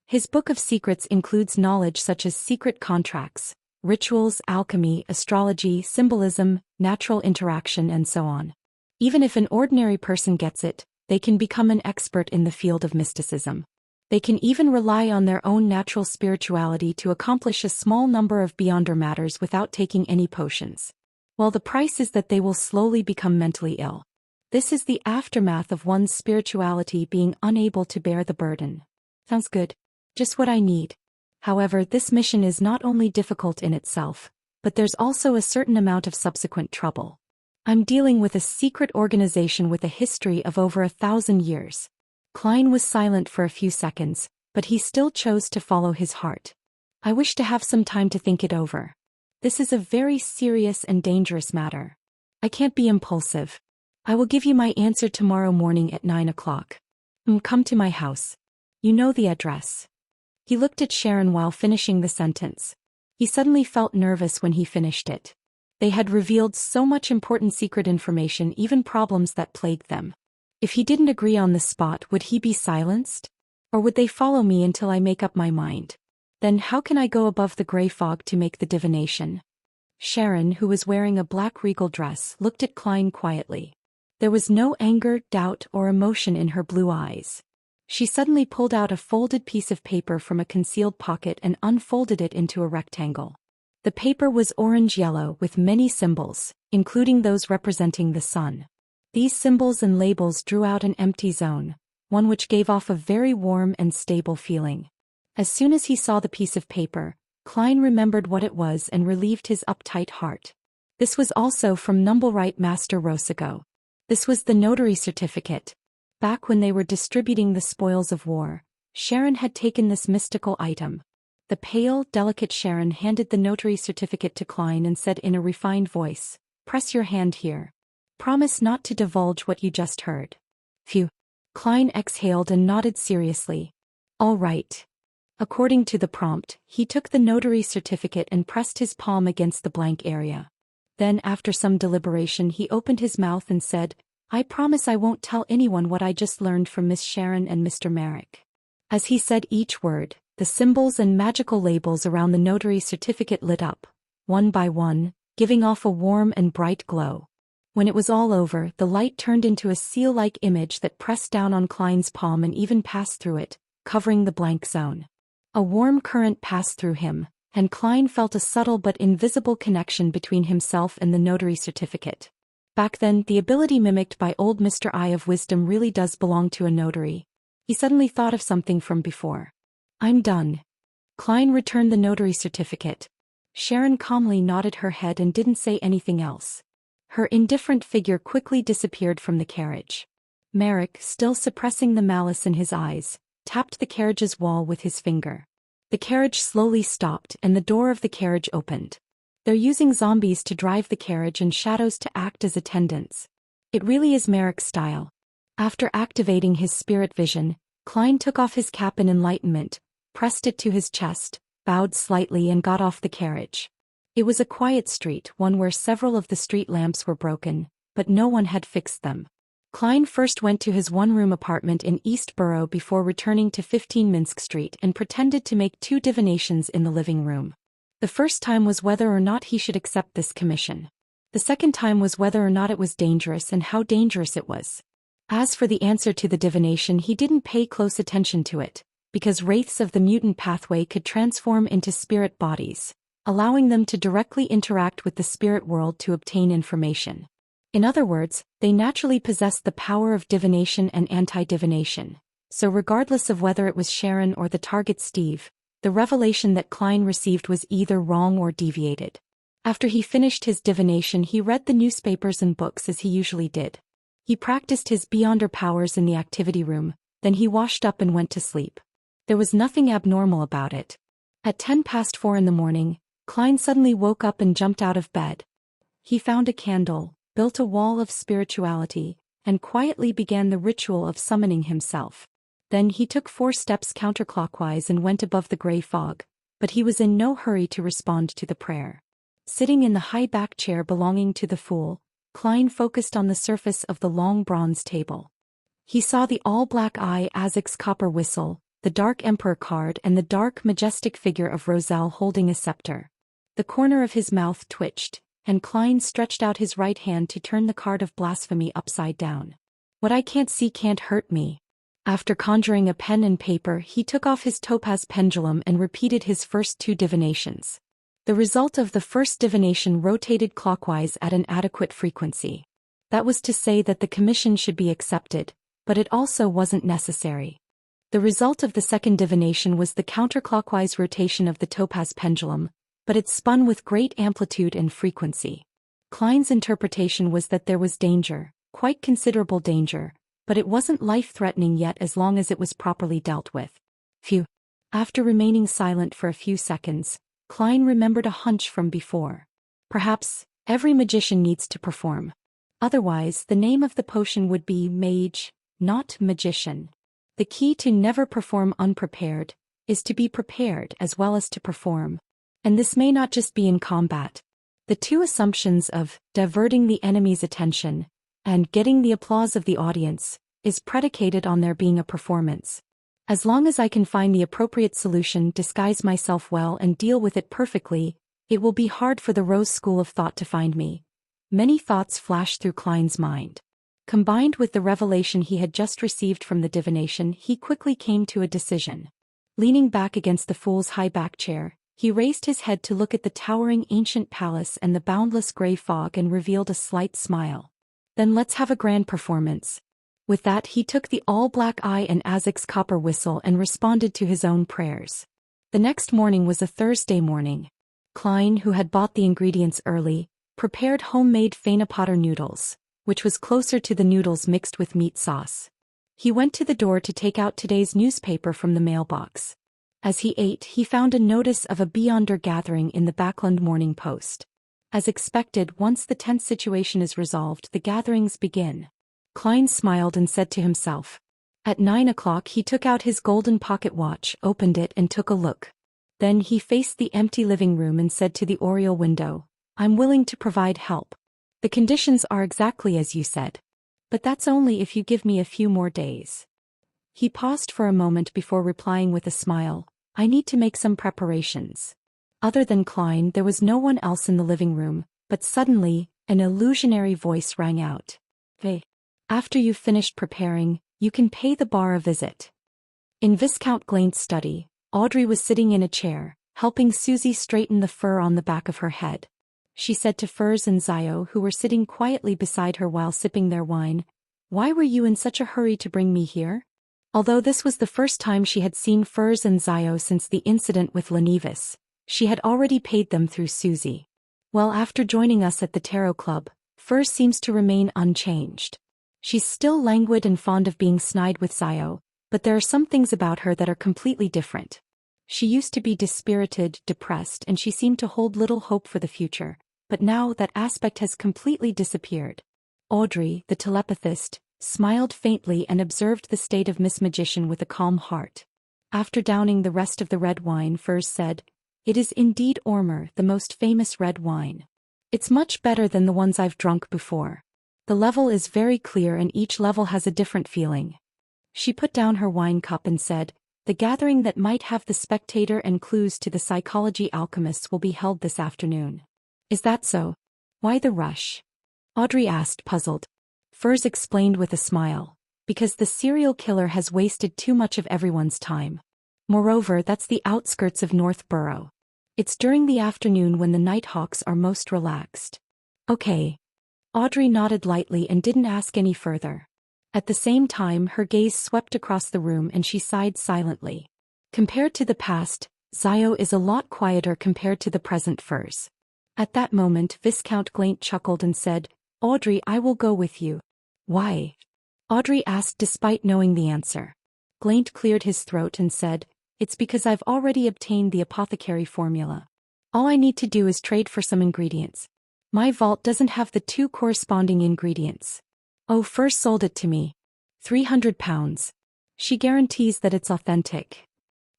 Speaker 1: His Book of Secrets includes knowledge such as secret contracts, rituals, alchemy, astrology, symbolism, natural interaction, and so on. Even if an ordinary person gets it, they can become an expert in the field of mysticism. They can even rely on their own natural spirituality to accomplish a small number of beyonder matters without taking any potions. Well, the price is that they will slowly become mentally ill. This is the aftermath of one's spirituality being unable to bear the burden. Sounds good. Just what I need. However, this mission is not only difficult in itself, but there's also a certain amount of subsequent trouble. I'm dealing with a secret organization with a history of over 1,000 years. Klein was silent for a few seconds, but he still chose to follow his heart. "I wish to have some time to think it over. This is a very serious and dangerous matter. I can't be impulsive. I will give you my answer tomorrow morning at 9 o'clock. Come to my house. You know the address." He looked at Sharon while finishing the sentence. He suddenly felt nervous when he finished it. They had revealed so much important secret information, even problems that plagued them. If he didn't agree on the spot, would he be silenced? Or would they follow me until I make up my mind? Then how can I go above the gray fog to make the divination? Sharon, who was wearing a black regal dress, looked at Klein quietly. There was no anger, doubt, or emotion in her blue eyes. She suddenly pulled out a folded piece of paper from a concealed pocket and unfolded it into a rectangle. The paper was orange-yellow with many symbols, including those representing the sun. These symbols and labels drew out an empty zone, one which gave off a very warm and stable feeling. As soon as he saw the piece of paper, Klein remembered what it was and relieved his uptight heart. This was also from Numblewright Master Rosigo. This was the notary certificate. Back when they were distributing the spoils of war, Sharon had taken this mystical item. The pale, delicate Sharon handed the notary certificate to Klein and said in a refined voice, "Press your hand here. Promise not to divulge what you just heard." Phew. Klein exhaled and nodded seriously. "All right." According to the prompt, he took the notary certificate and pressed his palm against the blank area. Then after some deliberation he opened his mouth and said, "I promise I won't tell anyone what I just learned from Miss Sharon and Mr. Merrick." As he said each word, the symbols and magical labels around the notary certificate lit up, one by one, giving off a warm and bright glow. When it was all over, the light turned into a seal-like image that pressed down on Klein's palm and even passed through it, covering the blank zone. A warm current passed through him, and Klein felt a subtle but invisible connection between himself and the notary certificate. Back then, the ability mimicked by old Mr. Eye of Wisdom really does belong to a notary. He suddenly thought of something from before. "I'm done." Klein returned the notary certificate. Sharon calmly nodded her head and didn't say anything else. Her indifferent figure quickly disappeared from the carriage. Merrick, still suppressing the malice in his eyes, tapped the carriage's wall with his finger. The carriage slowly stopped and the door of the carriage opened. "They're using zombies to drive the carriage and shadows to act as attendants. It really is Merrick's style." After activating his spirit vision, Klein took off his cap in enlightenment, pressed it to his chest, bowed slightly and got off the carriage. It was a quiet street, one where several of the street lamps were broken, but no one had fixed them. Klein first went to his one-room apartment in East Borough before returning to 15 Minsk Street and pretended to make 2 divinations in the living room. The first time was whether or not he should accept this commission. The second time was whether or not it was dangerous and how dangerous it was. As for the answer to the divination, he didn't pay close attention to it, because wraiths of the mutant pathway could transform into spirit bodies, allowing them to directly interact with the spirit world to obtain information. In other words, they naturally possessed the power of divination and anti-divination. So regardless of whether it was Sharon or the target Steve, the revelation that Klein received was either wrong or deviated. After he finished his divination, he read the newspapers and books as he usually did. He practiced his Beyonder powers in the activity room, then he washed up and went to sleep. There was nothing abnormal about it. At 4:10 in the morning, Klein suddenly woke up and jumped out of bed. He found a candle, built a wall of spirituality, and quietly began the ritual of summoning himself. Then he took 4 steps counterclockwise and went above the gray fog, but he was in no hurry to respond to the prayer. Sitting in the high back chair belonging to the Fool, Klein focused on the surface of the long bronze table. He saw the all-black eye Azek's copper whistle, the dark emperor card and the dark majestic figure of Roselle holding a scepter. The corner of his mouth twitched, and Klein stretched out his right hand to turn the card of blasphemy upside down. "What I can't see can't hurt me." After conjuring a pen and paper, he took off his topaz pendulum and repeated his first 2 divinations. The result of the first divination rotated clockwise at an adequate frequency. That was to say that the commission should be accepted, but it also wasn't necessary. The result of the second divination was the counterclockwise rotation of the topaz pendulum, but it spun with great amplitude and frequency. Klein's interpretation was that there was danger, quite considerable danger, but it wasn't life-threatening yet as long as it was properly dealt with. Phew. After remaining silent for a few seconds, Klein remembered a hunch from before. Perhaps every magician needs to perform. Otherwise, the name of the potion would be mage, not magician. The key to never perform unprepared is to be prepared as well as to perform. And this may not just be in combat. The 2 assumptions of diverting the enemy's attention and getting the applause of the audience is predicated on there being a performance. As long as I can find the appropriate solution, disguise myself well and deal with it perfectly, it will be hard for the Rose School of Thought to find me. Many thoughts flashed through Klein's mind. Combined with the revelation he had just received from the divination, he quickly came to a decision. Leaning back against the Fool's high back chair, he raised his head to look at the towering ancient palace and the boundless gray fog and revealed a slight smile. "Then let's have a grand performance." With that he took the all-black eye and Azek's copper whistle and responded to his own prayers. The next morning was a Thursday morning. Klein, who had bought the ingredients early, prepared homemade Potter noodles, which was closer to the noodles mixed with meat sauce. He went to the door to take out today's newspaper from the mailbox. As he ate, he found a notice of a Beyonder gathering in the Backland Morning Post. As expected, once the tense situation is resolved, the gatherings begin. Klein smiled and said to himself. At 9 o'clock he took out his golden pocket watch, opened it and took a look. Then he faced the empty living room and said to the oriel window, "I'm willing to provide help. The conditions are exactly as you said. But that's only if you give me a few more days." He paused for a moment before replying with a smile, "I need to make some preparations." Other than Klein, there was no one else in the living room, but suddenly, an illusionary voice rang out. "Hey, after you've finished preparing, you can pay the bar a visit." In Viscount Glaint's study, Audrey was sitting in a chair, helping Susie straighten the fur on the back of her head. She said to Furs and Zio, who were sitting quietly beside her while sipping their wine, "Why were you in such a hurry to bring me here?" Although this was the first time she had seen Furs and Zio since the incident with Lenevis, she had already paid them through Susie. Well, after joining us at the Tarot Club, Furs seems to remain unchanged. She's still languid and fond of being snide with Zio, but there are some things about her that are completely different. She used to be dispirited, depressed, and she seemed to hold little hope for the future, but now that aspect has completely disappeared. Audrey, the telepathist, smiled faintly and observed the state of Miss Magician with a calm heart. After downing the rest of the red wine, Furs said, "It is indeed Ormer, the most famous red wine. It's much better than the ones I've drunk before. The level is very clear and each level has a different feeling." She put down her wine cup and said, "The gathering that might have the spectator and clues to the psychology alchemists will be held this afternoon." "Is that so? Why the rush?" Audrey asked, puzzled. Furs explained with a smile, "Because the serial killer has wasted too much of everyone's time. Moreover, that's the outskirts of Northborough. It's during the afternoon when the Nighthawks are most relaxed." "Okay." Audrey nodded lightly and didn't ask any further. At the same time, her gaze swept across the room and she sighed silently. Compared to the past, Zio is a lot quieter compared to the present Furs. At that moment, Viscount Glaint chuckled and said, "Audrey, I will go with you." "Why?" Audrey asked despite knowing the answer. Glaint cleared his throat and said, "It's because I've already obtained the apothecary formula. All I need to do is trade for some ingredients. My vault doesn't have the 2 corresponding ingredients." "Oh, Furs sold it to me. £300. She guarantees that it's authentic."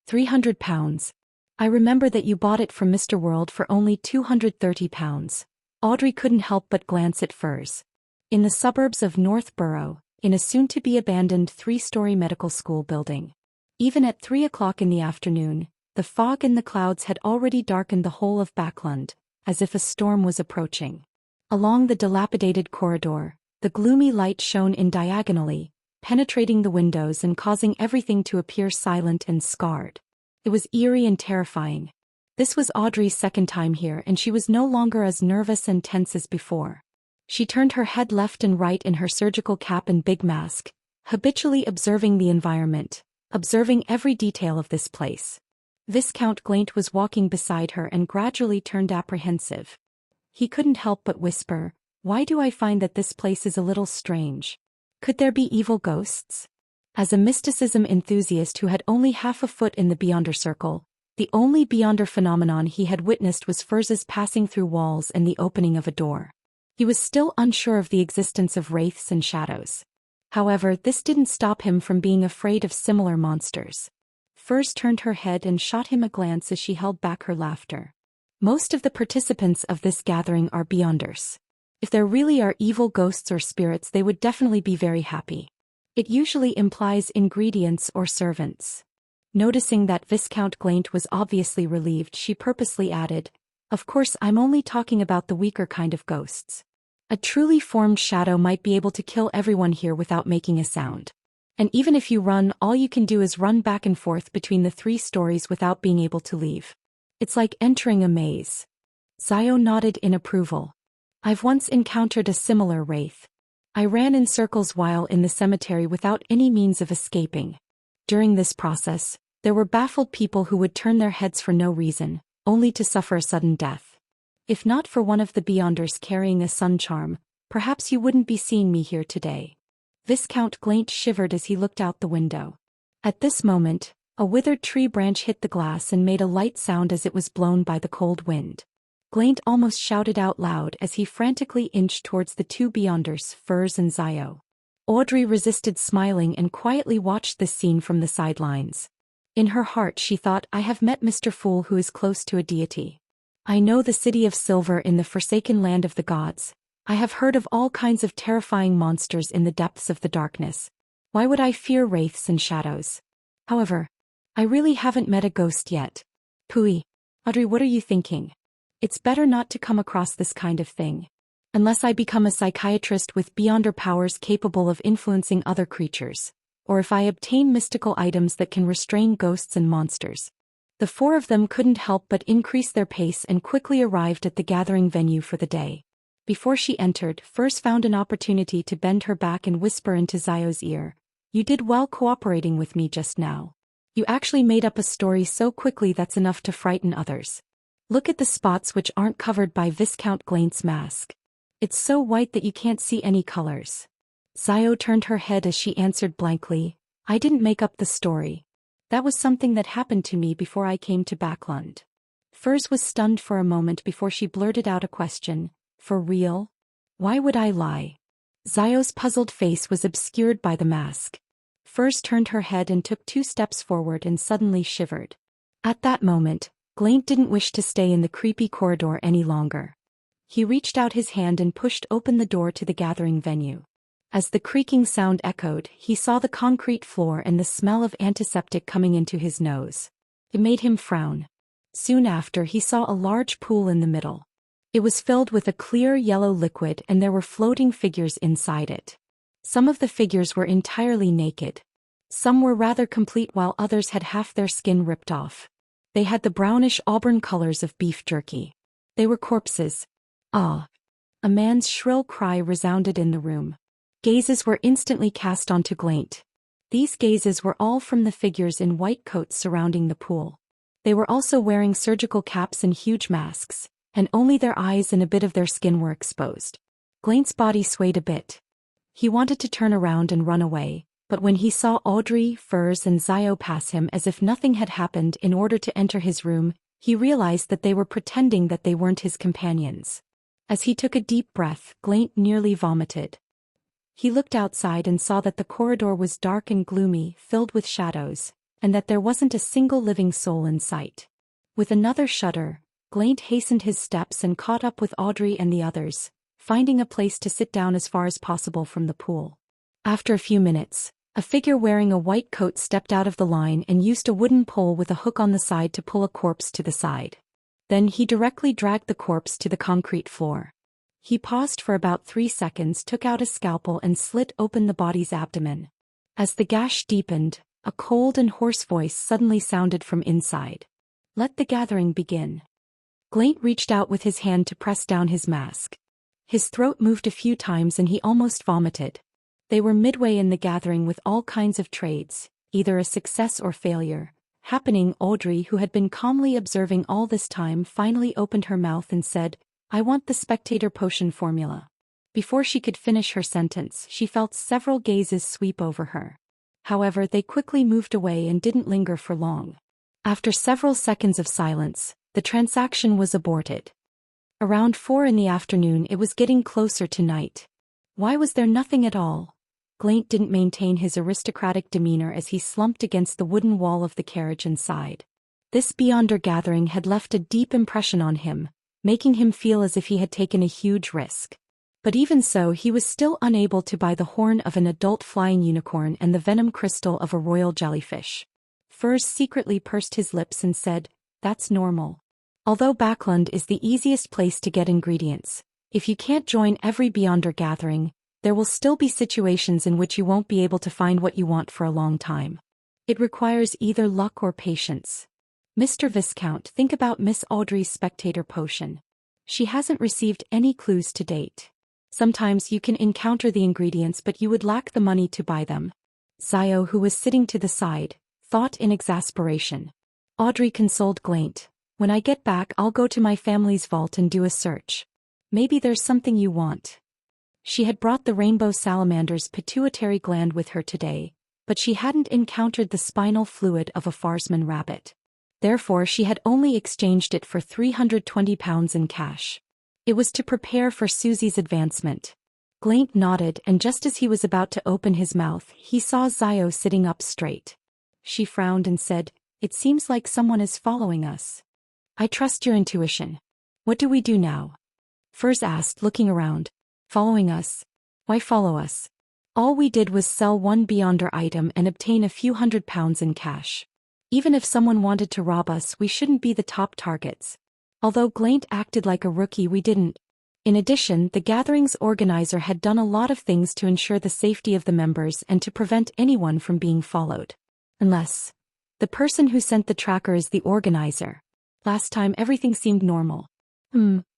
Speaker 1: £300. "I remember that you bought it from Mr. World for only £230. Audrey couldn't help but glance at Furs. In the suburbs of Northborough, in a soon-to-be abandoned 3-story medical school building. Even at 3 o'clock in the afternoon, the fog in the clouds had already darkened the whole of Backland, as if a storm was approaching. Along the dilapidated corridor, the gloomy light shone in diagonally, penetrating the windows and causing everything to appear silent and scarred. It was eerie and terrifying. This was Audrey's second time here and she was no longer as nervous and tense as before. She turned her head left and right in her surgical cap and big mask, habitually observing the environment, observing every detail of this place. Viscount Glaint was walking beside her and gradually turned apprehensive. He couldn't help but whisper, "Why do I find that this place is a little strange? Could there be evil ghosts?" As a mysticism enthusiast who had only half a foot in the Beyonder circle, the only Beyonder phenomenon he had witnessed was Furs's passing through walls and the opening of a door. He was still unsure of the existence of wraiths and shadows. However, this didn't stop him from being afraid of similar monsters. Furs turned her head and shot him a glance as she held back her laughter. Most of the participants of this gathering are Beyonders. If there really are evil ghosts or spirits, they would definitely be very happy. It usually implies ingredients or servants. Noticing that Viscount Glaint was obviously relieved, she purposely added, "Of course, I'm only talking about the weaker kind of ghosts. A truly formed shadow might be able to kill everyone here without making a sound. And even if you run, all you can do is run back and forth between the 3 stories without being able to leave. It's like entering a maze." Zio nodded in approval. "I've once encountered a similar wraith. I ran in circles while in the cemetery without any means of escaping. During this process, there were baffled people who would turn their heads for no reason, only to suffer a sudden death. If not for one of the Beyonders carrying a sun charm, perhaps you wouldn't be seeing me here today. Viscount Glaint shivered as he looked out the window. At this moment, a withered tree branch hit the glass and made a light sound as it was blown by the cold wind. Glaint almost shouted out loud as he frantically inched towards the two Beyonders, Furs and Zio. Audrey resisted smiling and quietly watched this scene from the sidelines. In her heart she thought, I have met Mr. Fool who is close to a deity. I know the city of silver in the forsaken land of the gods. I have heard of all kinds of terrifying monsters in the depths of the darkness. Why would I fear wraiths and shadows? However, I really haven't met a ghost yet. Pooey. Audrey, what are you thinking? It's better not to come across this kind of thing. Unless I become a psychiatrist with Beyonder powers capable of influencing other creatures. Or if I obtain mystical items that can restrain ghosts and monsters. The four of them couldn't help but increase their pace and quickly arrived at the gathering venue for the day. Before she entered, Furs found an opportunity to bend her back and whisper into Zio's ear. You did well cooperating with me just now. You actually made up a story so quickly that's enough to frighten others. Look at the spots which aren't covered by Viscount Glaint's mask. It's so white that you can't see any colors. Zio turned her head as she answered blankly, I didn't make up the story. That was something that happened to me before I came to Backlund. Furs was stunned for a moment before she blurted out a question. For real? Why would I lie? Zio's puzzled face was obscured by the mask. Furs turned her head and took 2 steps forward and suddenly shivered. At that moment, Glaint didn't wish to stay in the creepy corridor any longer. He reached out his hand and pushed open the door to the gathering venue. As the creaking sound echoed, he saw the concrete floor and the smell of antiseptic coming into his nose. It made him frown. Soon after, he saw a large pool in the middle. It was filled with a clear yellow liquid and there were floating figures inside it. Some of the figures were entirely naked. Some were rather complete while others had half their skin ripped off. They had the brownish auburn colors of beef jerky. They were corpses. Ah! A man's shrill cry resounded in the room. Gazes were instantly cast onto Glaint. These gazes were all from the figures in white coats surrounding the pool. They were also wearing surgical caps and huge masks, and only their eyes and a bit of their skin were exposed. Glaint's body swayed a bit. He wanted to turn around and run away, but when he saw Audrey, Furs and Zio pass him as if nothing had happened in order to enter his room, he realized that they were pretending that they weren't his companions. As he took a deep breath, Glaint nearly vomited. He looked outside and saw that the corridor was dark and gloomy, filled with shadows, and that there wasn't a single living soul in sight. With another shudder, Glaint hastened his steps and caught up with Audrey and the others, finding a place to sit down as far as possible from the pool. After a few minutes, a figure wearing a white coat stepped out of the line and used a wooden pole with a hook on the side to pull a corpse to the side. Then he directly dragged the corpse to the concrete floor. He paused for about 3 seconds, took out a scalpel and slit open the body's abdomen. As the gash deepened, a cold and hoarse voice suddenly sounded from inside. Let the gathering begin. Glaint reached out with his hand to press down his mask. His throat moved a few times and he almost vomited. They were midway in the gathering with all kinds of trades, either a success or failure, happening. Audrey, who had been calmly observing all this time, finally opened her mouth and said, I want the spectator potion formula. Before she could finish her sentence, she felt several gazes sweep over her. However, they quickly moved away and didn't linger for long. After several seconds of silence, the transaction was aborted. Around 4 in the afternoon, it was getting closer to night. Why was there nothing at all? Glaint didn't maintain his aristocratic demeanor as he slumped against the wooden wall of the carriage and sighed. This Beyonder gathering had left a deep impression on him, making him feel as if he had taken a huge risk. But even so, he was still unable to buy the horn of an adult flying unicorn and the venom crystal of a royal jellyfish. Furs secretly pursed his lips and said, That's normal. Although Backlund is the easiest place to get ingredients, if you can't join every Beyonder gathering, there will still be situations in which you won't be able to find what you want for a long time. It requires either luck or patience. Mr. Viscount, think about Miss Audrey's spectator potion. She hasn't received any clues to date. Sometimes you can encounter the ingredients but you would lack the money to buy them. Zio, who was sitting to the side, thought in exasperation. Audrey consoled Glaint. When I get back I'll go to my family's vault and do a search. Maybe there's something you want. She had brought the rainbow salamander's pituitary gland with her today, but she hadn't encountered the spinal fluid of a Farsman rabbit. Therefore she had only exchanged it for £320 in cash. It was to prepare for Susie's advancement. Glaint nodded, and just as he was about to open his mouth he saw Zio sitting up straight. She frowned and said, "It seems like someone is following us." "I trust your intuition. What do we do now?" Furs asked, looking around. "Following us? Why follow us? All we did was sell one Beyonder item and obtain a few £100 in cash. Even if someone wanted to rob us we shouldn't be the top targets. Although Glaint acted like a rookie, we didn't. In addition, the gathering's organizer had done a lot of things to ensure the safety of the members and to prevent anyone from being followed. Unless the person who sent the tracker is the organizer. Last time everything seemed normal.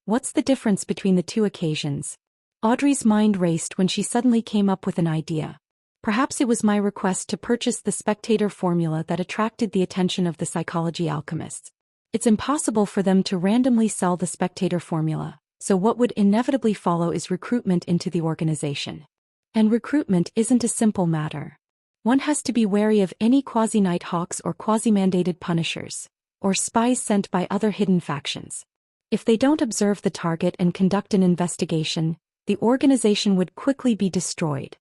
Speaker 1: What's the difference between the two occasions?" Audrey's mind raced when she suddenly came up with an idea. Perhaps it was my request to purchase the spectator formula that attracted the attention of the psychology alchemists. It's impossible for them to randomly sell the spectator formula, so what would inevitably follow is recruitment into the organization. And recruitment isn't a simple matter. One has to be wary of any quasi-nighthawks or quasi-mandated punishers, or spies sent by other hidden factions. If they don't observe the target and conduct an investigation, the organization would quickly be destroyed.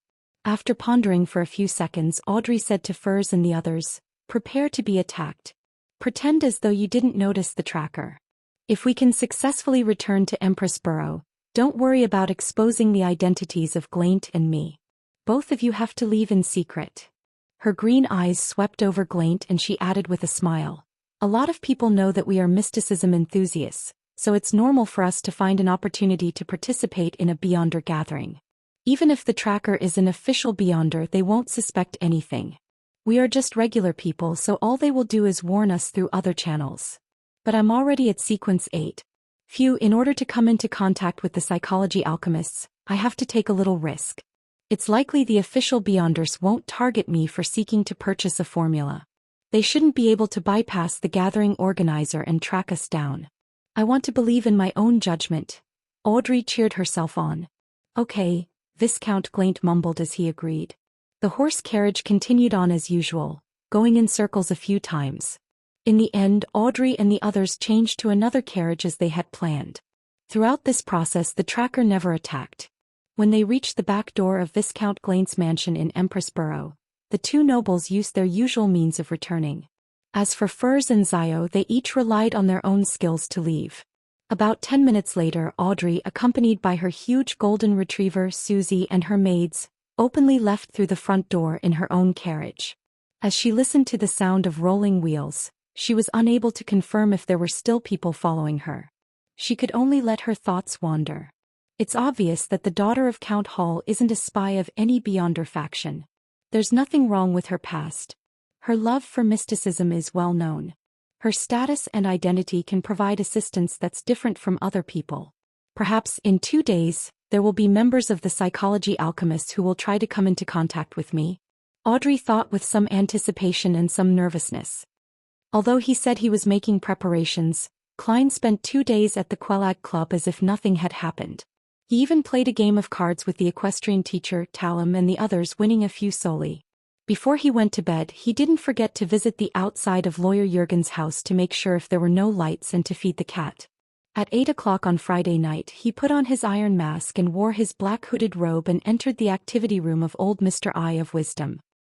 Speaker 1: After pondering for a few seconds, Audrey said to Furs and the others, "Prepare to be attacked. Pretend as though you didn't notice the tracker. If we can successfully return to Empress Borough, don't worry about exposing the identities of Glaint and me. Both of you have to leave in secret." Her green eyes swept over Glaint and she added with a smile, "A lot of people know that we are mysticism enthusiasts, so it's normal for us to find an opportunity to participate in a Beyonder gathering. Even if the tracker is an official Beyonder, they won't suspect anything. We are just regular people, so all they will do is warn us through other channels. But I'm already at sequence 8. In order to come into contact with the psychology alchemists, I have to take a little risk. It's likely the official Beyonders won't target me for seeking to purchase a formula. They shouldn't be able to bypass the gathering organizer and track us down. I want to believe in my own judgment." Audrey cheered herself on. "Okay," Viscount Glaint mumbled as he agreed. The horse carriage continued on as usual, going in circles a few times. In the end, Audrey and the others changed to another carriage as they had planned. Throughout this process the tracker never attacked. When they reached the back door of Viscount Glaint's mansion in Empress Borough, the two nobles used their usual means of returning. As for Furs and Zio, they each relied on their own skills to leave. About 10 minutes later, Audrey, accompanied by her huge golden retriever Susie and her maids, openly left through the front door in her own carriage. As she listened to the sound of rolling wheels, she was unable to confirm if there were still people following her. She could only let her thoughts wander. It's obvious that the daughter of Count Hall isn't a spy of any Beyonder faction. There's nothing wrong with her past. Her love for mysticism is well known. Her status and identity can provide assistance that's different from other people. Perhaps in 2 days, there will be members of the psychology alchemists who will try to come into contact with me. Audrey thought with some anticipation and some nervousness. Although he said he was making preparations, Klein spent 2 days at the Quelag Club as if nothing had happened. He even played a game of cards with the equestrian teacher, Talum, and the others, winning a few soldi. Before he went to bed, he didn't forget to visit the outside of Lawyer Jurgen's house to make sure if there were no lights and to feed the cat. At 8 o'clock on Friday night, he put on his iron mask and wore his black hooded robe and entered the activity room of old Mr. Eye of Wisdom.